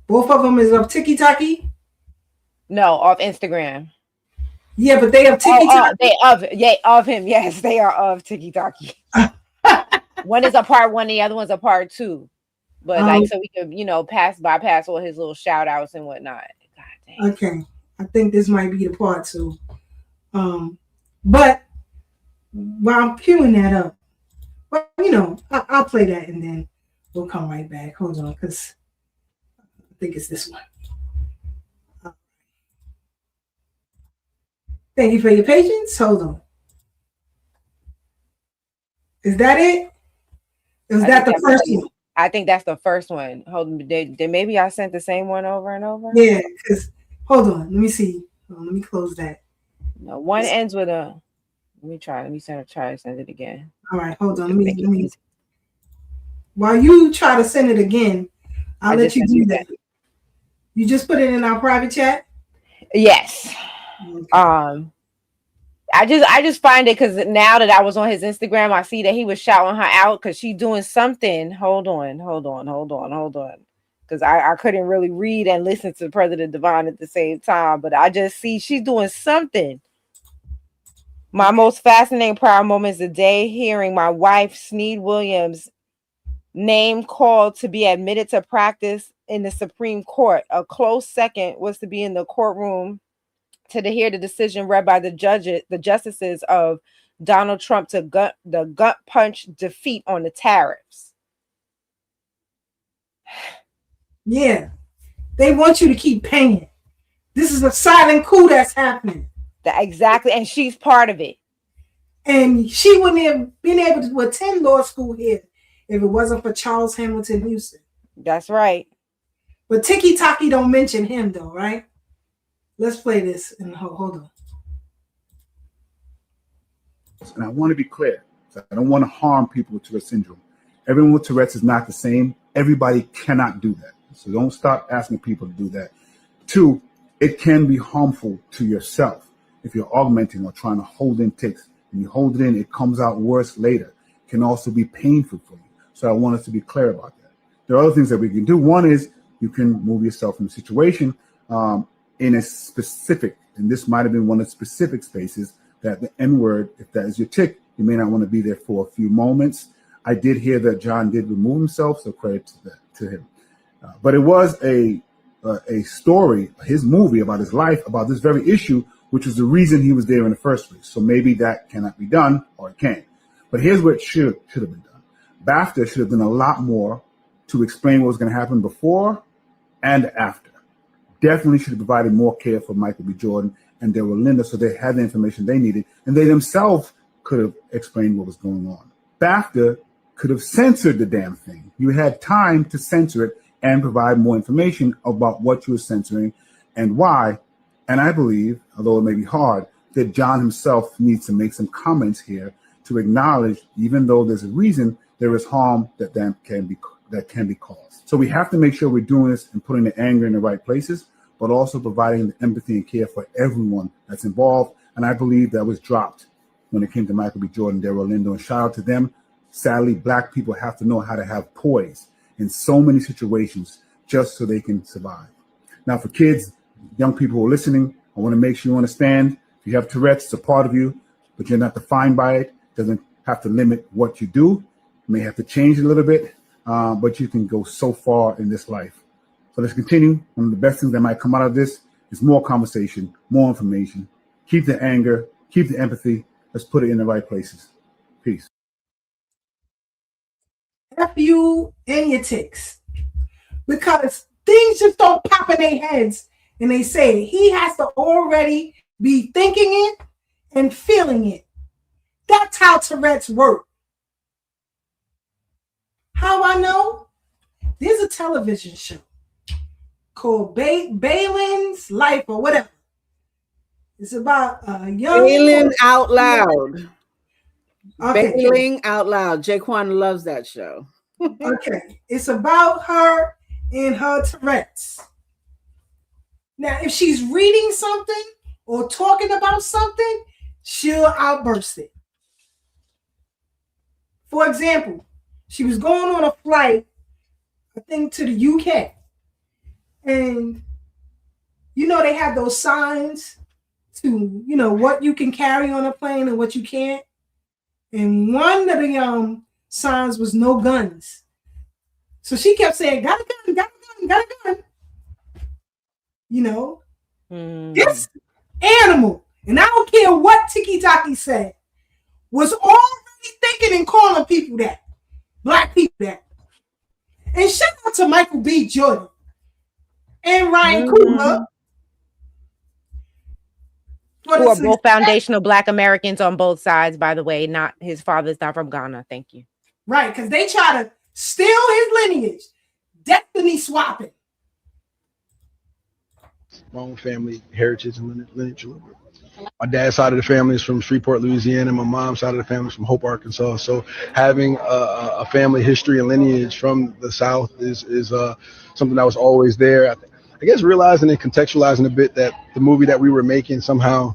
Both of them is of TikTok? No, off Instagram. Yeah, but they have TikTok. They of him. Yes, they are of TikTok. One is a part one, the other one's a part two. But like, so we could, bypass all his little shout outs and whatnot. God dang. Okay, I think this might be the part two. But while I'm queuing that up, well, you know, I'll play that and then we'll come right back. Hold on, because I think it's this one. Thank you for your patience. Hold on. Is that it? Is that the first one? I think that's the first one. Hold on. Then maybe I sent the same one over and over. Yeah, because hold on. Let me see. Let me close that. No, one ends with a. Let me try. Let me try to send it again. All right, hold on. Let me. While you try to send it again, I'll let you do that. You just put it in our private chat? Yes. Okay. I just find it because now that I was on his Instagram, I see that he was shouting her out because she's doing something. Hold on. Because I couldn't really read and listen to President Devon at the same time, but I just see she's doing something. My most fascinating proud moment is the day hearing my wife, Sneed Williams, name called to be admitted to practice in the Supreme Court. A close second was to be in the courtroom to hear the decision read by the justices of Donald Trump to the gut punch defeat on the tariffs. Yeah, they want you to keep paying. This is a silent coup that's happening. Exactly, and she's part of it. And she wouldn't have been able to attend law school here if it wasn't for Charles Hamilton Houston. That's right. But Tiki Taki don't mention him though, right? Let's play this and hold on. And I want to be clear. I don't want to harm people with Tourette's syndrome. Everyone with Tourette's is not the same. Everybody cannot do that. So don't stop asking people to do that. 2, it can be harmful to yourself if you're augmenting or trying to hold in tics. When you hold it in, it comes out worse later. It can also be painful for you. So I want us to be clear about that. There are other things that we can do. One is you can move yourself from a situation in a specific, and this might have been one of the specific spaces that the N-word, if that is your tick, you may not want to be there for a few moments. I did hear that John did remove himself, so credit to him. But it was a story, his movie about his life, about this very issue, which was the reason he was there in the first place. So maybe that cannot be done, or it can. But here's what should have been done. BAFTA should have done a lot more to explain what was going to happen before and after. Definitely should have provided more care for Michael B. Jordan and Daryl Linda so they had the information they needed, and they themselves could have explained what was going on. BAFTA could have censored the damn thing. You had time to censor it and provide more information about what you were censoring and why. And I believe, although it may be hard, that John himself needs to make some comments here to acknowledge, even though there's a reason, there is harm that can be caused. So we have to make sure we're doing this and putting the anger in the right places, but also providing the empathy and care for everyone that's involved. And I believe that was dropped when it came to Michael B. Jordan, Daryl Lindo, and shout out to them. Sadly, Black people have to know how to have poise in so many situations just so they can survive. Now, for kids, young people who are listening, I want to make sure you understand, if you have Tourette's, it's a part of you, but you're not defined by it. It doesn't have to limit what you do. You may have to change a little bit, but you can go so far in this life. So let's continue. One of the best things that might come out of this is more conversation, more information. Keep the anger, keep the empathy. Let's put it in the right places. Peace. F you and your ticks. Because things just don't pop in their heads and they say it. He has to already be thinking it and feeling it. That's how Tourette's work. How I know? There's a television show called Balin's Life or whatever. It's about a young Bailing Out Loud. Okay. Bailing Out Loud. Jaquan loves that show. Okay. It's about her and her Tourette's. Now, if she's reading something or talking about something, she'll outburst it. For example, she was going on a flight, I think, to the UK. And, you know, they have those signs to, you know, what you can carry on a plane and what you can't. And one of the signs was no guns. So she kept saying, got a gun, got a gun, got a gun. You know, this animal, and I don't care what Tiki Taki said, was already thinking and calling people that, black people that. And shout out to Michael B. Jordan and Ryan Coogler. Who are both foundational Black Americans on both sides, by the way. Not his father's not from Ghana. Thank you. Right, because they try to steal his lineage, destiny swapping. My own family heritage and lineage. My dad's side of the family is from Shreveport, Louisiana. My mom's side of the family is from Hope, Arkansas. So having a family history and lineage from the South is something that was always there. I guess realizing and contextualizing a bit that the movie that we were making somehow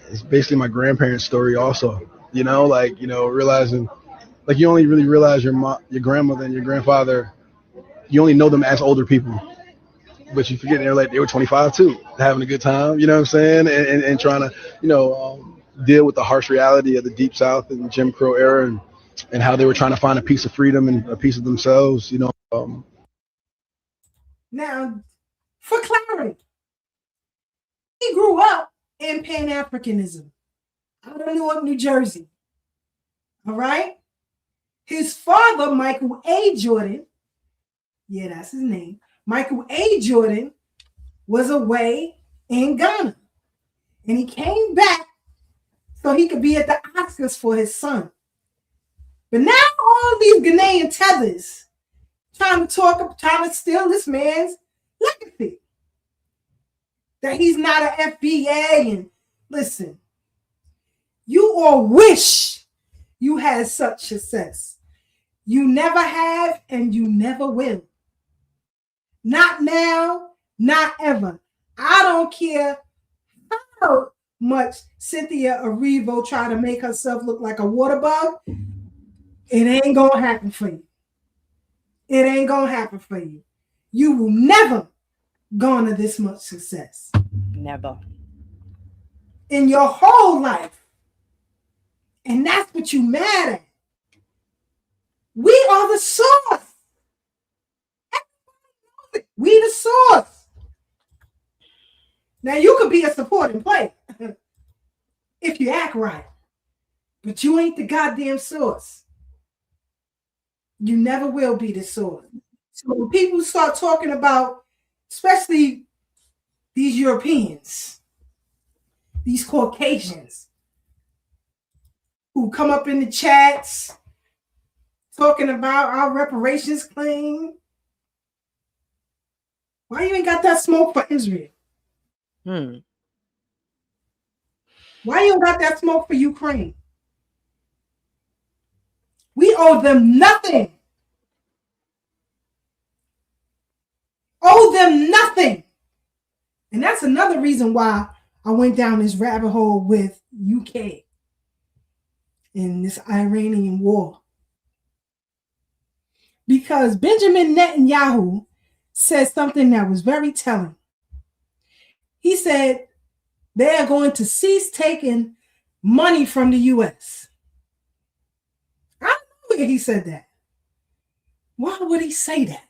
is basically my grandparents' story also. Realizing like you only really realize your grandmother and your grandfather, you only know them as older people. But you forget they were 25 too, having a good time, you know what I'm saying? And trying to, deal with the harsh reality of the Deep South and the Jim Crow era and how they were trying to find a piece of freedom and a piece of themselves, Now, for clarity, he grew up in Pan-Africanism out of Newark, New Jersey. All right? His father, Michael A. Jordan, yeah, that's his name. Michael A. Jordan was away in Ghana. And he came back so he could be at the Oscars for his son. But now all these Ghanaian tethers trying to steal this man's legacy. That he's not an FBA. And listen, you all wish you had such success. You never have and you never will. Not now, not ever. I don't care how much Cynthia Erivo try to make herself look like a water bug. It ain't gonna happen for you. It ain't gonna happen for you. You will never garner this much success. Never. In your whole life. And that's what you mad at. We are the source. We the source. Now you could be a supporting player if you act right, but you ain't the goddamn source. You never will be the source. So when people start talking about, especially these Europeans, these Caucasians, who come up in the chats talking about our reparations claim, why you ain't got that smoke for Israel? Why you ain't got that smoke for Ukraine? We owe them nothing. Owe them nothing. And that's another reason why I went down this rabbit hole with UK in this Iranian war. Because Benjamin Netanyahu said something that was very telling. He said they are going to cease taking money from the U.S. I don't know where he said that. Why would he say that?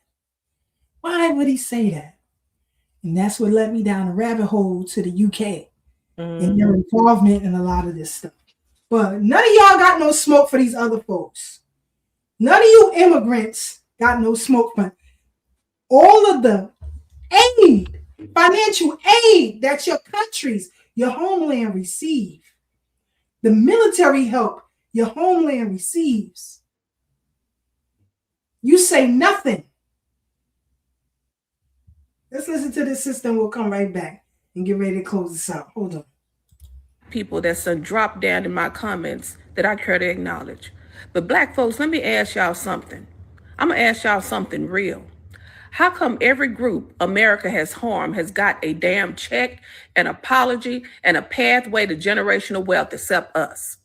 Why would he say that? And that's what led me down a rabbit hole to the UK and their involvement in a lot of this stuff. But none of y'all got no smoke for these other folks. None of you immigrants got no smoke for all of the aid, financial aid that your countries, your homeland receive. The military help your homeland receives. You say nothing. Let's listen to this system. We'll come right back and get ready to close this out. Hold on. People that's dropped down in my comments that I care to acknowledge. But Black folks, let me ask y'all something. I'm going to ask y'all something real. How come every group America has harmed has got a damn check, an apology, and a pathway to generational wealth except us?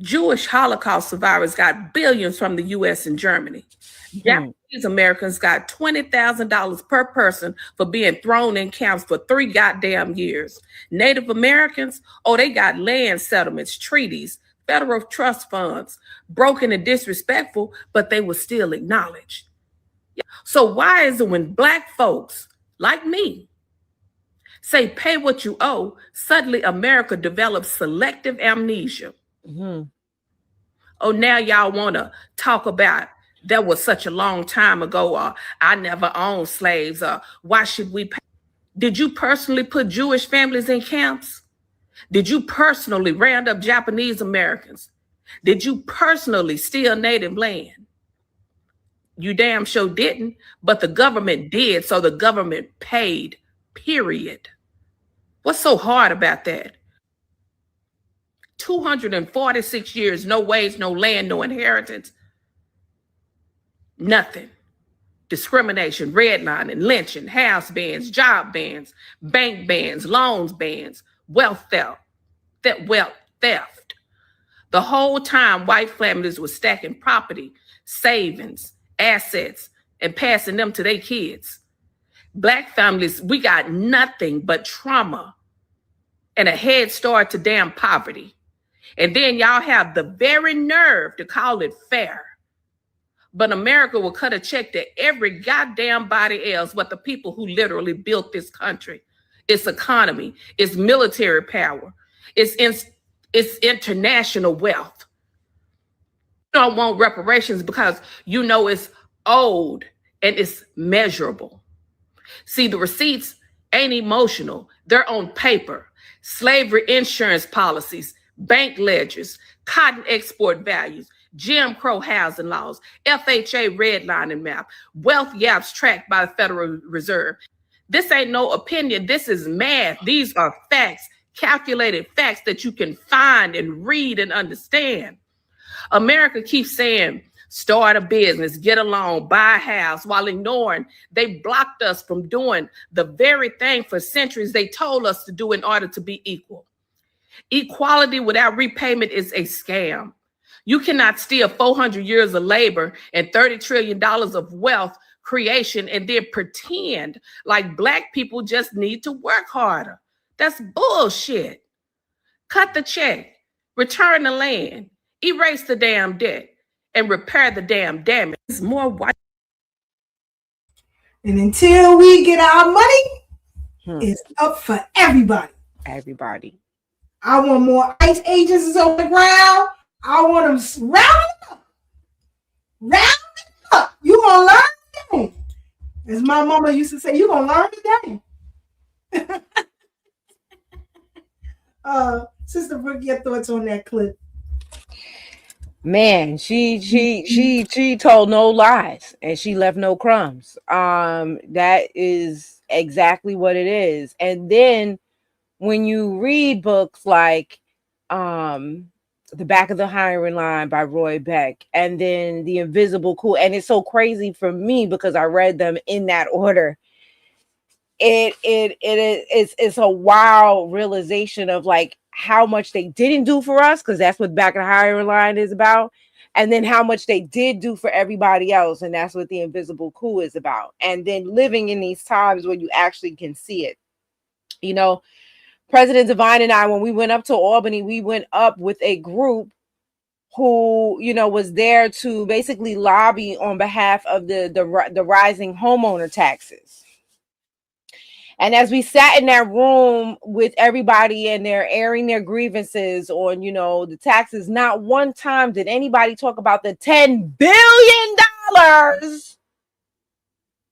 Jewish Holocaust survivors got billions from the U.S. and Germany. Japanese Americans got $20,000 per person for being thrown in camps for 3 goddamn years. Native Americans, they got land settlements, treaties, federal trust funds, broken and disrespectful, but they were still acknowledged. So why is it when Black folks like me say pay what you owe, suddenly America develops selective amnesia? Mm-hmm. Oh, now y'all want to talk about that was such a long time ago, or I never owned slaves, or why should we pay? Did you personally put Jewish families in camps? Did you personally round up Japanese Americans? Did you personally steal native land? You damn sure didn't, but the government did, so the government paid, period. What's so hard about that? 246 years, no wage, no land, no inheritance, nothing. Discrimination, redlining, lynching, house bans, job bans, bank bans, loans bans, wealth theft. The whole time, white families were stacking property, savings, assets, and passing them to their kids. Black families, we got nothing but trauma and a head start to damn poverty. And then y'all have the very nerve to call it fair. But America will cut a check to every goddamn body else but the people who literally built this country, its economy, its military power, its international wealth. You don't want reparations because you know it's old and it's measurable. See, the receipts ain't emotional. They're on paper. Slavery insurance policies, bank ledgers, cotton export values, Jim Crow housing laws, FHA redlining map, wealth gaps tracked by the Federal Reserve. This ain't no opinion. This is math. These are facts, calculated facts that you can find and read and understand. America keeps saying, start a business, get a loan, buy a house, while ignoring they blocked us from doing the very thing for centuries they told us to do in order to be equal. Equality without repayment is a scam. You cannot steal 400 years of labor and $30 trillion of wealth creation and then pretend like Black people just need to work harder. That's bullshit. Cut the check, return the land, erase the damn debt, and repair the damn damage. It's more white. And until we get our money, it's up for everybody. Everybody. I want more ICE agents on the ground. I want them round up. Round up. You gonna learn today. As my mama used to say, you gonna learn today. Sister Brooke, your thoughts on that clip? Man, she told no lies and she left no crumbs. That is exactly what it is. And then when you read books like The Back of the Hiring Line by Roy Beck, and then The Invisible Coup, and it's so crazy for me because I read them in that order. It's a wild realization of like how much they didn't do for us, because that's what Back of the Hiring Line is about, and then how much they did do for everybody else, and that's what The Invisible Coup is about. And then living in these times where you actually can see it. You know, President Devine and I, when we went up to Albany, we went up with a group who, you know, was there to basically lobby on behalf of the rising homeowner taxes. And as we sat in that room with everybody and they're airing their grievances on, you know, the taxes, not one time did anybody talk about the $10 billion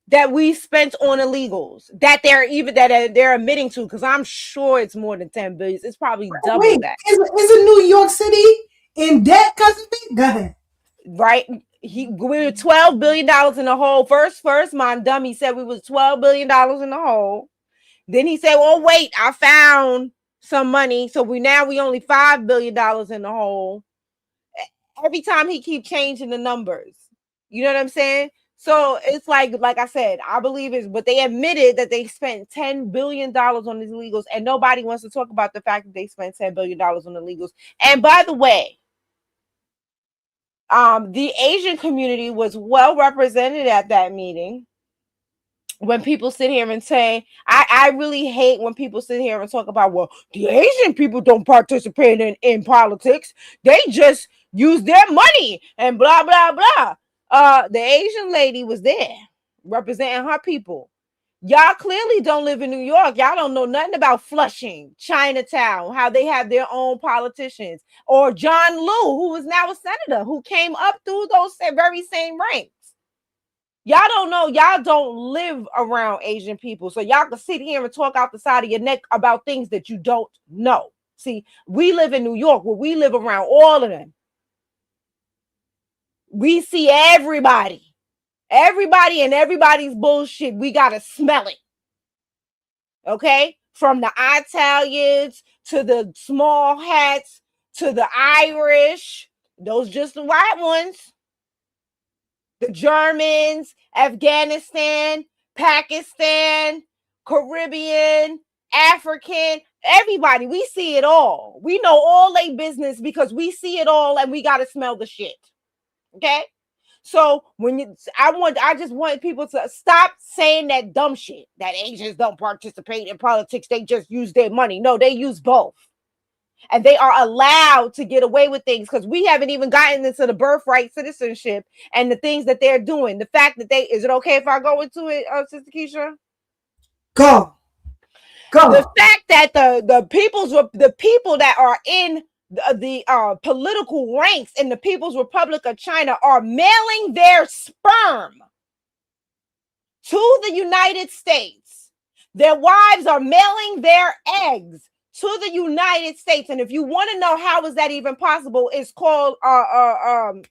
that we spent on illegals that they're admitting to, because I'm sure it's more than 10 billion. It's probably double that. Isn't New York City in debt because of it? Go ahead. Right. We were $12 billion in the hole. First, my dummy said we was $12 billion in the hole. Then he said, "Oh wait, I found some money, so we only $5 billion in the hole." Every time he keep changing the numbers, you know what I'm saying? So it's like I said, I believe is, but they admitted that they spent $10 billion on these illegals, and nobody wants to talk about the fact that they spent $10 billion on illegals. And by the way, the Asian community was well represented at that meeting. When people sit here and say, I really hate when people sit here and talk about, well, the Asian people don't participate in politics. They just use their money and blah, blah, blah. The Asian lady was there representing her people. Y'all clearly don't live in New York. Y'all don't know nothing about Flushing, Chinatown, how they have their own politicians, or John Lew, who is now a senator, who came up through those very same ranks. Y'all don't know. Y'all don't live around Asian people. So y'all can sit here and talk out the side of your neck about things that you don't know. See, we live in New York where we live around all of them. We see everybody and everybody's bullshit. We got to smell it. Okay? From the Italians to the small hats to the Irish, those just the white ones. The Germans, Afghanistan, Pakistan, Caribbean, African, everybody. We see it all. We know all their business because we see it all and we got to smell the shit. Okay? So I just want people to stop saying that dumb shit that Asians don't participate in politics. They just use their money. No, they use both. And they are allowed to get away with things because we haven't even gotten into the birthright citizenship and the things that they're doing. The fact that is it okay if I go into it, Sister Keisha? Go. The fact that the people that are in the political ranks in the People's Republic of China are mailing their sperm to the United States. Their wives are mailing their eggs to the United States. And if you want to know how is that even possible, it's called what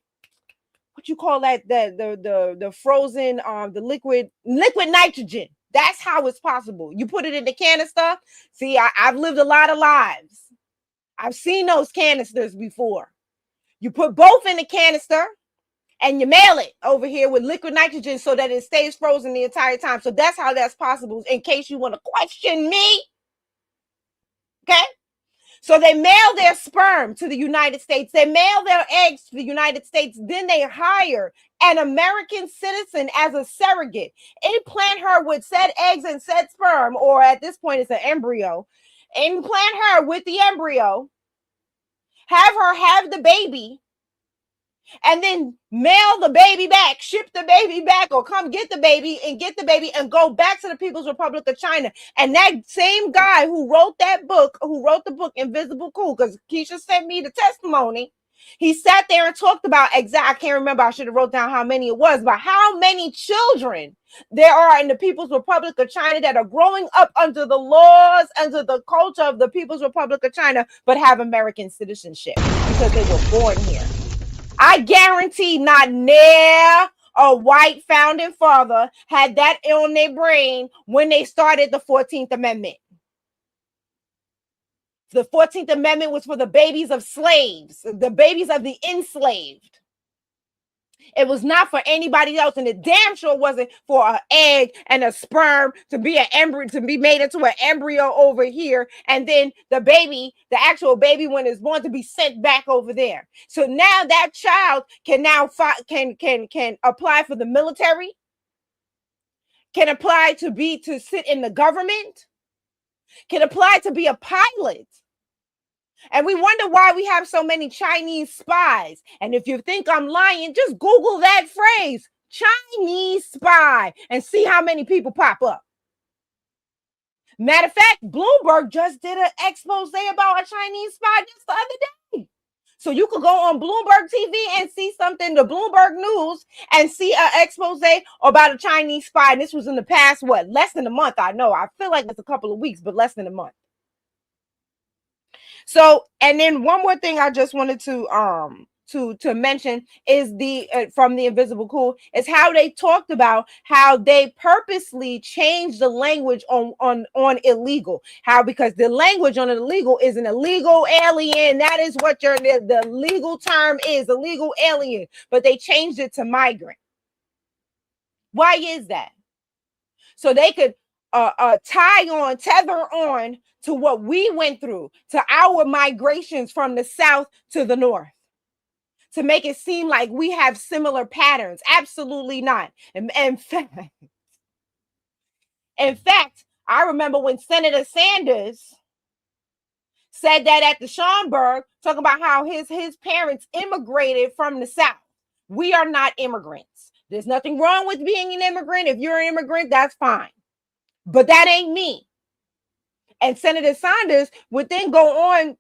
you call that, the frozen the liquid nitrogen. That's how it's possible. You put it in the canister. See, I've lived a lot of lives. I've seen those canisters before. You put both in the canister and you mail it over here with liquid nitrogen so that it stays frozen the entire time. So that's how that's possible, in case you want to question me. Okay? So they mail their sperm to the United States. They mail their eggs to the United States. Then they hire an American citizen as a surrogate. Implant her with said eggs and said sperm, or at this point it's an embryo. Implant her with the embryo. Have her have the baby. And then mail the baby back, ship the baby back, or come get the baby and go back to the People's Republic of China. And that same guy who wrote the book Invisible Coup, because Keisha sent me the testimony, he sat there and talked about I can't remember, I should have wrote down how many it was, but how many children there are in the People's Republic of China that are growing up under the laws, under the culture of the People's Republic of China, but have American citizenship because they were born here. I guarantee not near a white founding father had that on their brain when they started the 14th Amendment. The 14th Amendment was for the babies of slaves, the babies of the enslaved. It was not for anybody else, and it damn sure wasn't for an egg and a sperm to be an embryo, to be made into an embryo over here, and then the baby, the actual baby when it's born, to be sent back over there. So now that child can now can apply for the military, can apply to sit in the government, can apply to be a pilot. And we wonder why we have so many Chinese spies. And if you think I'm lying, just Google that phrase, Chinese spy, and see how many people pop up. Matter of fact, Bloomberg just did an expose about a Chinese spy just the other day. So you could go on Bloomberg TV and see something, the Bloomberg News, and see an expose about a Chinese spy. And this was in the past, less than a month, I know. I feel like it's a couple of weeks, but less than a month. So, and then one more thing I just wanted to mention is from the Invisible Coup is how they talked about how they purposely changed the language on illegal. How, because the language on illegal is an illegal alien. That is what the legal term is, illegal alien. But they changed it to migrant. Why is that? So they could tether on to what we went through, to our migrations from the south to the north, to make it seem like we have similar patterns. Absolutely not. In fact, I remember when Senator Sanders said that at the Schomburg, talking about how his parents immigrated from the south. We are not immigrants. There's nothing wrong with being an immigrant. If you're an immigrant, that's fine. But that ain't me. And Senator Sanders would then go on,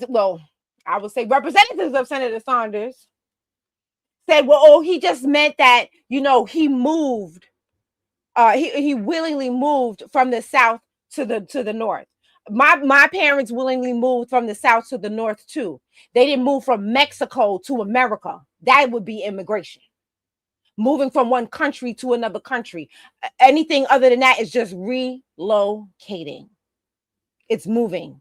well, I would say representatives of Senator Sanders said, well, oh, he just meant that, you know, he moved, he willingly moved from the South to the North. My parents willingly moved from the South to the North too. They didn't move from Mexico to America. That would be immigration. Moving from one country to another country. Anything other than that is just relocating. It's moving.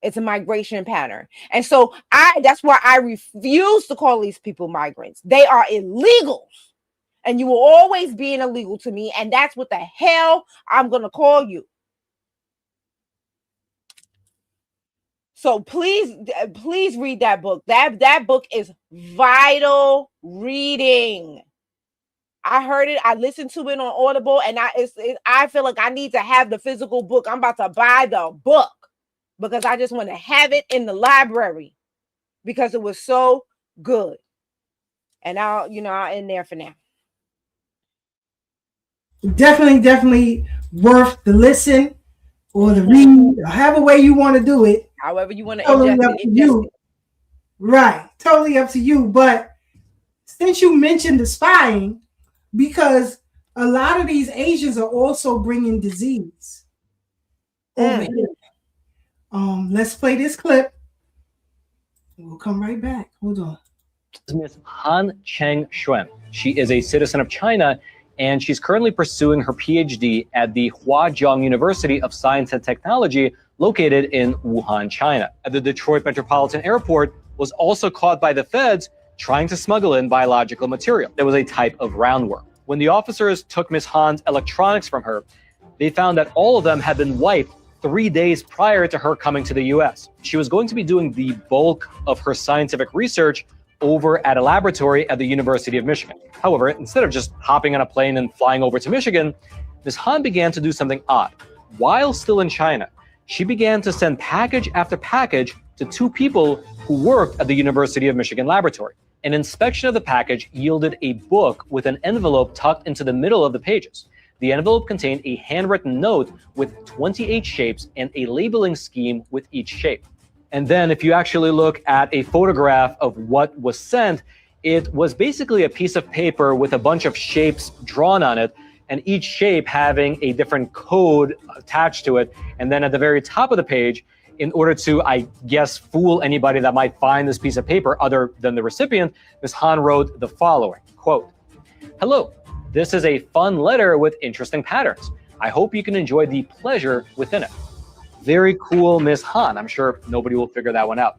It's a migration pattern. And so that's why I refuse to call these people migrants. They are illegals. And you will always be an illegal to me. And that's what the hell I'm going to call you. So please read that book. That book is vital reading. I heard it. I listened to it on Audible, and I feel like I need to have the physical book. I'm about to buy the book because I just want to have it in the library because it was so good. And I'll end there for now. Definitely worth the listen or the read, or however way you want to do it. However you want to totally up to you. Right. Totally up to you. But since you mentioned the spying, because a lot of these Asians are also bringing disease over here. Let's play this clip. We'll come right back. Hold on. Ms. Han Cheng-Xuan. She is a citizen of China, and she's currently pursuing her PhD at the Huazhong University of Science and Technology, located in Wuhan, China. At the Detroit Metropolitan Airport, was also caught by the feds trying to smuggle in biological material. There was a type of roundworm. When the officers took Ms. Han's electronics from her, they found that all of them had been wiped 3 days prior to her coming to the US. She was going to be doing the bulk of her scientific research over at a laboratory at the University of Michigan. However, instead of just hopping on a plane and flying over to Michigan, Ms. Han began to do something odd. While still in China, she began to send package after package to two people who worked at the University of Michigan laboratory. An inspection of the package yielded a book with an envelope tucked into the middle of the pages. The envelope contained a handwritten note with 28 shapes and a labeling scheme with each shape. And then if you actually look at a photograph of what was sent, it was basically a piece of paper with a bunch of shapes drawn on it, and each shape having a different code attached to it. And then at the very top of the page, in order to, I guess, fool anybody that might find this piece of paper other than the recipient, Ms. Han wrote the following, quote, "Hello, this is a fun letter with interesting patterns. I hope you can enjoy the pleasure within it." Very cool, Ms. Han. I'm sure nobody will figure that one out.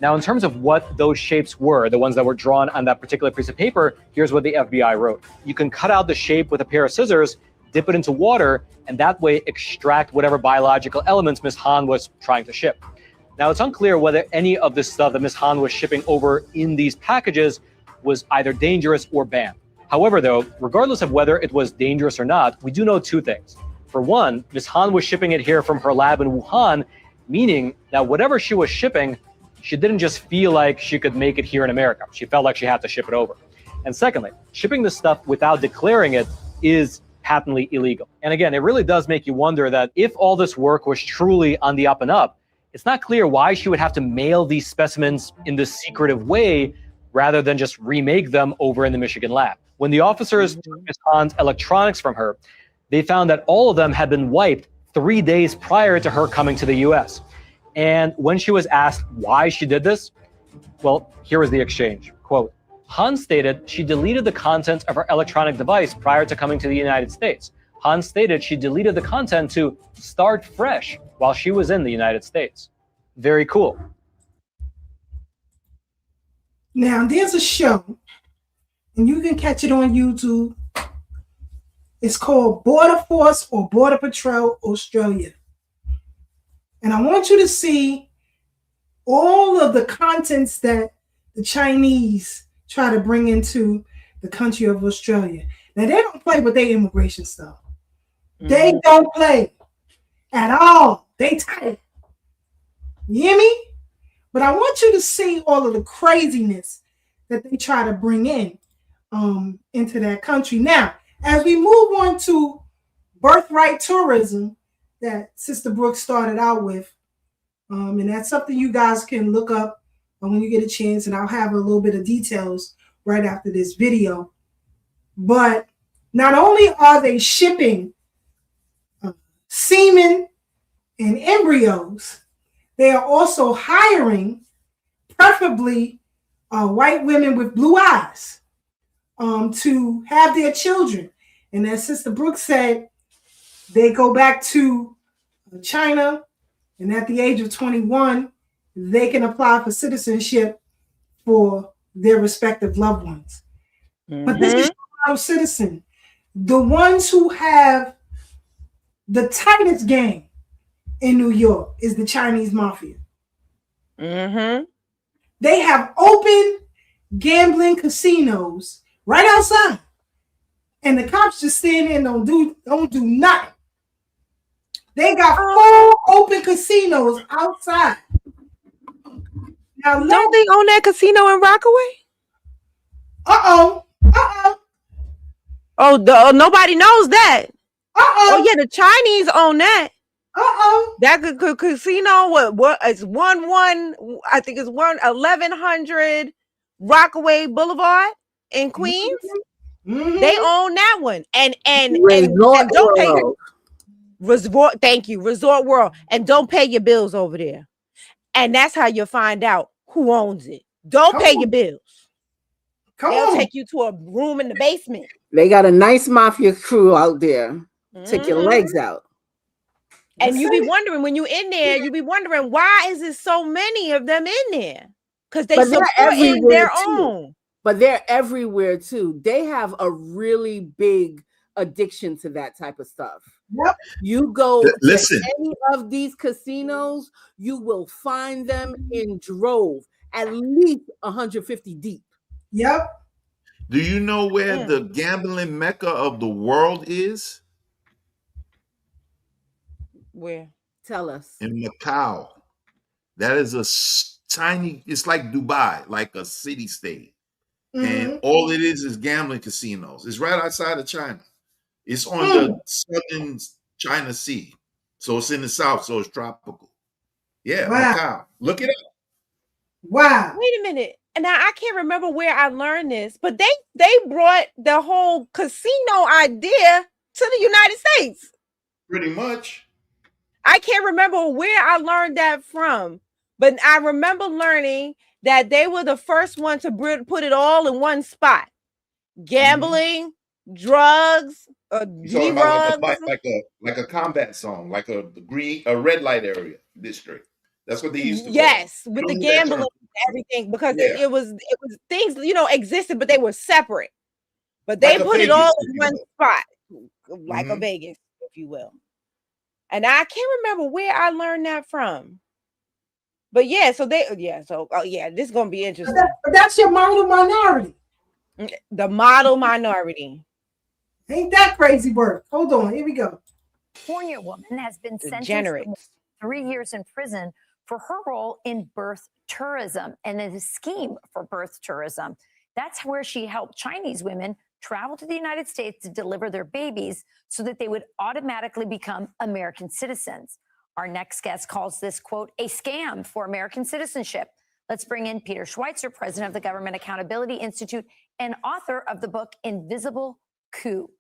Now, in terms of what those shapes were, the ones that were drawn on that particular piece of paper, here's what the FBI wrote. You can cut out the shape with a pair of scissors, dip it into water, and that way extract whatever biological elements Ms. Han was trying to ship. Now, it's unclear whether any of this stuff that Ms. Han was shipping over in these packages was either dangerous or banned. However, though, regardless of whether it was dangerous or not, we do know two things. For one, Ms. Han was shipping it here from her lab in Wuhan, meaning that whatever she was shipping, she didn't just feel like she could make it here in America. She felt like she had to ship it over. And secondly, shipping this stuff without declaring it is patently illegal. And again, it really does make you wonder that if all this work was truly on the up and up, it's not clear why she would have to mail these specimens in this secretive way rather than just remake them over in the Michigan lab. When the officers took Ms. Han's electronics from her, they found that all of them had been wiped 3 days prior to her coming to the US. And when she was asked why she did this, well, here was the exchange. Quote, Han stated she deleted the content of her electronic device prior to coming to the United States. Han stated she deleted the content to start fresh while she was in the United States. Very cool. Now, there's a show, and you can catch it on YouTube. It's called Border Force or Border Patrol Australia. And I want you to see all of the contents that the Chinese try to bring into the country of Australia. Now, they don't play with their immigration stuff. They don't play at all. They tight. You hear me? But I want you to see all of the craziness that they try to bring in into that country. Now, as we move on to birthright tourism that Sister Brooks started out with. And that's something you guys can look up when you get a chance, and I'll have a little bit of details right after this video. But not only are they shipping semen and embryos, they are also hiring preferably white women with blue eyes to have their children. And as Sister Brooks said, they go back to China, and at the age of 21, they can apply for citizenship for their respective loved ones. But this is no citizen. The ones who have the tightest gang in New York is the Chinese mafia. They have open gambling casinos right outside, and the cops just stand there and don't do nothing. They got 4 open casinos outside. Now, don't they own that casino in Rockaway? Oh, nobody knows that. Oh yeah, the Chinese own that. That casino, what it's I think it's 1100 Rockaway Boulevard in Queens. They own that one. And don't pay your Resort, thank you, Resort World. And don't pay your bills over there. And that's how you'll find out who owns it. Don't pay your bills. They'll take you to a room in the basement. They got a nice mafia crew out there. Take your legs out. And you be wondering when you in there, you be wondering why is there so many of them in there? Because they support their own. But they're everywhere too. They have a really big addiction to that type of stuff. Yep. You go to any of these casinos, you will find them in drove, at least 150 deep. Yep. Do you know where the gambling mecca of the world is? Where? Tell us. In Macau. That is a tiny, it's like Dubai, like a city state. And all it is gambling casinos. It's right outside of China. It's on the southern China Sea. So it's in the south, so it's tropical. Yeah, Macau. Look it up. Wow. Wait a minute. And now I can't remember where I learned this, but they brought the whole casino idea to the United States. Pretty much. I can't remember where I learned that from, but I remember learning that they were the first one to put it all in one spot. Gambling, drugs, drugs. Like a combat zone, like a red light area district. That's what they used to Yes, with the gambling and everything, because it was things, existed, but they were separate. But they put it all in one spot, like a Vegas, if you will. And I can't remember where I learned that from. But this is gonna be interesting. But that's your model minority. The model minority. Ain't that crazy work? Hold on, here we go. California woman has been sentenced to 3 years in prison for her role in birth tourism and a scheme for birth tourism. That's where she helped Chinese women travel to the United States to deliver their babies so that they would automatically become American citizens. Our next guest calls this, quote, a scam for American citizenship. Let's bring in Peter Schweitzer, president of the Government Accountability Institute and author of the book Invisible Coup.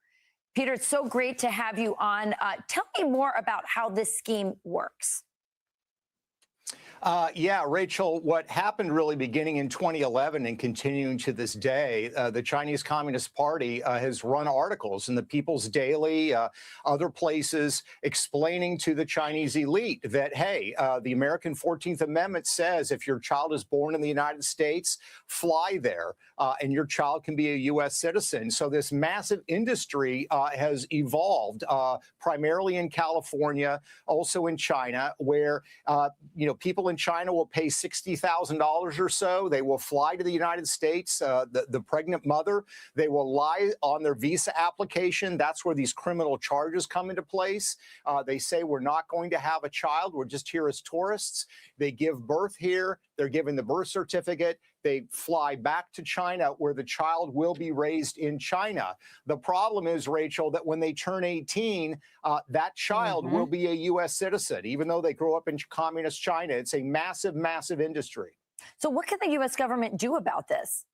Peter, it's so great to have you on. Tell me more about how this scheme works. Yeah, Rachel, what happened really beginning in 2011 and continuing to this day, the Chinese Communist Party has run articles in the People's Daily, other places, explaining to the Chinese elite that, hey, the American 14th Amendment says if your child is born in the United States, fly there, and your child can be a U.S. citizen. So this massive industry has evolved, primarily in California, also in China, where, people in China will pay $60,000 or so. They will fly to the United States, the pregnant mother. They will lie on their visa application. That's where these criminal charges come into place. They say, we're not going to have a child. We're just here as tourists. They give birth here. They're given the birth certificate. they fly back to China, where the child will be raised in China. The problem is, Rachel, that when they turn 18, that child will be a U.S. citizen, even though they grow up in communist China. It's a massive, massive industry. So what can the U.S. government do about this?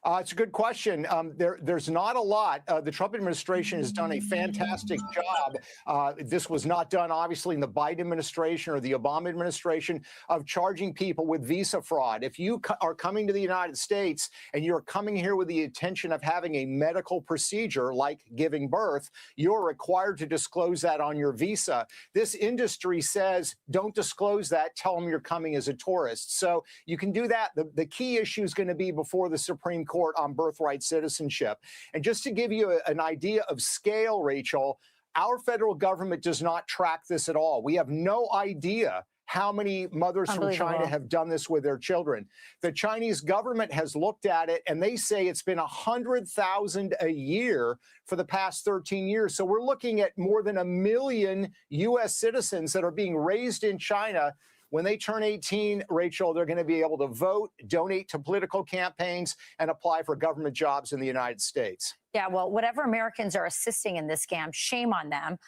It's a good question. There's not a lot. The Trump administration has done a fantastic job. This was not done, obviously, in the Biden administration or the Obama administration, of charging people with visa fraud. If you are coming to the United States and you're coming here with the intention of having a medical procedure like giving birth, you're required to disclose that on your visa. This industry says, don't disclose that. Tell them you're coming as a tourist. So you can do that. The key issue is going to be before the Supreme Court on birthright citizenship. And just to give you an idea of scale, Rachel, our federal government does not track this at all. We have no idea how many mothers from China have done this with their children. The Chinese government has looked at it, and they say it's been 100,000 a year for the past 13 years. So we're looking at more than 1 million U.S. citizens that are being raised in China. When they turn 18, Rachel, they're going to be able to vote, donate to political campaigns, and apply for government jobs in the United States. Yeah, well, whatever Americans are assisting in this scam, shame on them.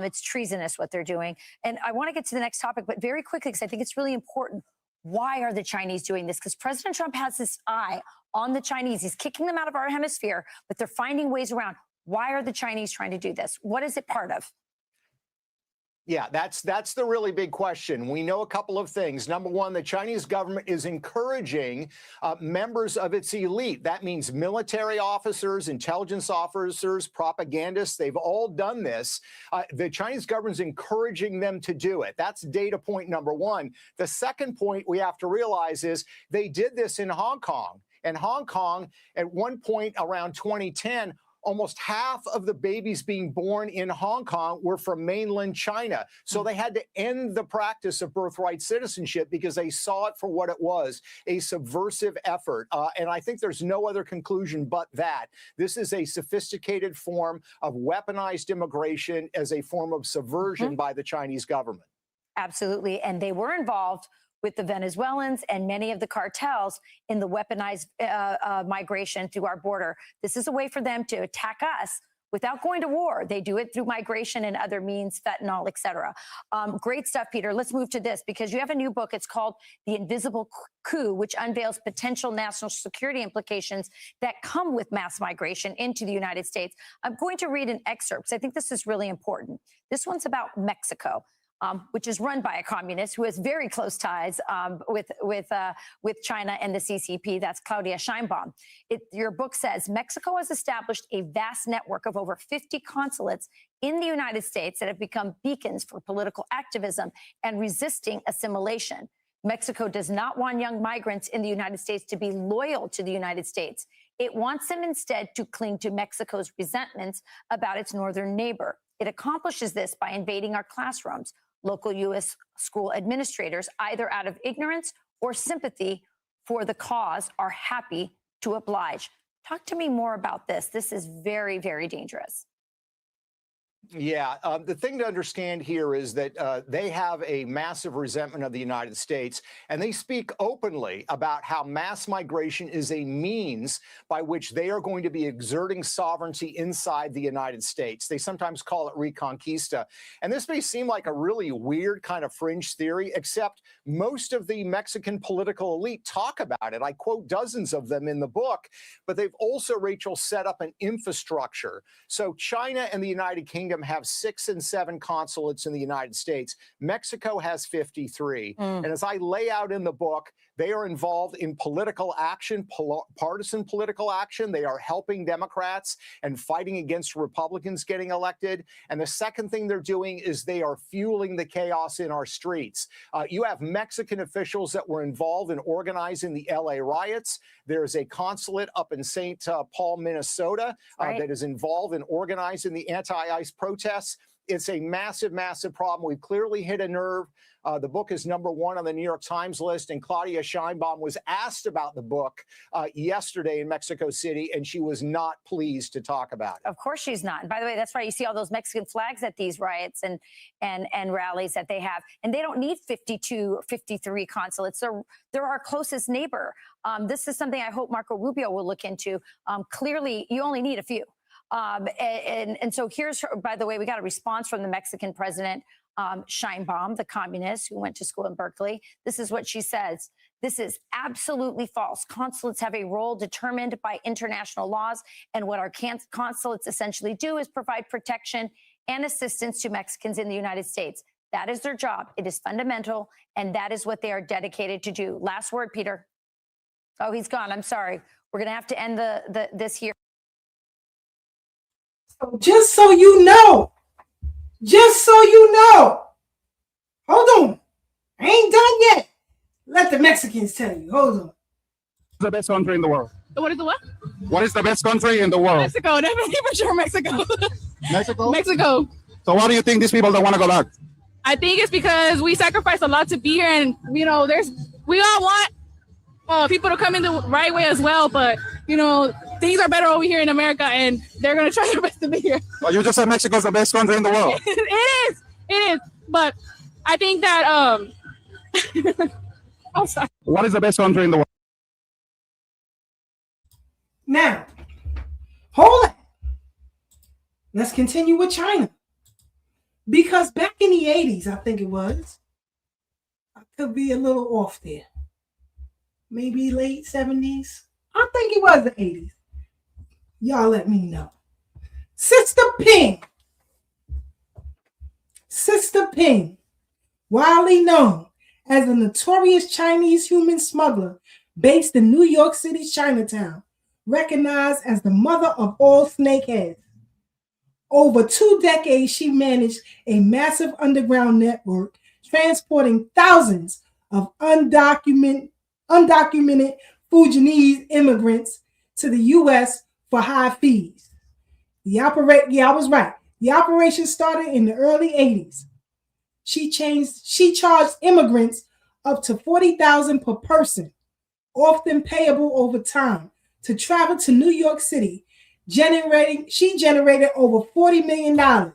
It's treasonous what they're doing. And I want to get to the next topic, but very quickly, because I think it's really important. Why are the Chinese doing this? Because President Trump has this eye on the Chinese. He's kicking them out of our hemisphere, but they're finding ways around. Why are the Chinese trying to do this? What is it part of? Yeah, that's the really big question. We know a couple of things. Number one, the Chinese government is encouraging members of its elite. That means military officers, intelligence officers, propagandists. They've all done this. The Chinese government is encouraging them to do it. That's data point number one. The second point we have to realize is they did this in Hong Kong. And Hong Kong, at one point around 2010, almost half of the babies being born in Hong Kong were from mainland China. So they had to end the practice of birthright citizenship because they saw it for what it was, a subversive effort. And I think there's no other conclusion but that. This is a sophisticated form of weaponized immigration as a form of subversion by the Chinese government. Absolutely. And they were involved with the Venezuelans and many of the cartels in the weaponized migration through our border. This is a way for them to attack us without going to war. They do it through migration and other means, fentanyl, et cetera. Great stuff, Peter. Let's move to this because you have a new book. It's called The Invisible Coup, which unveils potential national security implications that come with mass migration into the United States. I'm going to read an excerpt because I think this is really important. This one's about Mexico. Which is run by a communist who has very close ties with China and the CCP. That's Claudia Sheinbaum. Your book says Mexico has established a vast network of over 50 consulates in the United States that have become beacons for political activism and resisting assimilation. Mexico does not want young migrants in the United States to be loyal to the United States. It wants them instead to cling to Mexico's resentments about its northern neighbor. It accomplishes this by invading our classrooms. Local U.S. school administrators, either out of ignorance or sympathy for the cause, are happy to oblige. Talk to me more about this. This is very, very dangerous. Yeah, the thing to understand here is that they have a massive resentment of the United States, and they speak openly about how mass migration is a means by which they are going to be exerting sovereignty inside the United States. They sometimes call it Reconquista. And this may seem like a really weird kind of fringe theory, except most of the Mexican political elite talk about it. I quote dozens of them in the book, but they've also, Rachel, set up an infrastructure. So China and the United Kingdom have 6 and 7 consulates in the United States. Mexico has 53. And as I lay out in the book, they are involved in political action, partisan political action. They are helping Democrats and fighting against Republicans getting elected. And the second thing they're doing is they are fueling the chaos in our streets. You have Mexican officials that were involved in organizing the LA riots. There's a consulate up in St. Paul, Minnesota, that is involved in organizing the anti-ICE protests. It's a massive, massive problem. We've clearly hit a nerve. The book is #1 on the New York Times list, and Claudia Sheinbaum was asked about the book yesterday in Mexico City, and she was not pleased to talk about it. Of course she's not. And by the way, that's why you see all those Mexican flags at these riots and rallies that they have. And they don't need 52 or 53 consulates. They're our closest neighbor. This is something I hope Marco Rubio will look into. Clearly, you only need a few. And so here's her, by the way, we got a response from the Mexican president, Sheinbaum, the communist who went to school in Berkeley. This is what she says. This is absolutely false. Consulates have a role determined by international laws. And what our consulates essentially do is provide protection and assistance to Mexicans in the United States. That is their job. It is fundamental. And that is what they are dedicated to do. Last word, Peter. Oh, he's gone. I'm sorry. We're going to have to end this here. Just so you know, hold on, I ain't done yet. Let the Mexicans tell you. Hold on. The best country in the world. What is the what? What is the best country in the world? Mexico, definitely for sure, Mexico. Mexico? Mexico. So why do you think these people don't want to go back? I think it's because we sacrificed a lot to be here, and we all want people to come in the right way as well, but things are better over here in America, and they're gonna try their best to be here. Well, you just said Mexico's the best country in the world. It is, but I think that oh, sorry. What is the best country in the world? Now, hold it. Let's continue with China. Because back in the 80s, I think it was, I could be a little off there. Maybe late 70s. I think it was the 80s. Y'all let me know. Sister Ping, widely known as a notorious Chinese human smuggler based in New York City's Chinatown, recognized as the mother of all snakeheads. Over 2 decades, she managed a massive underground network transporting thousands of undocumented Fujianese immigrants to the U.S. for high fees. I was right. The operation started in the early 80s. She charged immigrants up to $40,000 per person, often payable over time, to travel to New York City. She generated over $40 million.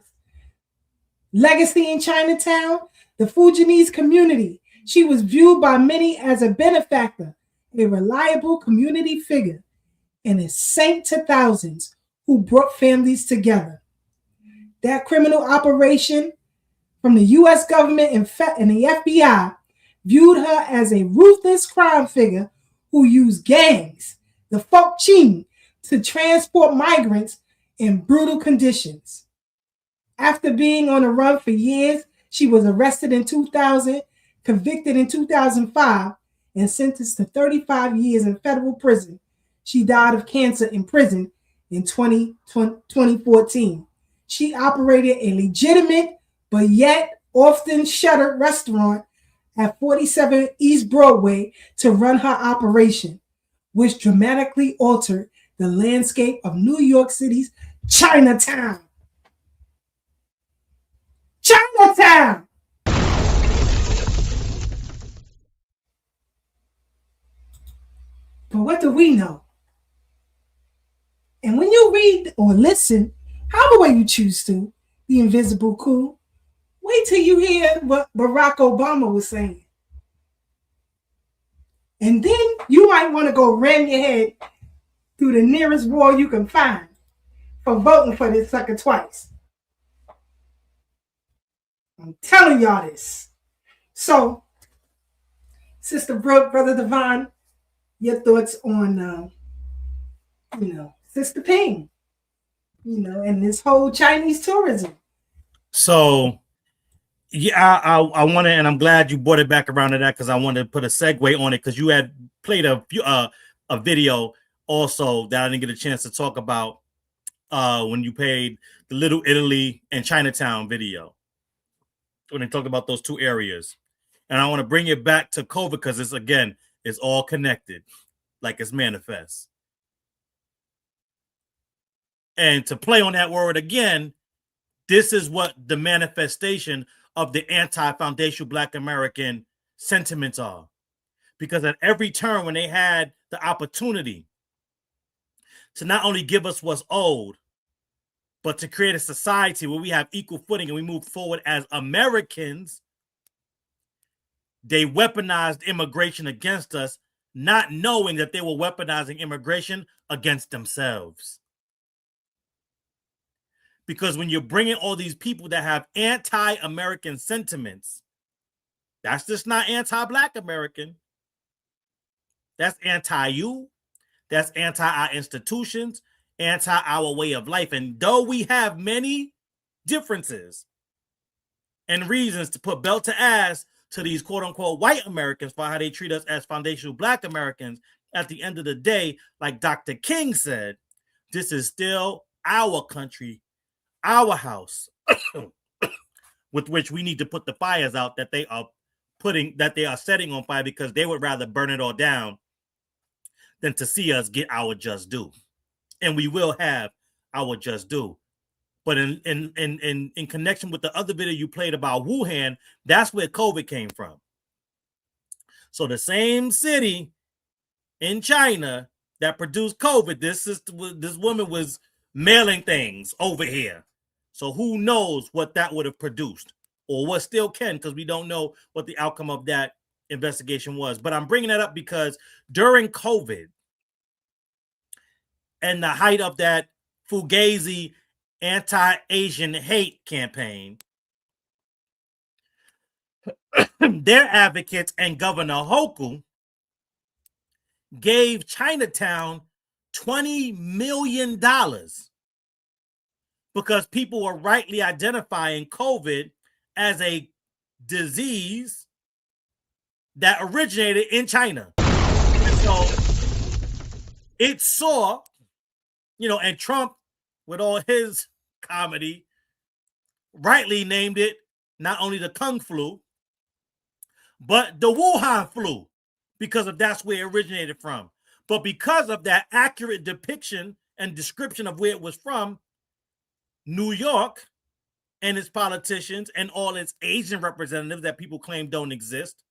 Legacy in Chinatown, the Fujianese community. She was viewed by many as a benefactor, a reliable community figure, and a saint to thousands who brought families together. That criminal operation from the U.S. government and the FBI viewed her as a ruthless crime figure who used gangs, the folk ching, to transport migrants in brutal conditions. After being on the run for years, she was arrested in 2000, convicted in 2005, and sentenced to 35 years in federal prison. She died of cancer in prison in 2014. She operated a legitimate but yet often shuttered restaurant at 47 East Broadway to run her operation, which dramatically altered the landscape of New York City's Chinatown. Chinatown! But what do we know? And when you read or listen, however way you choose to, the invisible coup, wait till you hear what Barack Obama was saying. And then you might want to go ram your head through the nearest wall you can find for voting for this sucker twice. I'm telling y'all this. So, Sister Brooke, Brother Devon, your thoughts on, Sister Ping, and this whole Chinese tourism. So, yeah, I want to, and I'm glad you brought it back around to that because I wanted to put a segue on it because you had played a video also that I didn't get a chance to talk about when you played the Little Italy and Chinatown video when they talked about those two areas. And I want to bring it back to COVID because it's all connected, like it's manifest. And to play on that word again, this is what the manifestation of the anti-foundational Black American sentiments are. Because at every turn, when they had the opportunity to not only give us what's owed, but to create a society where we have equal footing and we move forward as Americans, they weaponized immigration against us, not knowing that they were weaponizing immigration against themselves. Because when you're bringing all these people that have anti-American sentiments, that's just not anti-Black American. That's anti-you. That's anti our institutions, anti our way of life. And though we have many differences and reasons to put belt to ass to these quote unquote white Americans for how they treat us as foundational Black Americans, at the end of the day, like Dr. King said, this is still our country, our house, with which we need to put the fires out that they are setting on fire, because they would rather burn it all down than to see us get our just due. And we will have our just due. But in connection with the other video you played about Wuhan, that's where COVID came from. So the same city in China that produced COVID, this woman was mailing things over here. So who knows what that would have produced, or what still can, because we don't know what the outcome of that investigation was. But I'm bringing that up because during COVID and the height of that Fugazi anti-Asian hate campaign, their advocates and Governor Hochul gave Chinatown $20 million because people were rightly identifying COVID as a disease that originated in China. And so it saw, and Trump, with all his comedy, rightly named it not only the Kung flu, but the Wuhan flu, because that's where it originated from. But because of that accurate depiction and description of where it was from, New York and its politicians and all its Asian representatives that people claim don't exist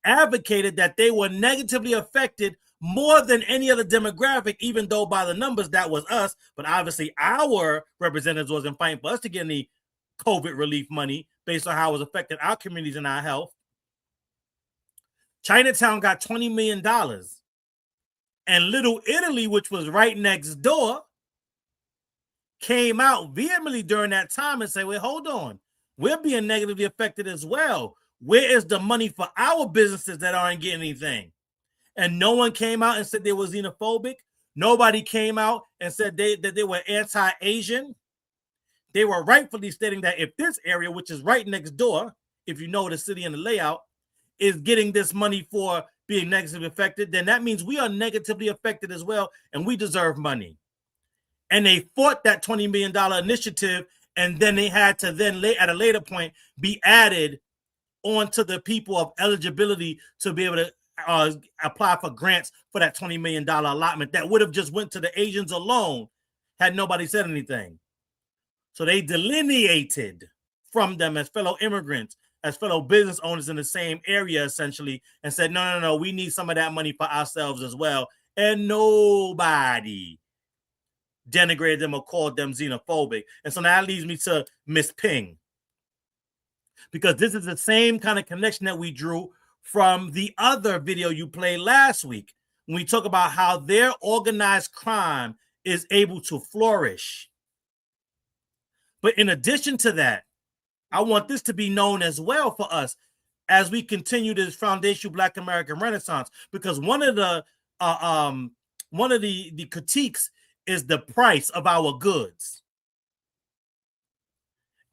advocated that they were negatively affected more than any other demographic, even though by the numbers that was us. But obviously our representatives wasn't fighting for us to get any COVID relief money based on how it was affecting our communities and our health. Chinatown got $20 million. And Little Italy, which was right next door, came out vehemently during that time and said, wait, hold on. We're being negatively affected as well. Where is the money for our businesses that aren't getting anything? And no one came out and said they were xenophobic. Nobody came out and said that they were anti-Asian. They were rightfully stating that if this area, which is right next door, if you know the city and the layout, is getting this money for being negatively affected, then that means we are negatively affected as well, and we deserve money. And they fought that $20 million initiative, and then they had to then at a later point be added onto the people of eligibility to be able to apply for grants for that $20 million allotment that would have just went to the Asians alone had nobody said anything. So they delineated from them as fellow immigrants, as fellow business owners in the same area, essentially, and said, no, we need some of that money for ourselves as well. And nobody denigrated them or called them xenophobic. And so now that leads me to Miss Ping, because this is the same kind of connection that we drew from the other video you played last week when we talk about how their organized crime is able to flourish. But in addition to that, I want this to be known as well for us as we continue this foundational Black American Renaissance, because one of the critiques is the price of our goods.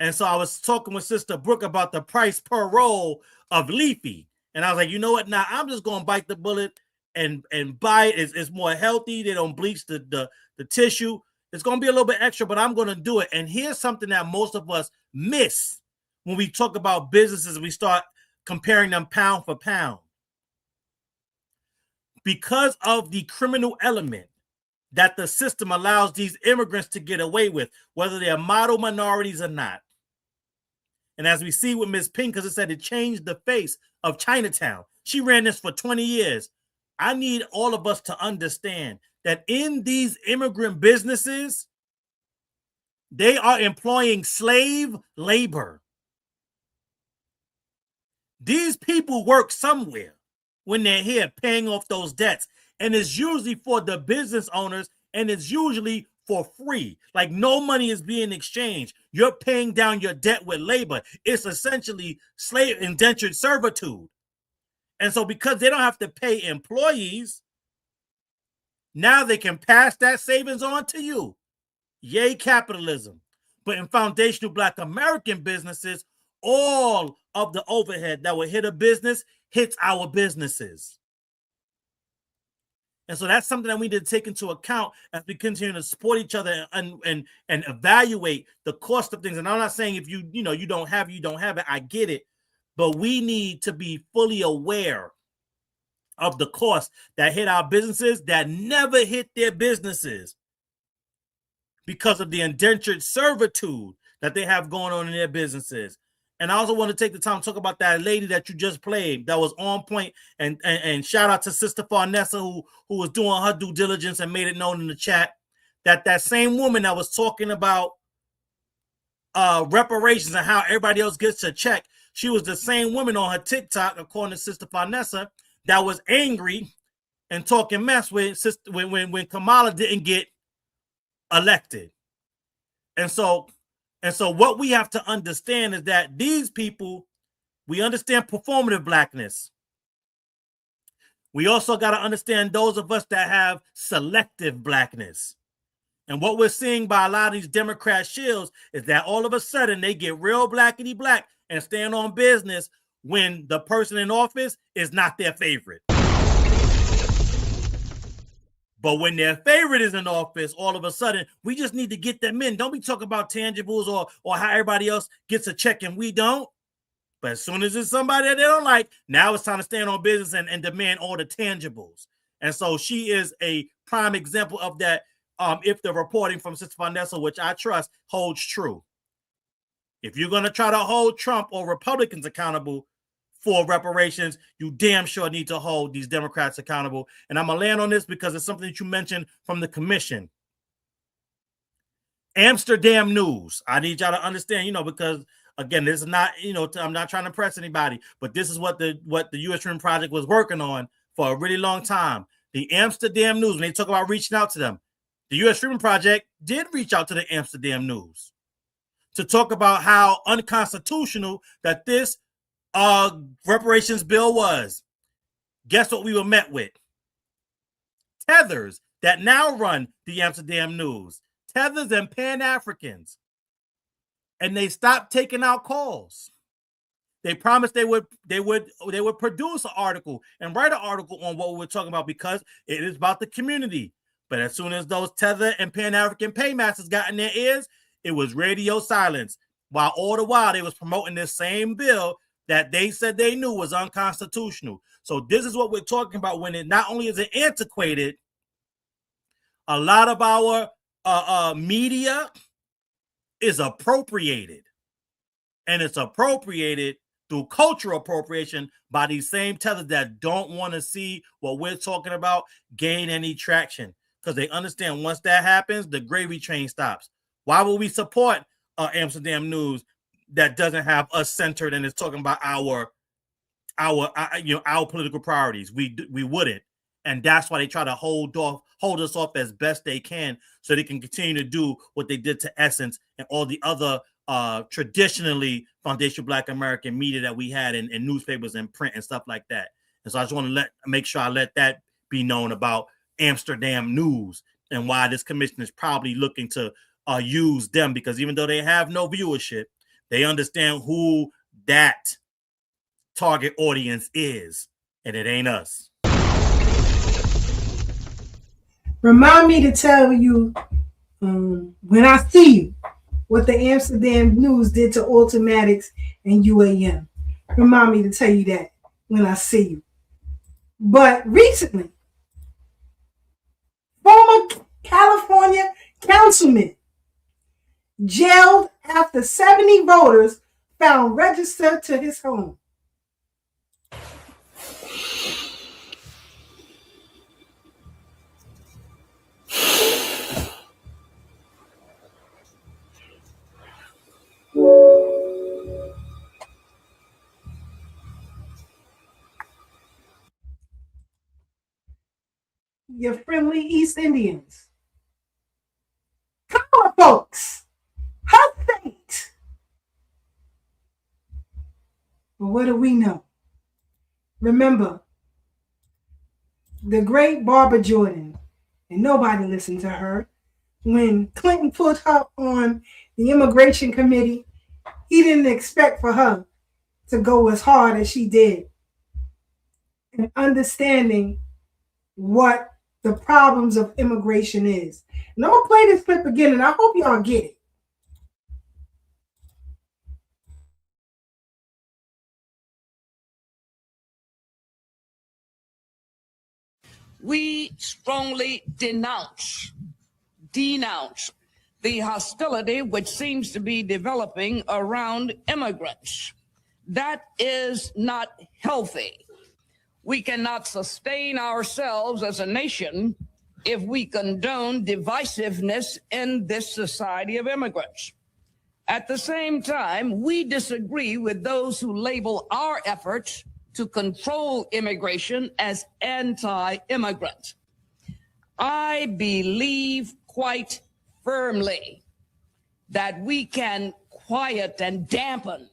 And so I was talking with Sister Brooke about the price per roll of Leafy. And I was like, you know what? Now I'm just going to bite the bullet and buy it. It's more healthy. They don't bleach the tissue. It's going to be a little bit extra, but I'm going to do it. And here's something that most of us miss when we talk about businesses. We start comparing them pound for pound. Because of the criminal element that the system allows these immigrants to get away with, whether they're model minorities or not. And as we see with Ms. Pink, because it said it changed the face of Chinatown. She ran this for 20 years. I need all of us to understand that in these immigrant businesses, they are employing slave labor. These people work somewhere when they're here paying off those debts. And it's usually for the business owners, and it's usually for free. Like no money is being exchanged. You're paying down your debt with labor. It's essentially slave indentured servitude. And so because they don't have to pay employees, now they can pass that savings on to you. Yay, capitalism. But in foundational Black American businesses, all of the overhead that will hit a business hits our businesses. And so that's something that we need to take into account as we continue to support each other and evaluate the cost of things. And I'm not saying if you don't have it, I get it. But we need to be fully aware of the cost that hit our businesses that never hit their businesses because of the indentured servitude that they have going on in their businesses. And I also want to take the time to talk about that lady that you just played that was on point. And shout out to Sister Farnessa who was doing her due diligence and made it known in the chat that same woman that was talking about reparations and how everybody else gets a check. She was the same woman on her TikTok, according to Sister Farnessa, that was angry and talking mess when Kamala didn't get elected. And so what we have to understand is that these people, we understand performative Blackness. We also got to understand those of us that have selective Blackness. And what we're seeing by a lot of these Democrat shills is that all of a sudden they get real blackity black and stand on business when the person in office is not their favorite. But when their favorite is in office, all of a sudden, we just need to get them in. Don't be talking about tangibles or how everybody else gets a check and we don't. But as soon as it's somebody that they don't like, now it's time to stand on business and demand all the tangibles. And so she is a prime example of that if the reporting from Sister Vanessa, which I trust, holds true. If you're going to try to hold Trump or Republicans accountable for reparations, you damn sure need to hold these Democrats accountable. And I'm going to land on this because it's something that you mentioned from the commission. Amsterdam News. I need y'all to understand, because again, this is not, I'm not trying to impress anybody, but this is what the U.S. Freedom Project was working on for a really long time. The Amsterdam News, when they talk about reaching out to them, the U.S. Freedom Project did reach out to the Amsterdam News to talk about how unconstitutional that this reparations bill was. Guess what we were met with? Tethers that now run the Amsterdam News. Tethers and Pan-Africans. And they stopped taking out calls. They promised they would produce an article and write an article on what we're talking about because it is about the community. But as soon as those Tether and Pan-African paymasters got in their ears, it was radio silence. While all the while they was promoting this same bill that they said they knew was unconstitutional. So this is what we're talking about when it not only is it antiquated, a lot of our media is appropriated. And it's appropriated through cultural appropriation by these same tethers that don't want to see what we're talking about gain any traction. Because they understand once that happens, the gravy train stops. Why would we support Amsterdam News that doesn't have us centered and is talking about our political priorities? We wouldn't. And that's why they try to hold us off as best they can so they can continue to do what they did to Essence and all the other traditionally foundational Black American media that we had in newspapers and print and stuff like that. And so I just want to make sure I let that be known about Amsterdam News and why this commission is probably looking to use them, because even though they have no viewership, they understand who that target audience is, and it ain't us. Remind me to tell you when I see you what the Amsterdam News did to Automatics and UAM. Remind me to tell you that when I see you. But recently, former California councilman jailed after 70 voters found registered to his home. Your friendly East Indians. Come on, folks. Her fate. But what do we know? Remember, the great Barbara Jordan, and nobody listened to her. When Clinton put her on the immigration committee, he didn't expect for her to go as hard as she did. And understanding what the problems of immigration is. And I'm going to play this clip again, and I hope y'all get it. We strongly denounce the hostility which seems to be developing around immigrants. That is not healthy. We cannot sustain ourselves as a nation if we condone divisiveness in this society of immigrants. At the same time, we disagree with those who label our efforts to control immigration as anti-immigrant. I believe quite firmly that we can quiet and dampen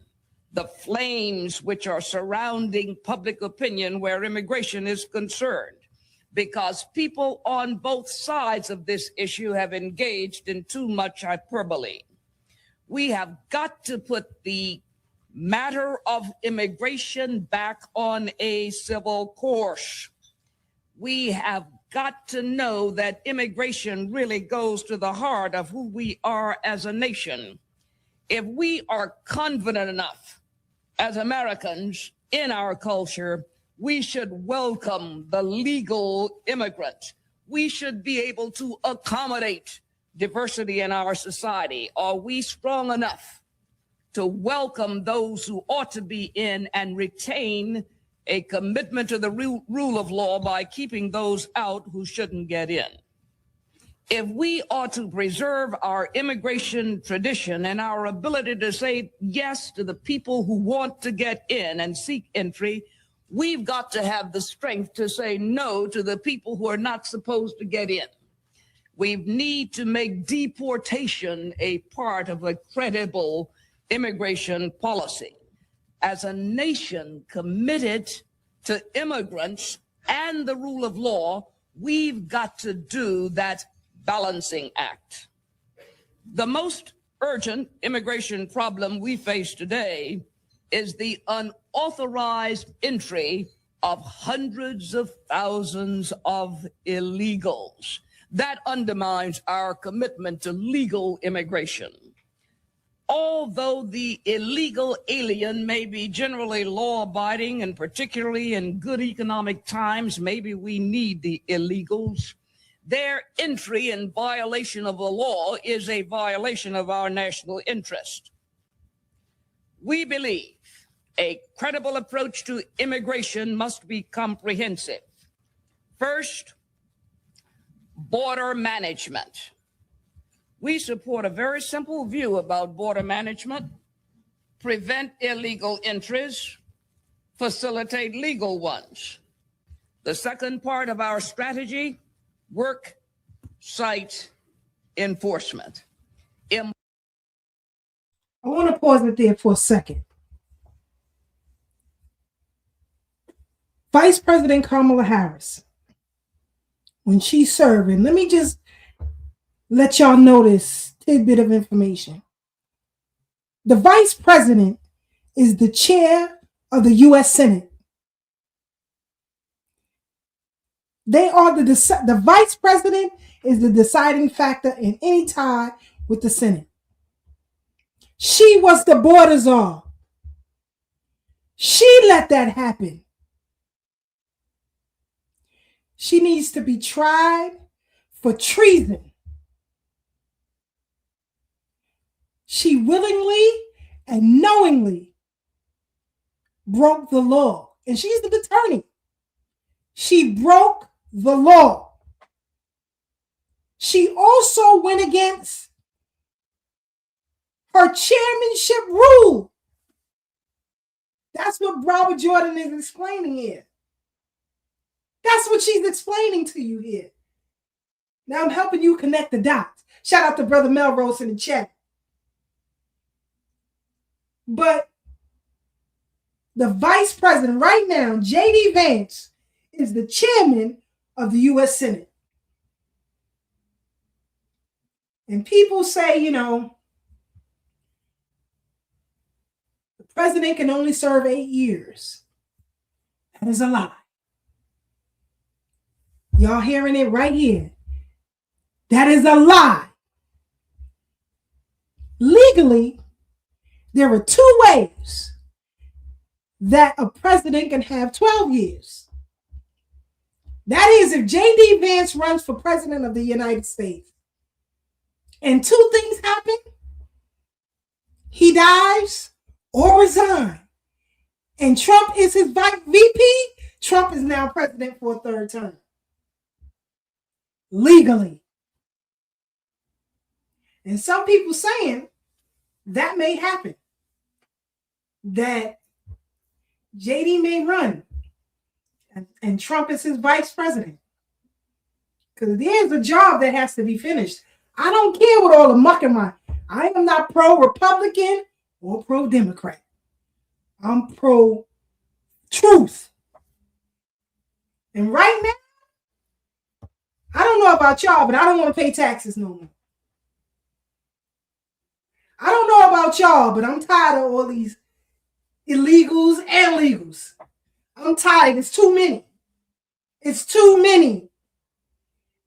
the flames which are surrounding public opinion where immigration is concerned, because people on both sides of this issue have engaged in too much hyperbole. We have got to put the matter of immigration back on a civil course. We have got to know that immigration really goes to the heart of who we are as a nation. If we are confident enough as Americans in our culture, we should welcome the legal immigrant. We should be able to accommodate diversity in our society. Are we strong enough to welcome those who ought to be in and retain a commitment to the rule of law by keeping those out who shouldn't get in? If we are to preserve our immigration tradition and our ability to say yes to the people who want to get in and seek entry, we've got to have the strength to say no to the people who are not supposed to get in. We need to make deportation a part of a credible immigration policy. As a nation committed to immigrants and the rule of law, we've got to do that balancing act. The most urgent immigration problem we face today is the unauthorized entry of hundreds of thousands of illegals. That undermines our commitment to legal immigration. Although the illegal alien may be generally law-abiding, and particularly in good economic times, maybe we need the illegals, their entry in violation of the law is a violation of our national interest. We believe a credible approach to immigration must be comprehensive. First, border management. We support a very simple view about border management: prevent illegal entries, facilitate legal ones. The second part of our strategy: work site enforcement. I want to pause it there for a second. Vice President Kamala Harris, when she served, and let me just let y'all know this tidbit of information. The Vice President is the chair of the U.S. Senate. They are the Vice President is the deciding factor in any tie with the Senate. She was the border czar. She let that happen. She needs to be tried for treason. She willingly and knowingly broke the law. And she's the attorney. She broke the law. She also went against her chairmanship rule. That's what Robert Jordan is explaining here. That's what she's explaining to you here. Now I'm helping you connect the dots. Shout out to Brother Melrose in the chat. But the vice president right now, J.D. Vance, is the chairman of the U.S. Senate. And people say, you know, the president can only serve 8 years. That is a lie. Y'all hearing it right here. That is a lie. Legally, there are 2 ways that a president can have 12 years. That is if J.D. Vance runs for president of the United States and 2 things happen, he dies or resigns, and Trump is his VP, Trump is now president for a 3rd term. Legally. And some people saying that may happen. That JD may run and Trump is his vice president. Because there's a job that has to be finished. I don't care what all the muck in my. I am not pro-Republican or pro-Democrat. I'm pro-truth. And right now, I don't know about y'all, but I don't want to pay taxes no more. I don't know about y'all, but I'm tired of all these illegals and legals. I'm tired. It's too many. It's too many.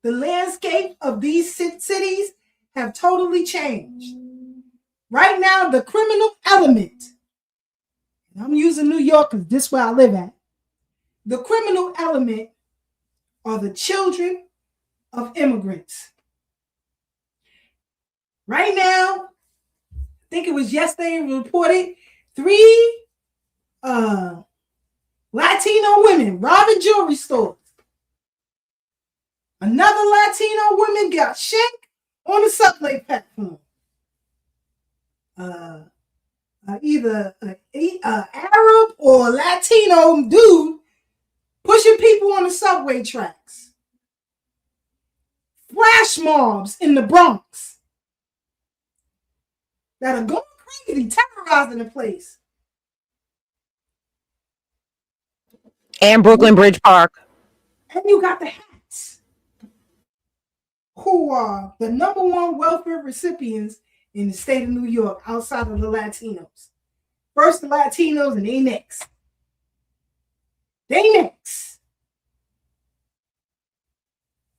The landscape of these cities have totally changed. Right now, the criminal element, and I'm using New York because this is where I live at. The criminal element are the children of immigrants. Right now, I think it was yesterday reported 3 Latino women robbing jewelry stores. Another Latino woman got shanked on the subway platform. Either an Arab or Latino dude pushing people on the subway tracks. Flash mobs in the Bronx that are going crazy, terrorizing the place. And Brooklyn Bridge Park. And you got the hats, who are the #1 welfare recipients in the state of New York outside of the Latinos. First the Latinos and they next. They next.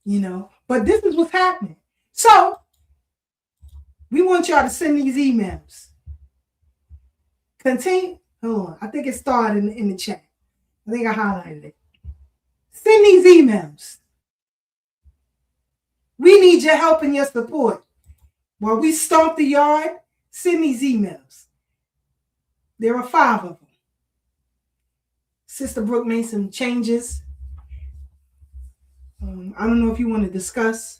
You know, but this is what's happening. So, we want y'all to send these emails. Continue. Hold on. I think it started in the chat. I think I highlighted it. Send these emails. We need your help and your support. While we stomp the yard, send these emails. There are 5 of them. Sister Brooke made some changes. I don't know if you want to discuss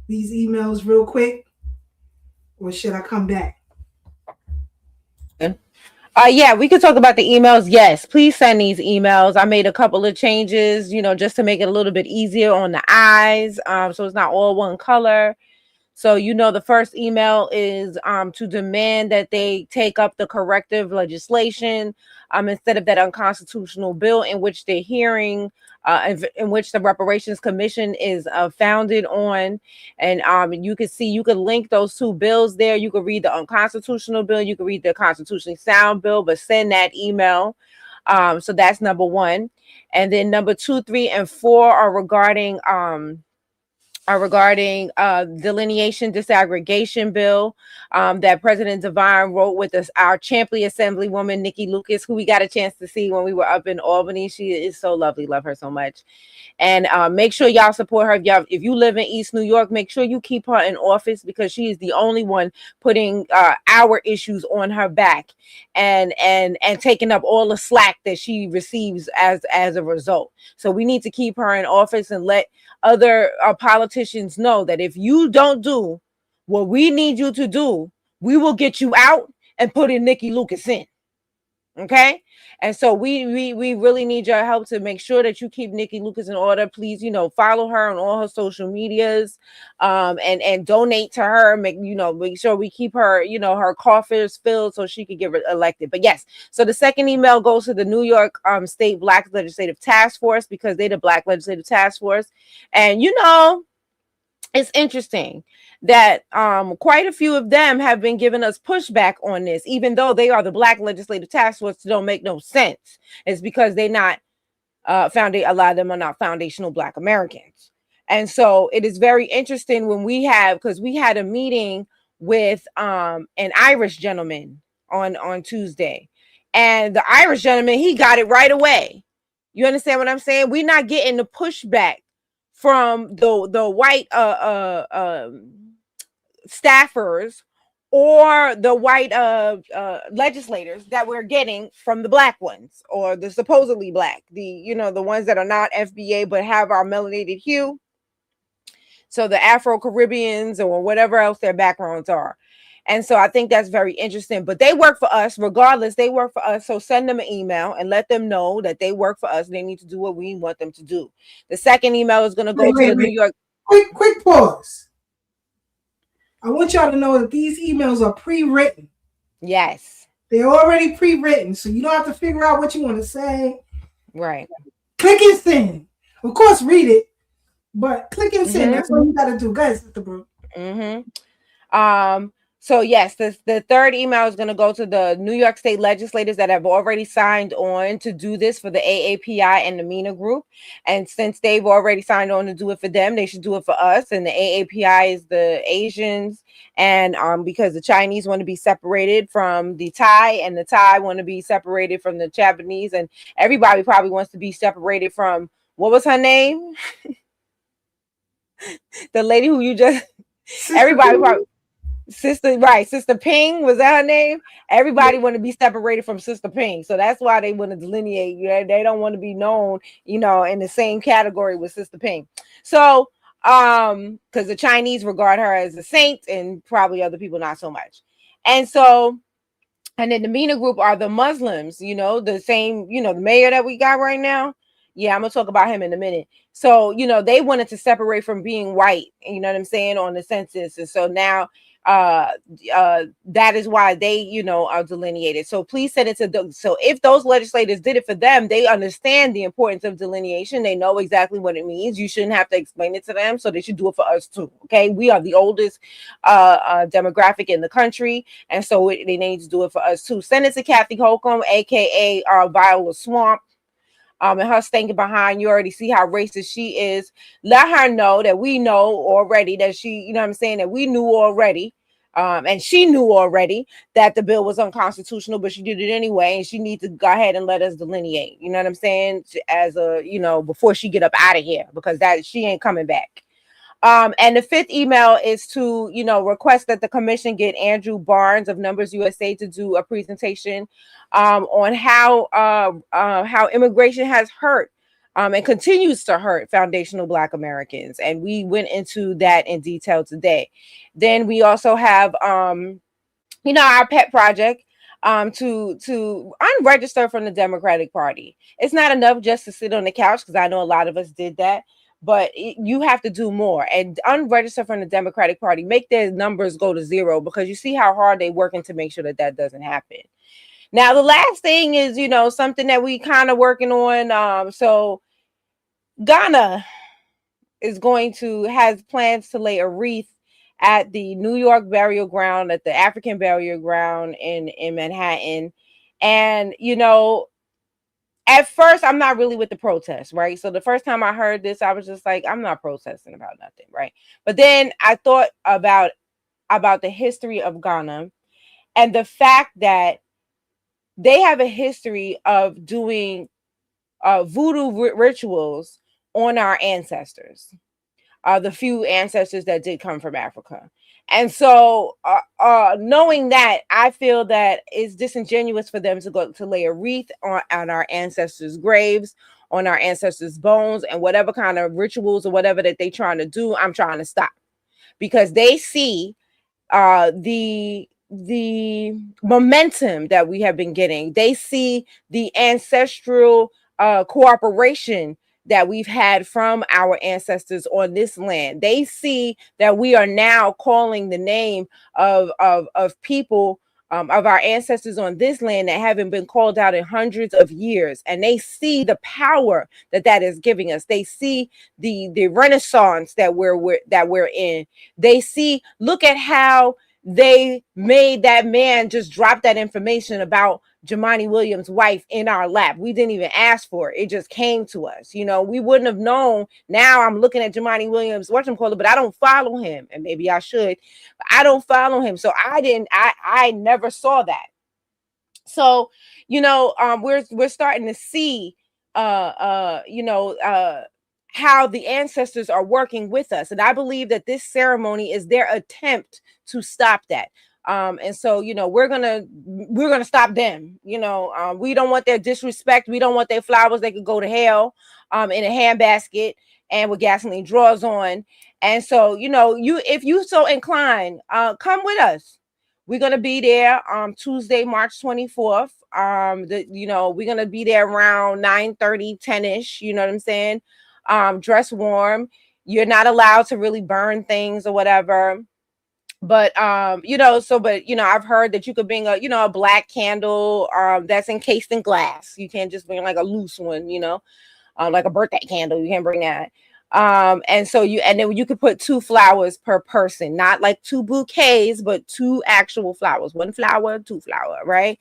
these emails real quick, or should I come back? Yeah, we could talk about the emails. Yes, please send these emails. I made a couple of changes, you know, just to make it a little bit easier on the eyes. So it's not all one color. So, you know, the first email is to demand that they take up the corrective legislation instead of that unconstitutional bill in which they're hearing, in which the Reparations Commission is founded on. And you can see, you could link those 2 bills there. You could read the unconstitutional bill. You could read the constitutionally sound bill, but send that email. So that's #1. And then number 2, 3, and 4 are regarding regarding delineation disaggregation bill that President Devine wrote with us, our champion Assemblywoman Nikki Lucas, who we got a chance to see when we were up in Albany. She is so lovely. Love her so much. And make sure y'all support her. If you live in East New York, make sure you keep her in office, because she is the only one putting our issues on her back and taking up all the slack that she receives as a result. So we need to keep her in office and let other politicians know that if you don't do what we need you to do, we will get you out and put in Nikki Lucas in. Okay. And so we really need your help to make sure that you keep Nikki Lucas in order. Please, follow her on all her social medias, and donate to her. Make sure we keep her, her coffers filled so she could get elected. But yes, so the second email goes to the New York State Black Legislative Task Force, because they're the Black Legislative Task Force. And it's interesting that quite a few of them have been giving us pushback on this, even though they are the Black Legislative Task Force. It don't make no sense. It's because they're not a lot of them are not foundational Black Americans. And so it is very interesting when because we had a meeting with an Irish gentleman on Tuesday, and the Irish gentleman, he got it right away. You understand what I'm saying? We're not getting the pushback from the white staffers or the white legislators that we're getting from the Black ones, or the supposedly Black, the ones that are not FBA but have our melanated hue. So the Afro-Caribbeans or whatever else their backgrounds are. And so I think that's very interesting. But they work for us. Regardless, they work for us. So send them an email and let them know that they work for us. They need to do what we want them to do. The second email is going to go to the New York. Quick pause. I want y'all to know that these emails are pre-written. Yes. They're already pre-written. So you don't have to figure out what you want to say. Right. Click and send. Of course, read it. But click and send. That's what you got to do. Guys, Sister Brooke. So yes, the third email is going to go to the New York State legislators that have already signed on to do this for the AAPI and the MENA group. And since they've already signed on to do it for them, they should do it for us. And the AAPI is the Asians. And because the Chinese want to be separated from the Thai, and the Thai want to be separated from the Japanese, and everybody probably wants to be separated from, what was her name? The lady who you just, everybody probably. Sister Ping, was that her name? Everybody want to be separated from Sister Ping, so that's why they want to delineate. They don't want to be known, in the same category with Sister Ping. So, because the Chinese regard her as a saint, and probably other people not so much. And so, and then the MENA group are the Muslims. The same. The mayor that we got right now. Yeah, I'm gonna talk about him in a minute. So, they wanted to separate from being white. You know what I'm saying, on the census, and so now. That is why they, are delineated. So please send it to so if those legislators did it for them, they understand the importance of delineation. They know exactly what it means. You shouldn't have to explain it to them, so they should do it for us too. Okay, we are the oldest demographic in the country, and so they need to do it for us too. Send it to Kathy Holcomb, aka Viola Swamp. And her stinking behind. You already see how racist she is. Let her know that we know already that she, that we knew already. And she knew already that the bill was unconstitutional, but she did it anyway. And she needs to go ahead and let us delineate. You know what I'm saying? As a, before she get up out of here, because she ain't coming back. And the fifth email is to, request that the commission get Andrew Barnes of Numbers USA to do a presentation on how immigration has hurt and continues to hurt foundational Black Americans. And we went into that in detail today. Then we also have, our pet project to unregister from the Democratic Party. It's not enough just to sit on the couch, because I know a lot of us did that. But you have to do more and unregister from the Democratic Party. Make their numbers go to zero, because you see how hard they're working to make sure that doesn't happen. Now, the last thing is, something that we kind of working on. So Ghana has plans to lay a wreath at the New York burial ground, at the African burial ground in Manhattan. And, at first, I'm not really with the protest, right? So the first time I heard this, I was just like, I'm not protesting about nothing, right? But then I thought about the history of Ghana and the fact that they have a history of doing voodoo rituals on our ancestors, the few ancestors that did come from Africa. And so knowing that, I feel that it's disingenuous for them to go to lay a wreath on our ancestors' graves, on our ancestors' bones, and whatever kind of rituals or whatever that they're trying to do, I'm trying to stop. Because they see the momentum that we have been getting. They see the ancestral cooperation that we've had from our ancestors on this land. They see that we are now calling the name of people, of our ancestors on this land that haven't been called out in hundreds of years. And they see the power that is giving us. They see the renaissance that we're in. They see, look at how they made that man just drop that information about Jemani Williams' wife in our lap. We didn't even ask for it. It just came to us. You know, we wouldn't have known. Now I'm looking at Jemani Williams, but I don't follow him. And maybe I should, but I don't follow him. So I never saw that. So, you know, we're starting to see, how the ancestors are working with us. And I believe that this ceremony is their attempt to stop that. And so, you know, we're gonna stop them. You know, we don't want their disrespect. We don't want their flowers. They could go to hell in a handbasket and with gasoline drawers on. And so, you know, if you so inclined, come with us. We're gonna be there Tuesday, March 24th. We're gonna be there around 9:30, 10-ish. You know what I'm saying? Dress warm. You're not allowed to really burn things or whatever. But I've heard that you could bring a black candle that's encased in glass. You can't just bring like a loose one, like a birthday candle. You can't bring that. And then you could put 2 flowers per person, not like 2 bouquets, but 2 actual flowers, 1 flower, 2 flower, right?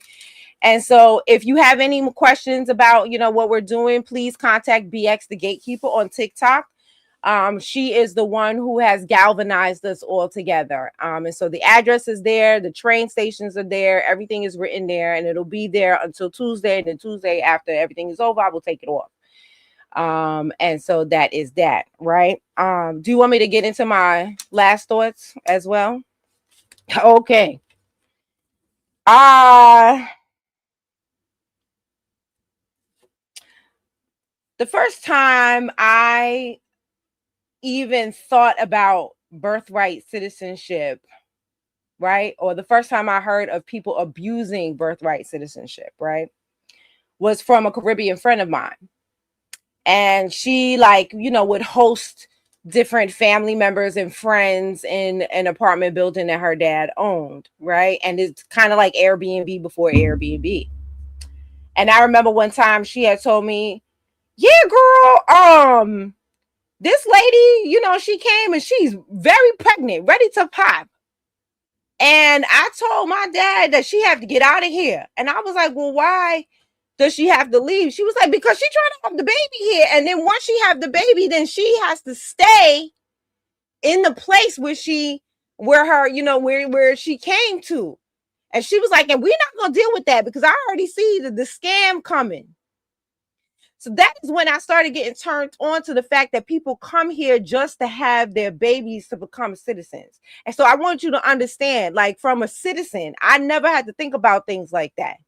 And so if you have any questions about, what we're doing, please contact BX the Gatekeeper on TikTok. She is the one who has galvanized us all together. And so the address is there, the train stations are there, everything is written there, and it'll be there until Tuesday. And then Tuesday, after everything is over, I will take it off. And so that is that, right? Do you want me to get into my last thoughts as well? Okay. The first time I even thought about birthright citizenship, right? Or the first time I heard of people abusing birthright citizenship, right, was from a Caribbean friend of mine. And she would host different family members and friends in an apartment building that her dad owned, right? And it's kind of like Airbnb before Airbnb. And I remember one time she had told me, yeah, girl, this lady, she came and she's very pregnant, ready to pop. And I told my dad that she had to get out of here. And I was like, well, why does she have to leave? She was like, because she's trying to have the baby here. And then once she have the baby, then she has to stay in the place where she came to. And she was like, and we're not going to deal with that because I already see the scam coming. So that is when I started getting turned on to the fact that people come here just to have their babies to become citizens. And so I want you to understand, like, from a citizen, I never had to think about things like that.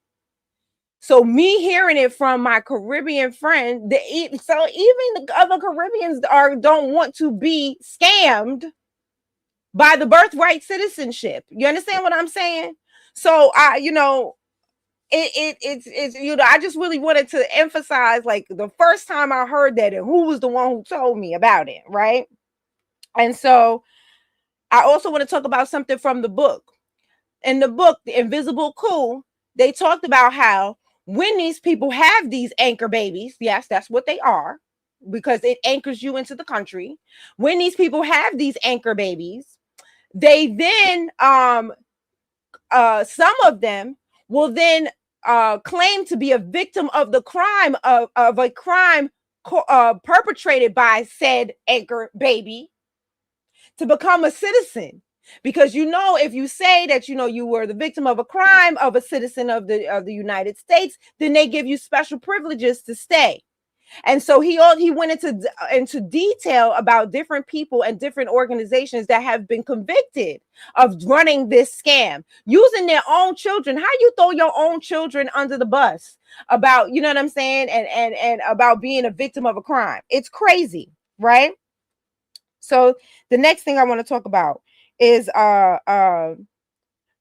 So me hearing it from my Caribbean friend, so even the other Caribbeans don't want to be scammed by the birthright citizenship. You understand what I'm saying? So I just really wanted to emphasize, like, the first time I heard that and who was the one who told me about it, right? And so I also want to talk about something from the book. In the book, The Invisible Coup, they talked about how when these people have these anchor babies, yes, that's what they are, because it anchors you into the country. When these people have these anchor babies, they then, some of them will then claimed to be a victim of the crime of a crime perpetrated by said Anchor baby to become a citizen. Because, you know, if you say that, you know, you were the victim of a crime of a citizen of the United States, then they give you special privileges to stay. And so he went into detail about different people and different organizations that have been convicted of running this scam, using their own children. How you throw your own children under the bus about, you know what I'm saying, and about being a victim of a crime. It's crazy, right? So the next thing I want to talk about is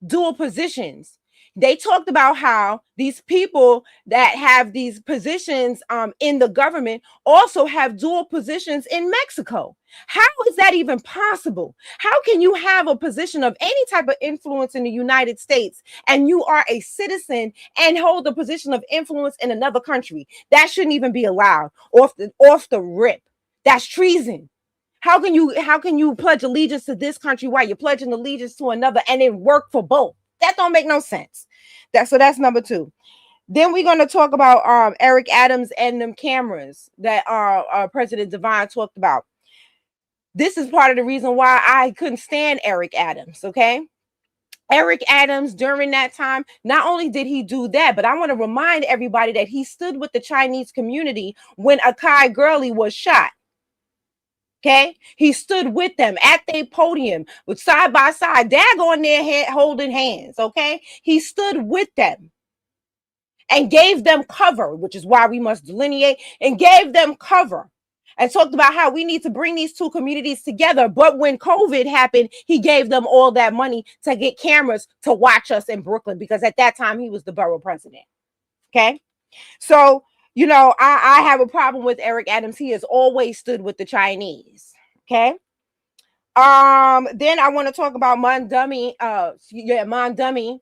dual positions. They talked about how these people that have these positions in the government also have dual positions in Mexico. How is that even possible? How can you have a position of any type of influence in the United States and you are a citizen and hold a position of influence in another country? That shouldn't even be allowed off the rip. That's treason. How can you pledge allegiance to this country while you're pledging allegiance to another and then work for both? That don't make no sense. That's number 2. Then we're going to talk about Eric Adams and them cameras that President Devine talked about. This is part of the reason why I couldn't stand Eric Adams, okay? Eric Adams, during that time, not only did he do that, but I want to remind everybody that he stood with the Chinese community when Akai Gurley was shot. Okay, he stood with them at their podium with side by side, dag on their head, holding hands. Okay, he stood with them and gave them cover, which is why we must delineate, and gave them cover and talked about how we need to bring these two communities together. But when COVID happened, he gave them all that money to get cameras to watch us in Brooklyn, because at that time he was the borough president. Okay, so you know, I have a problem with Eric Adams. He has always stood with the Chinese. Okay. Then I want to talk about Mondummy. Mondummy.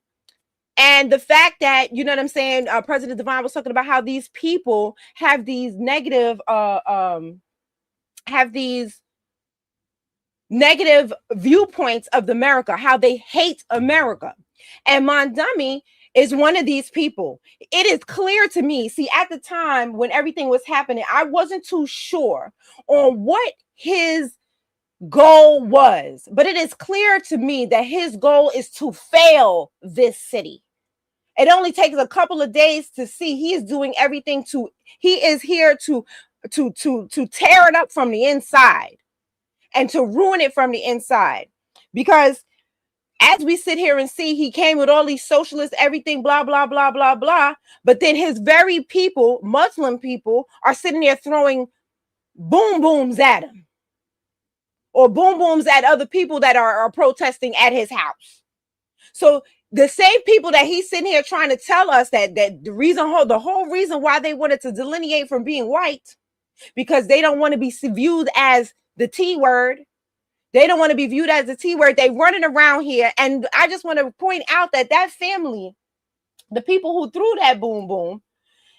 And the fact that, you know what I'm saying, President Devine was talking about how these people have these negative viewpoints of America, how they hate America. And Mondummy is one of these people. It is clear to me. See, at the time when everything was happening, I wasn't too sure on what his goal was, but it is clear to me that his goal is to fail this city. It only takes a couple of days to see he is doing everything he is here to tear it up from the inside and to ruin it from the inside. Because as we sit here and see, he came with all these socialists, everything, blah, blah, blah, blah, blah. But then his very people, Muslim people, are sitting there throwing boom booms at him, or boom booms at other people that are protesting at his house. So the same people that he's sitting here trying to tell us that the whole reason why they wanted to delineate from being white, because they don't want to be viewed as the T word. They don't want to be viewed as a T word. They running around here. And I just want to point out that family, the people who threw that boom boom,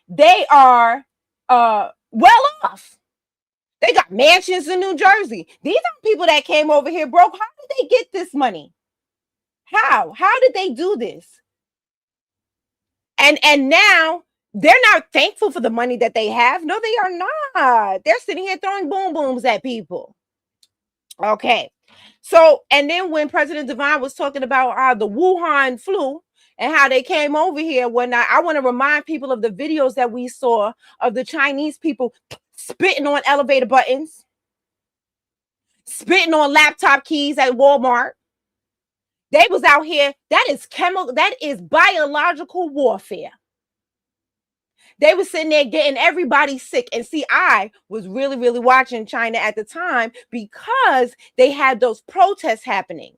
they are well off. They got mansions in New Jersey. These are people that came over here broke. How did they get this money? How did they do this? And now they're not thankful for the money that they have. No, they are not. They're sitting here throwing boom booms at people. Okay, so, and then when President Devine was talking about the Wuhan flu and how they came over here, I want to remind people of the videos that we saw of the Chinese people spitting on elevator buttons, spitting on laptop keys at Walmart. They was out here. That is biological warfare. They were sitting there getting everybody sick. And see, I was really, really watching China at the time because they had those protests happening.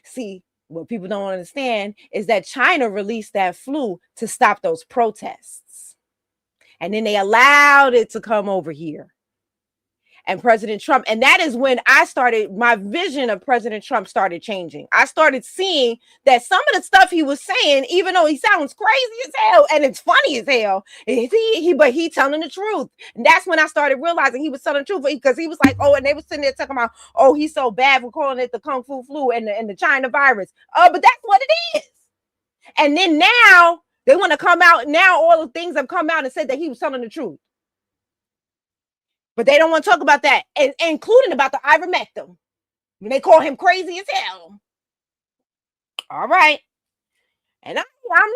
See, what people don't understand is that China released that flu to stop those protests. And then they allowed it to come over here. And President Trump, and that is when my vision of President Trump started changing. I started seeing that some of the stuff he was saying, even though he sounds crazy as hell and it's funny as hell, but he telling the truth. And that's when I started realizing he was telling the truth, because he was like, oh, and they were sitting there talking about, oh, he's so bad for calling it the Kung Fu flu and the China virus. But that's what it is. And then now They want to come out now. All the things have come out and said that he was telling the truth. But they don't want to talk about that, including about the ivermectin. When they call him crazy as hell. All right. And I'm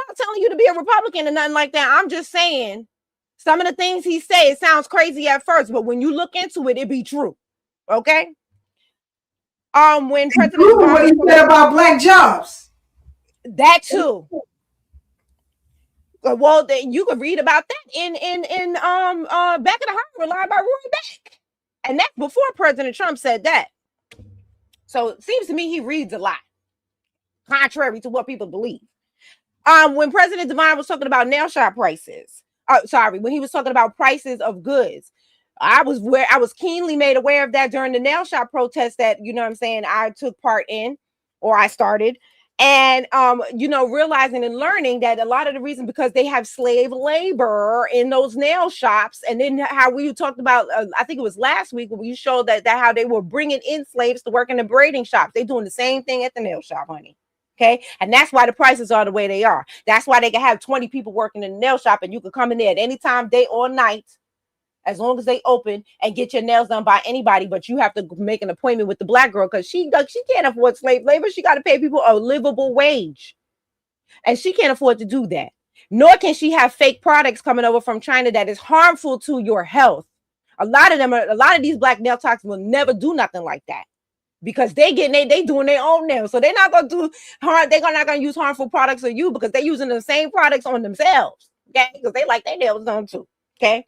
not telling you to be a Republican or nothing like that. I'm just saying some of the things he said, it sounds crazy at first, but when you look into it, it be true. Okay. When President what he said about black jobs. That too. Well, you could read about that in Back of the Harbor Line by Roy Beck. And that's before President Trump said that. So it seems to me he reads a lot, contrary to what people believe. When President Devine was talking about nail shop prices, when he was talking about prices of goods, I was keenly made aware of that during the nail shop protest that, you know what I'm saying, I took part in, or I started. And, realizing and learning that a lot of the reason because they have slave labor in those nail shops. And then how we talked about, I think it was last week when we showed that how they were bringing in slaves to work in the braiding shops. They're doing the same thing at the nail shop, honey. Okay. And that's why the prices are the way they are. That's why they can have 20 people working in the nail shop and you can come in there at any time, day or night, as long as they open and get your nails done by anybody. But you have to make an appointment with the black girl because she can't afford slave labor. She got to pay people a livable wage. And she can't afford to do that. Nor can she have fake products coming over from China that is harmful to your health. A lot of these black nail techs will never do nothing like that. Because they doing their own nails. So they're not going to do harm. They're not going to use harmful products on you because they're using the same products on themselves. Okay. Because they like their nails done too. Okay.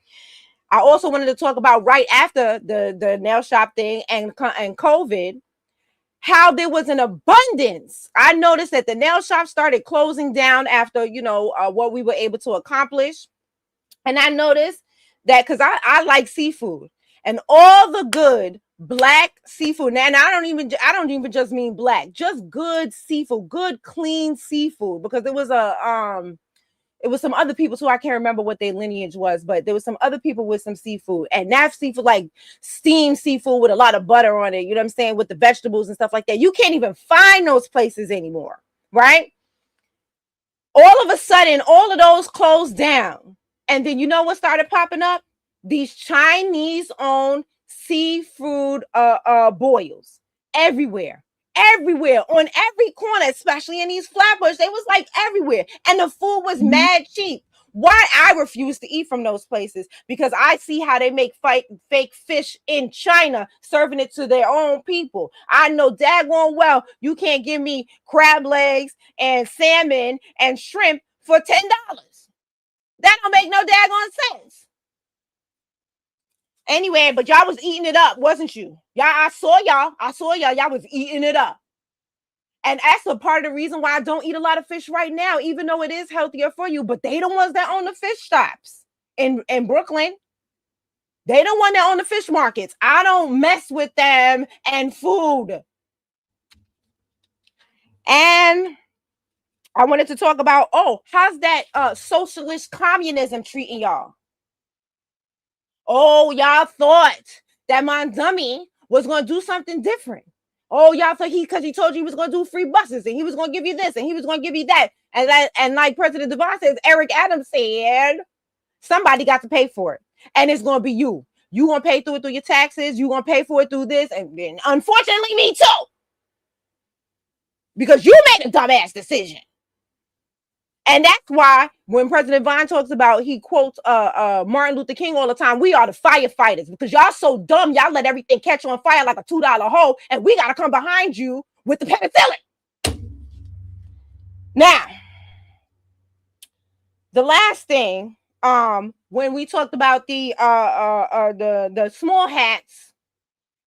I also wanted to talk about right after the nail shop thing and COVID, how there was an abundance. I noticed that the nail shop started closing down after, what we were able to accomplish. And I noticed that because I like seafood and all the good black seafood. And I don't even just mean black, just good seafood, good, clean seafood, because it was some other people too. I can't remember what their lineage was, but there was some other people with some seafood, and that seafood, like steamed seafood with a lot of butter on it. You know what I'm saying? With the vegetables and stuff like that. You can't even find those places anymore. Right. All of a sudden, all of those closed down. And then you know what started popping up? These Chinese-owned seafood boils everywhere on every corner, especially in these Flatbush. They was like everywhere, and the food was mad cheap. Why I refuse to eat from those places? Because I see how they make fake fish in China, serving it to their own people. I know daggone well you can't give me crab legs and salmon and shrimp for $10. That don't make no daggone sense. Anyway, but y'all was eating it up, wasn't you? I saw y'all. Y'all was eating it up. And that's a part of the reason why I don't eat a lot of fish right now, even though it is healthier for you. But they the ones that own the fish shops in Brooklyn. They the one that own the fish markets. I don't mess with them and food. And I wanted to talk about, how's that socialist communism treating y'all? Oh, y'all thought that Mondummy was going to do something different. Oh, y'all thought because he told you he was going to do free buses and he was going to give you this and he was going to give you that. And like President Devine says, Eric Adams said, somebody got to pay for it. And it's going to be you. You going to pay through it through your taxes. You going to pay for it through this. And unfortunately, me too. Because you made a dumbass decision. And that's why when President Vine talks about, he quotes Martin Luther King all the time, we are the firefighters, because y'all so dumb, y'all let everything catch on fire like a $2 hole, and we got to come behind you with the penicillin. Now, the last thing, when we talked about the small hats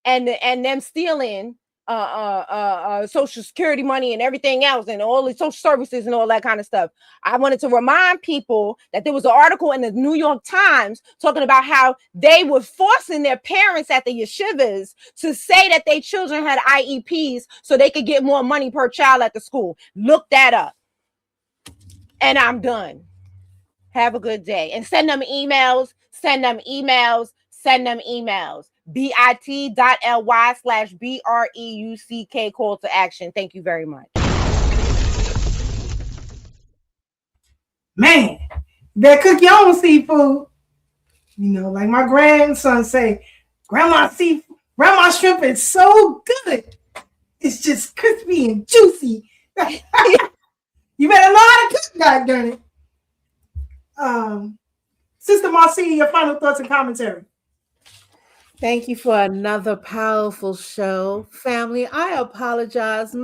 and them stealing Social Security money and everything else and all the social services and all that kind of stuff, I wanted to remind people that there was an article in the New York Times talking about how they were forcing their parents at the yeshivas to say that their children had IEPs so they could get more money per child at the school. Look that up. And I'm done. Have a good day. And send them emails. bit.ly/BREUCK call to action. Thank you very much. Man, better cook your own seafood. You know, like my grandson say, Grandma shrimp is so good. It's just crispy and juicy. You better know how to cook, goddarn it. Sister Marcia, your final thoughts and commentary. Thank you for another powerful show. Family, I apologize.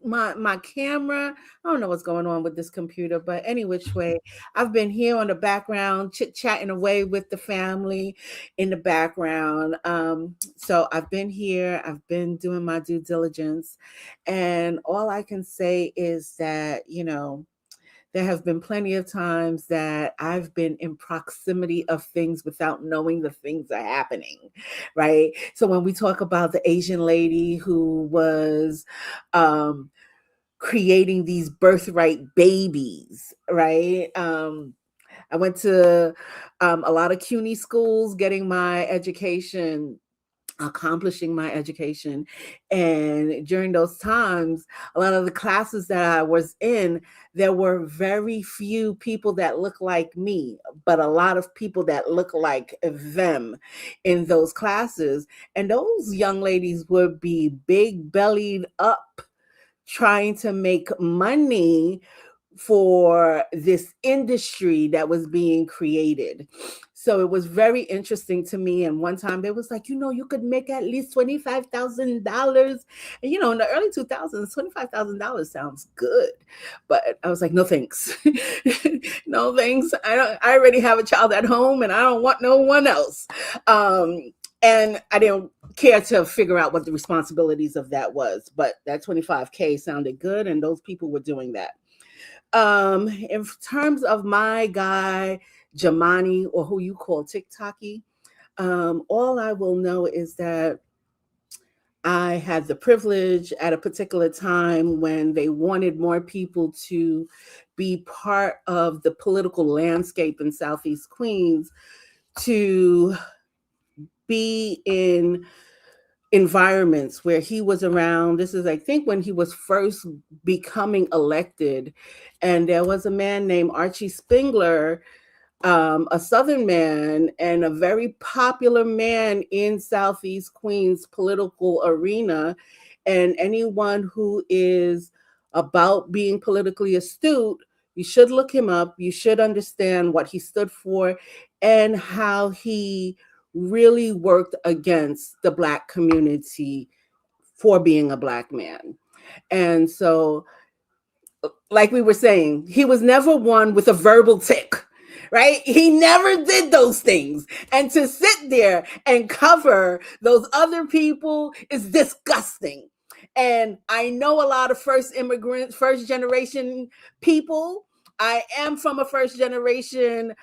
My camera, I don't know what's going on with this computer, but any which way, I've been here on the background, chit-chatting away with the family in the background. So I've been here, I've been doing my due diligence, and all I can say is that, you know, there have been plenty of times that I've been in proximity of things without knowing the things are happening, right? So when we talk about the Asian lady who was creating these birthright babies, right? I went to a lot of CUNY schools getting my education, accomplishing my education. And during those times, a lot of the classes that I was in, there were very few people that look like me, but a lot of people that look like them in those classes. And those young ladies would be big bellied up, trying to make money for this industry that was being created. So it was very interesting to me. And one time they was like, you know, you could make at least $25,000. And, you know, in the early 2000s, $25,000 sounds good. But I was like, no, thanks. No, thanks. I already have a child at home and I don't want no one else. And I didn't care to figure out what the responsibilities of that was. But that $25K sounded good. And those people were doing that. In terms of my guy, Jamani, or who you call TikToky, all I will know is that I had the privilege at a particular time when they wanted more people to be part of the political landscape in Southeast Queens, to be in environments where he was around. This is, I think, when he was first becoming elected. And there was a man named Archie Spengler, a Southern man and a very popular man in Southeast Queens political arena. And anyone who is about being politically astute, you should look him up. You should understand what he stood for and how he really worked against the Black community for being a Black man. And so, like we were saying, he was never one with a verbal tick, right? He never did those things. And to sit there and cover those other people is disgusting. And I know a lot of first generation people. I am from a first generation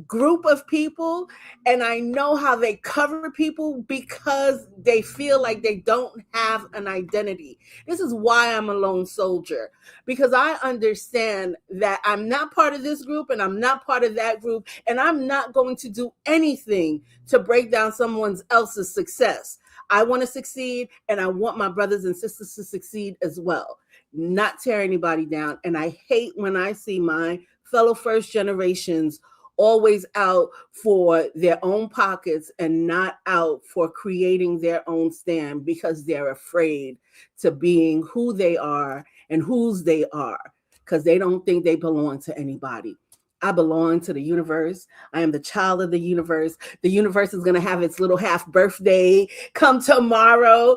group of people, and I know how they cover people because they feel like they don't have an identity. This is why I'm a lone soldier, because I understand that I'm not part of this group and I'm not part of that group, and I'm not going to do anything to break down someone else's success. I want to succeed, and I want my brothers and sisters to succeed as well, not tear anybody down. And I hate when I see my fellow first generations always out for their own pockets and not out for creating their own stand because they're afraid to being who they are and whose they are, because they don't think they belong to anybody. I belong to the universe. I am the child of the universe. The universe is going to have its little half birthday come tomorrow.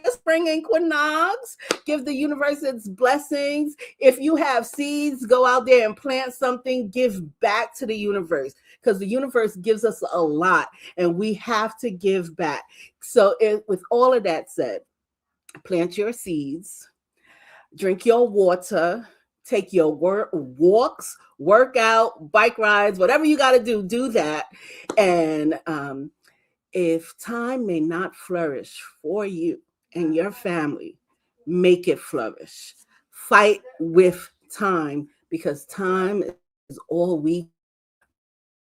Spring equinox, give the universe its blessings. If you have seeds, go out there and plant something, give back to the universe, because the universe gives us a lot and we have to give back. So with all of that said, plant your seeds, drink your water, take your walks, workout, bike rides, whatever you got to do that. And if time may not flourish for you and your family, make it flourish. Fight with time, because time is all we.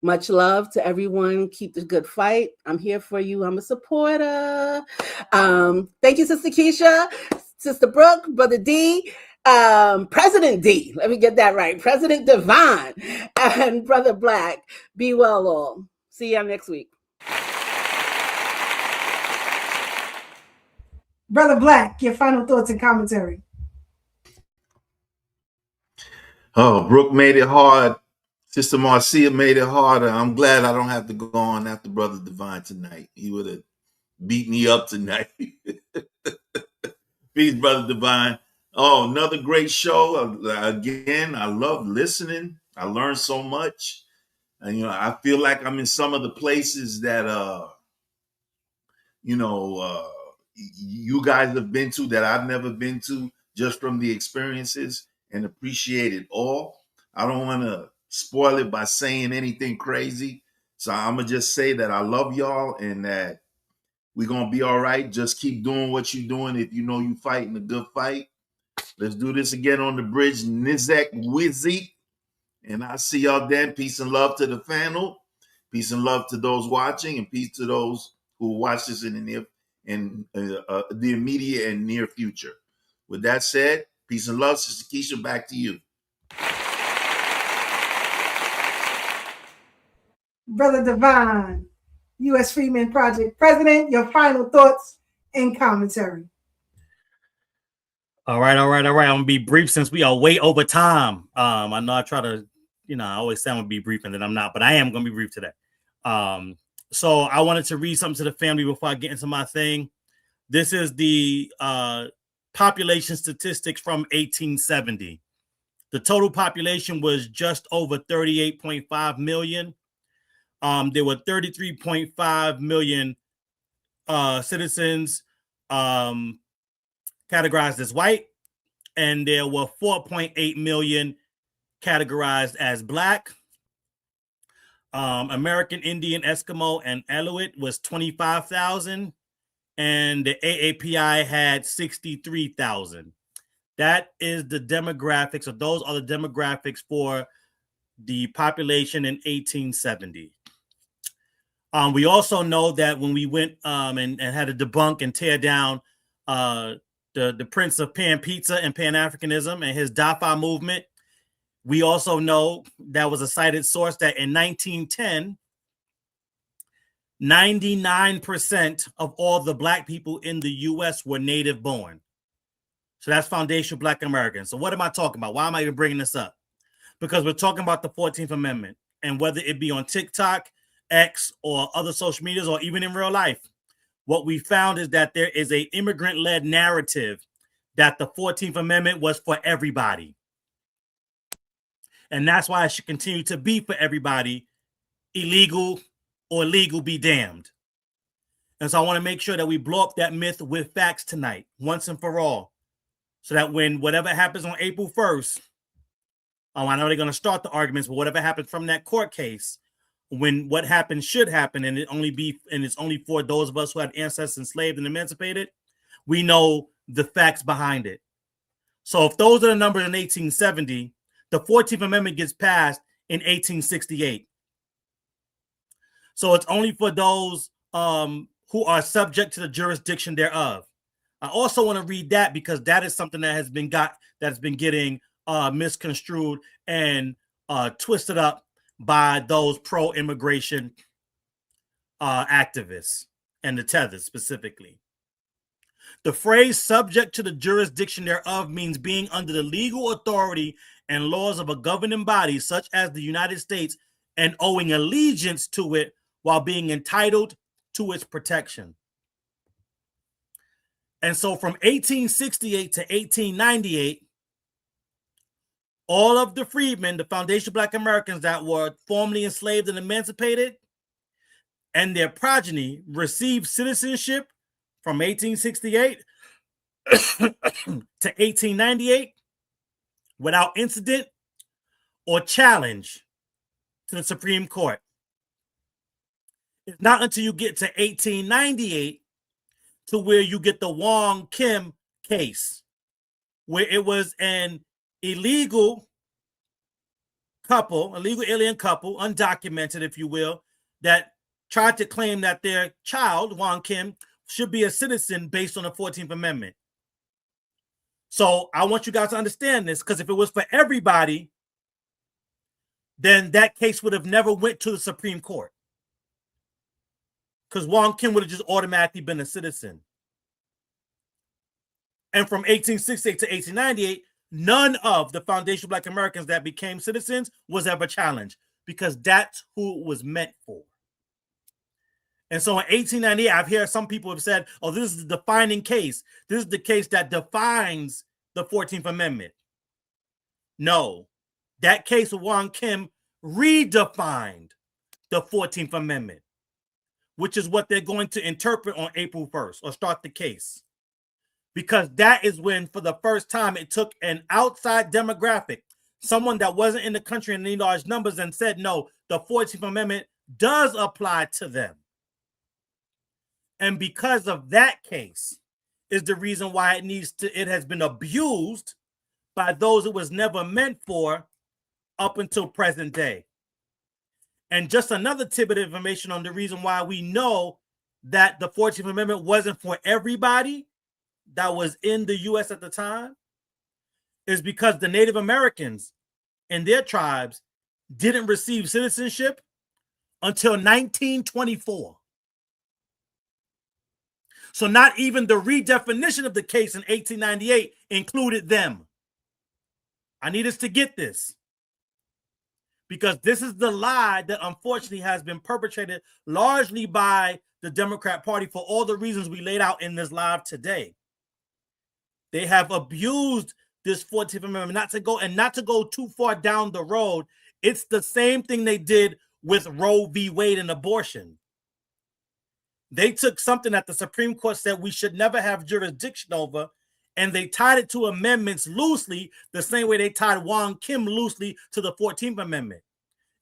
Much love to everyone. Keep the good fight. I'm here for you. I'm a supporter. Thank you, Sister Keisha, Sister Brooke, Brother D. President D, let me get that right. President Divine and Brother Black, be well all. See y'all next week. Brother Black, your final thoughts and commentary. Oh, Brooke made it hard. Sister Marcia made it harder. I'm glad I don't have to go on after Brother Divine tonight. He would have beat me up tonight. Peace, Brother Divine. Oh, another great show. Again, I love listening. I learned so much. And, you know, I feel like I'm in some of the places that, you guys have been to that I've never been to, just from the experiences, and appreciate it all. I don't want to spoil it by saying anything crazy. So I'm going to just say that I love y'all and that we're going to be all right. Just keep doing what you're doing. If you know you're fighting a good fight, let's do this again on the bridge. Nizek Wizzy. And I'll see y'all then. Peace and love to the panel. Peace and love to those watching, and peace to those who will watch this in the immediate and near future. With that said, peace and love. Sister Keisha, back to you. Brother Divine, U.S. Freeman Project President, your final thoughts and commentary. All right. I'm gonna be brief since we are way over time. I know I try to, I always say I'm gonna be brief and then I'm not, but I am gonna be brief today. So I wanted to read something to the family before I get into my thing. This is the population statistics from 1870. The total population was just over 38.5 million. There were 33.5 million citizens categorized as white, and there were 4.8 million categorized as black. American Indian, Eskimo, and Inuit was 25,000, and the AAPI had 63,000. That is the demographics, or those are the demographics for the population in 1870. We also know that when we went and had to debunk and tear down the Prince of Pan Pizza and Pan-Africanism and his DAFA movement, we also know that was a cited source that in 1910, 99% of all the black people in the U.S. were native born. So that's foundational Black Americans. So what am I talking about? Why am I even bringing this up? Because we're talking about the 14th Amendment, and whether it be on TikTok, X, or other social medias, or even in real life, what we found is that there is an immigrant-led narrative that the 14th Amendment was for everybody. And that's why it should continue to be for everybody. Illegal or legal be damned. And so I want to make sure that we blow up that myth with facts tonight, once and for all, so that when whatever happens on April 1st, I know they're going to start the arguments, but whatever happens from that court case, when what happened should happen, and it's only for those of us who had ancestors enslaved and emancipated, we know the facts behind it. So if those are the numbers in 1870, the 14th Amendment gets passed in 1868. So it's only for those who are subject to the jurisdiction thereof. I also want to read that because that is something that has been getting misconstrued and twisted up by those pro-immigration activists and the tethers specifically. The phrase subject to the jurisdiction thereof means being under the legal authority and laws of a governing body such as the United States and owing allegiance to it while being entitled to its protection. And so from 1868 to 1898, all of the freedmen, the foundational Black Americans that were formerly enslaved and emancipated, and their progeny received citizenship from 1868 to 1898 without incident or challenge to the Supreme Court. It's not until you get to 1898 to where you get the Wong Kim case, where it was an illegal alien couple, undocumented, if you will, that tried to claim that their child, Wong Kim, should be a citizen based on the 14th Amendment. So I want you guys to understand this, because if it was for everybody, then that case would have never went to the Supreme Court, because Wong Kim would have just automatically been a citizen. And from 1868 to 1898, none of the foundational Black Americans that became citizens was ever challenged, because that's who it was meant for. And so in 1898, I've heard some people have said, oh, this is the defining case. This is the case that defines the 14th Amendment. No, that case of Wong Kim redefined the 14th Amendment, which is what they're going to interpret on April 1st, or start the case. Because that is when, for the first time, it took an outside demographic, someone that wasn't in the country in any large numbers, and said, no, the 14th Amendment does apply to them. And because of that case is the reason why it has been abused by those it was never meant for up until present day. And just another tidbit of information on the reason why we know that the 14th Amendment wasn't for everybody that was in the U.S. at the time is because the Native Americans and their tribes didn't receive citizenship until 1924. So not even the redefinition of the case in 1898 included them. I need us to get this, because this is the lie that unfortunately has been perpetrated largely by the Democrat Party for all the reasons we laid out in this live today. They have abused this 14th Amendment, not to go too far down the road. It's the same thing they did with Roe v. Wade and abortion. They took something that the Supreme Court said we should never have jurisdiction over, and they tied it to amendments loosely, the same way they tied Wong Kim loosely to the 14th Amendment.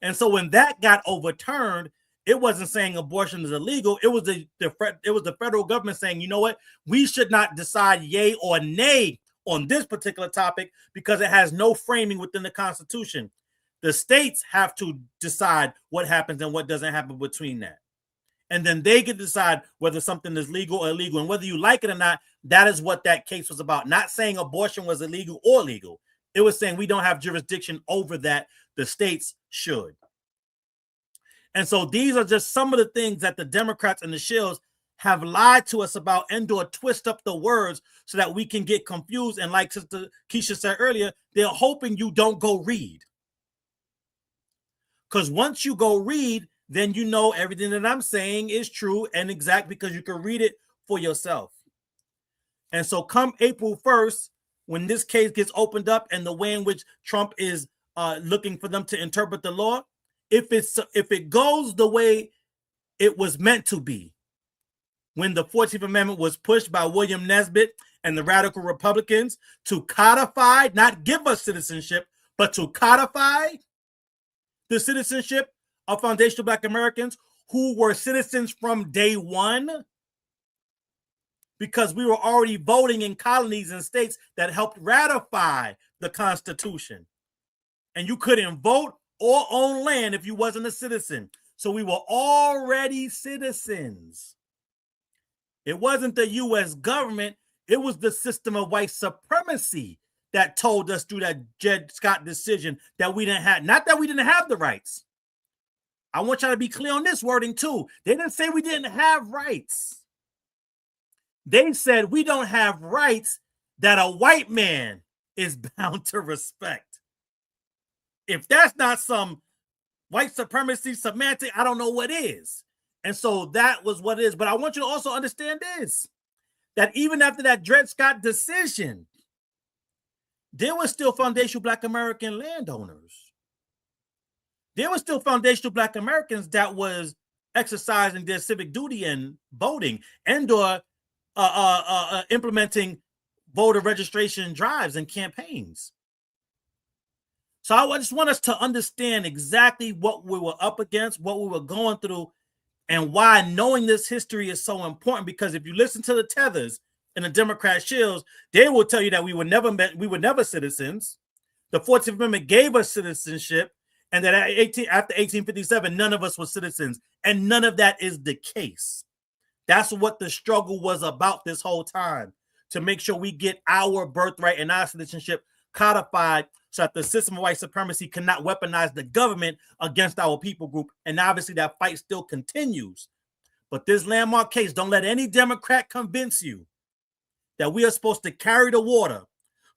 And so when that got overturned, it wasn't saying abortion is illegal. It was the federal government saying, you know what, we should not decide yay or nay on this particular topic because it has no framing within the Constitution. The states have to decide what happens and what doesn't happen between that. And then they can decide whether something is legal or illegal. And whether you like it or not, that is what that case was about. Not saying abortion was illegal or legal. It was saying we don't have jurisdiction over that. The states should. And so these are just some of the things that the Democrats and the shills have lied to us about and or twist up the words so that we can get confused. And like Sister Keisha said earlier, they're hoping you don't go read. Because once you go read, then you know everything that I'm saying is true and exact, because you can read it for yourself. And so come April 1st, when this case gets opened up and the way in which Trump is looking for them to interpret the law, if it goes the way it was meant to be, when the 14th Amendment was pushed by William Nesbitt and the radical Republicans to codify, not give us citizenship, but to codify the citizenship of foundational Black Americans who were citizens from day one, because we were already voting in colonies and states that helped ratify the Constitution. And you couldn't vote or own land if you wasn't a citizen. So we were already citizens. It wasn't the U.S. government. It was the system of white supremacy that told us through that Dred Scott decision that we didn't have, not that we didn't have the rights. I want y'all to be clear on this wording too. They didn't say we didn't have rights. They said we don't have rights that a white man is bound to respect. If that's not some white supremacy semantic, I don't know what is. And so that was what it is. But I want you to also understand this, that even after that Dred Scott decision, there were still foundational Black American landowners. There were still foundational Black Americans that was exercising their civic duty and voting and or implementing voter registration drives and campaigns. So I just want us to understand exactly what we were up against, what we were going through, and why knowing this history is so important. Because if you listen to the tethers and the Democrat shills, they will tell you that we were never citizens. The 14th Amendment gave us citizenship, and that after 1857, none of us were citizens. And none of that is the case. That's what the struggle was about this whole time, to make sure we get our birthright and our citizenship codified so that the system of white supremacy cannot weaponize the government against our people group. And obviously that fight still continues. But this landmark case, don't let any Democrat convince you that we are supposed to carry the water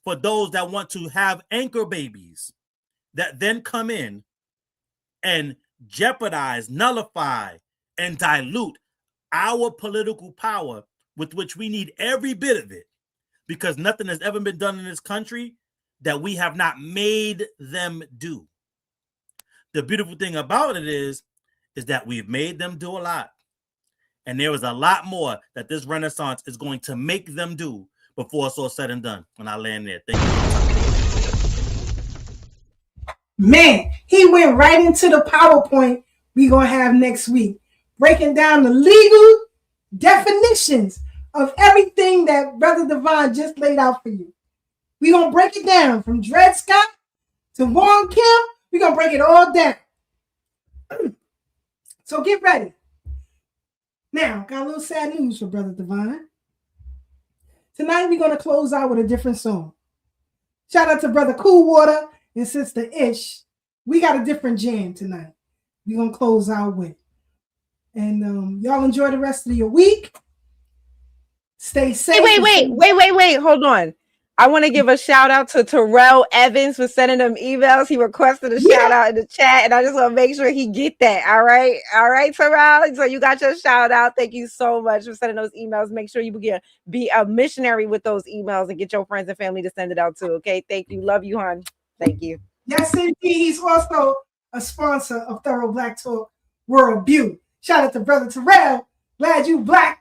for those that want to have anchor babies that then come in and jeopardize, nullify, and dilute our political power, with which we need every bit of it, because nothing has ever been done in this country that we have not made them do. The beautiful thing about it is that we've made them do a lot. And there is a lot more that this Renaissance is going to make them do before it's all said and done. And I land there. Thank you. Man, he went right into the PowerPoint we're going to have next week, breaking down the legal definitions of everything that Brother Devon just laid out for you. We're going to break it down from Dred Scott to Vaughn Kim. We're going to break it all down. So get ready. Now, got a little sad news for Brother Devon. Tonight, we're going to close out with a different song. Shout out to Brother Cool Water and Sister Ish. We got a different jam tonight we're going to close out with. And y'all enjoy the rest of your week. Stay safe. Wait. Hold on. I want to give a shout out to Terrell Evans for sending them emails. He requested a shout out in the chat, and I just want to make sure he get that. All right, Terrell. So you got your shout out. Thank you so much for sending those emails. Make sure you be a missionary with those emails and get your friends and family to send it out too. Okay, thank you. Love you, hon. Thank you. Yes, indeed. He's also a sponsor of Thorough Black Talk World View. Shout out to Brother Terrell. Glad you black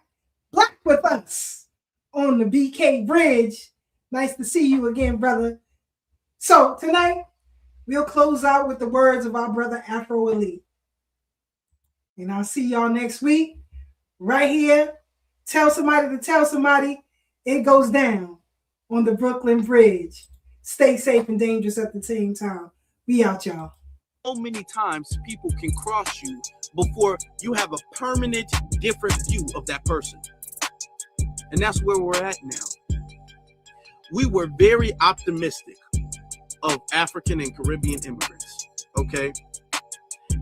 with us on the BK Bridge. Nice to see you again, brother. So tonight, we'll close out with the words of our brother Afro Elite. And I'll see y'all next week right here. Tell somebody to tell somebody. It goes down on the Brooklyn Bridge. Stay safe and dangerous at the same time. We out, y'all. So many times people can cross you before you have a permanent different view of that person. And that's where we're at now. We were very optimistic of African and Caribbean immigrants, okay?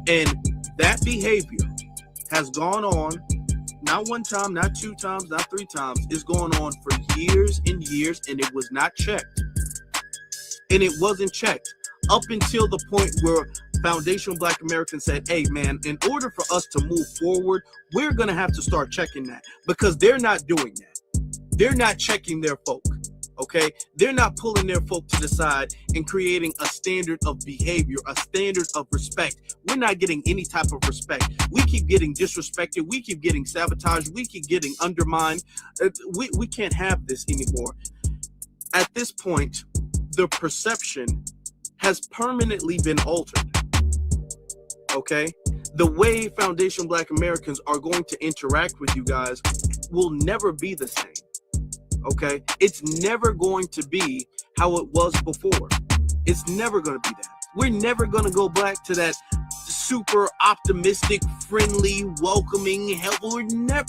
And that behavior has gone on, not one time, not two times, not three times. It's going on for years and years, and it was not checked. And it wasn't checked up until the point where Foundational Black Americans said, hey, man, in order for us to move forward, we're going to have to start checking that, because they're not doing that. They're not checking their folk. Okay, they're not pulling their folk to the side and creating a standard of behavior, a standard of respect. We're not getting any type of respect. We keep getting disrespected. We keep getting sabotaged. We keep getting undermined. We can't have this anymore. At this point, the perception has permanently been altered. Okay, the way Foundation Black Americans are going to interact with you guys will never be the same. Okay, it's never going to be how it was before. It's never going to be that. We're never going to go back to that super optimistic, friendly, welcoming, helpful.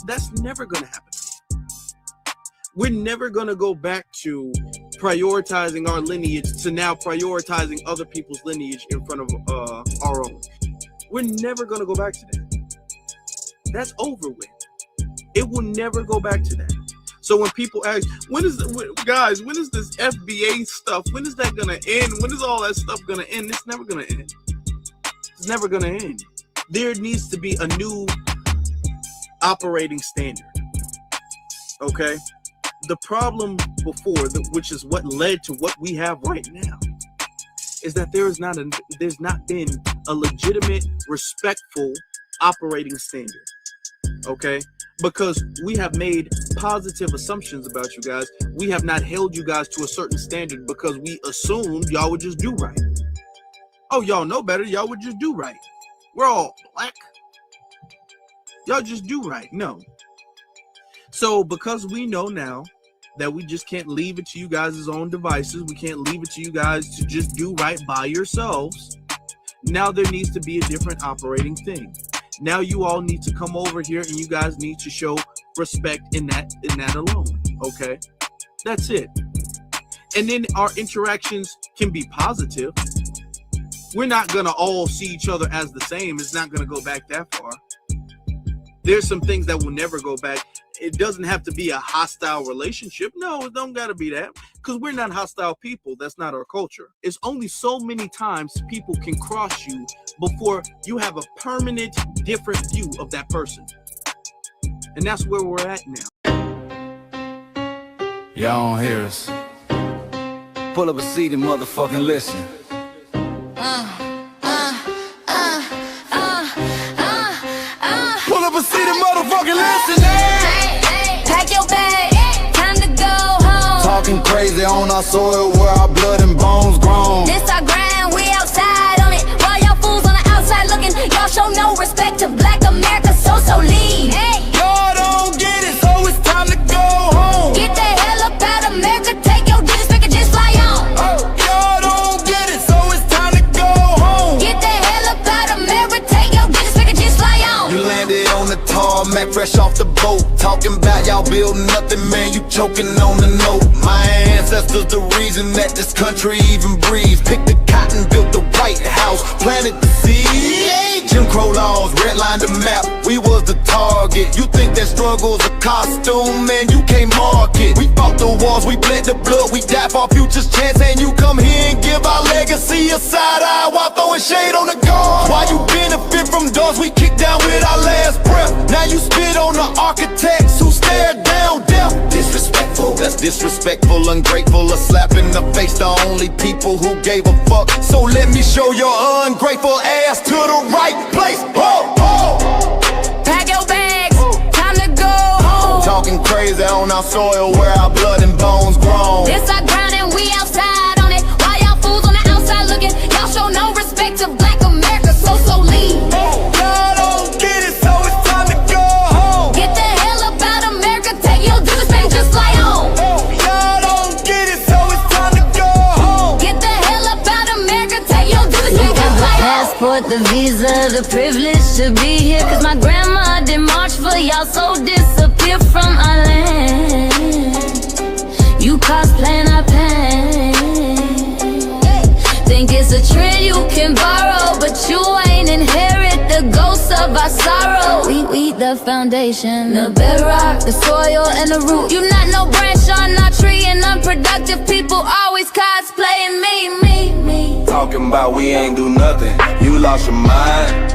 That's never going to happen. We're never going to go back to prioritizing our lineage to now prioritizing other people's lineage in front of our own. We're never going to go back to that. That's over with. It will never go back to that. So when people ask, when is this FBA stuff? When is that gonna end? When is all that stuff gonna end? It's never gonna end. It's never gonna end. There needs to be a new operating standard. Okay? The problem before, which is what led to what we have right now, is that there's not been a legitimate, respectful operating standard. Okay? Because we have made positive assumptions about you guys. We have not held you guys to a certain standard because we assumed y'all would just do right. Oh, y'all know better. Y'all would just do right. We're all black. Y'all just do right. No. So because we know now that we just can't leave it to you guys' own devices, we can't leave it to you guys to just do right by yourselves. Now there needs to be a different operating thing. Now you all need to come over here and you guys need to show respect in that alone, okay? That's it. And then our interactions can be positive. We're not going to all see each other as the same. It's not going to go back that far. There's some things that will never go back. It doesn't have to be a hostile relationship. No, it don't got to be that, because we're not hostile people. That's not our culture. It's only so many times people can cross you before you have a permanent different view of that person. And that's where we're at now. Y'all don't hear us. Pull up a seat and motherfucking listen. Pull up a seat and motherfucking listen. Pack your bag, time to go home. Talking crazy on our soil where our blood and bones grown. This our grind, we outside on it. While y'all fools on the outside looking, y'all show no respect to Black America, so leave. Y'all don't get it, so it's time to go home. Get the hell up out of America, take your disrespect and just fly on. Y'all don't get it, so it's time to go home. Get the hell up out of America, take your disrespect and just fly on. You landed on the tarmac, fresh off the boat. Talking about y'all building nothing, man, you choking on the note. My ancestors the reason that this country even breathes. Picked the cotton, built the White House, planted the seed. Jim Crow laws, redlined the map, we was the target. You think that struggle's a costume, man, you can't mark it. We fought the wars, we bled the blood, we died for our future's chance. And you come here and give our legacy a side eye while throwing shade on the guard. Why you benefit from doors we kicked down with our last breath? Now you spit on the architects who stared down death. Disrespectful, that's disrespectful, ungrateful, a slap in the face to only people who gave a fuck. So let me show your ungrateful ass to the right place. Pack your bags, time to go home. Talking crazy on our soil where our blood and bones grown. This our ground and we outside on it. While y'all fools on the outside looking, y'all show no respect to Black America, so leave. Y'all don't get it, so it's time to go home. Get the hell up out of America, take your disrespect, just fly on. Y'all don't get it, so it's time to go home. Get the hell up out of America, take your disrespect, just fly on. Passport, the visa, the privilege to be here. Cause my grandma did march for y'all, so disappear from our land. You cosplaying our pain. Think it's a trend you can borrow, but you ain't inherit the ghosts of our sorrow. We the foundation, the bedrock, the soil and the root. You not no branch on our tree, and unproductive people always cosplaying me. Talking about we ain't do nothing, you lost your mind.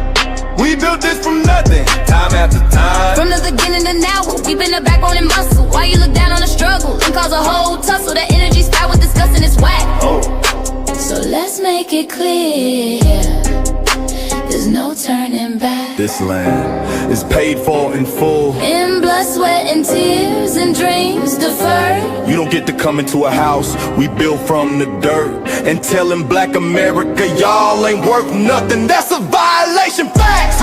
We built this from nothing, time after time. From the beginning to now, we been the backbone and muscle. Why you look down on the struggle and cause a whole tussle? That energy start with discussing it's whack. So let's make it clear, there's no turning back. This land is paid for in full, in blood, sweat, and tears, and dreams deferred. You don't get to come into a house we built from the dirt and telling Black America y'all ain't worth nothing. That's a violation, facts.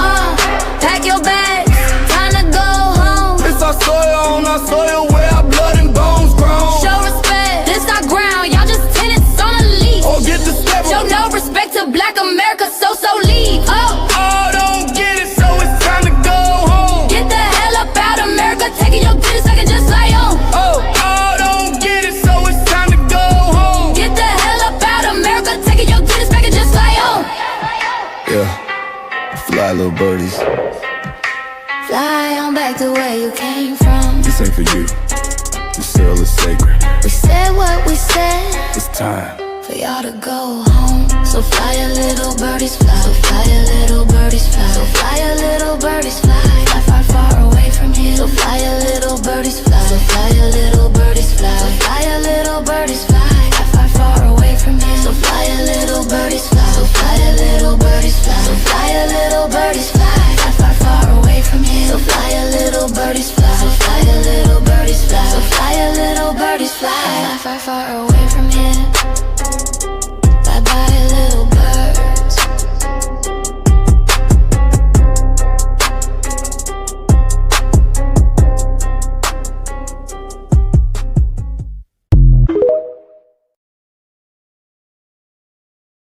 Pack your bags, time to go home. It's our soil on our soil where our blood and bones grown. Show respect, this our ground, y'all just tenants on a leash. Or get the step. Show no respect to Black America, so leave. Don't get it, so it's time to go home. Get the hell up out of America, taking your business, I can just fly on. Don't get it, so it's time to go home. Get the hell up out of America, taking your business, I can just fly on. Yeah, fly little birdies. Fly on back to where you came from. This ain't for you, this soil is sacred. We said what we said, It's time for y'all to go home. So fly a little birdies fly, so fly a little birdies fly, so fly a little birdies fly, fly far, far away from here. So fly a little birdies fly, so fly a little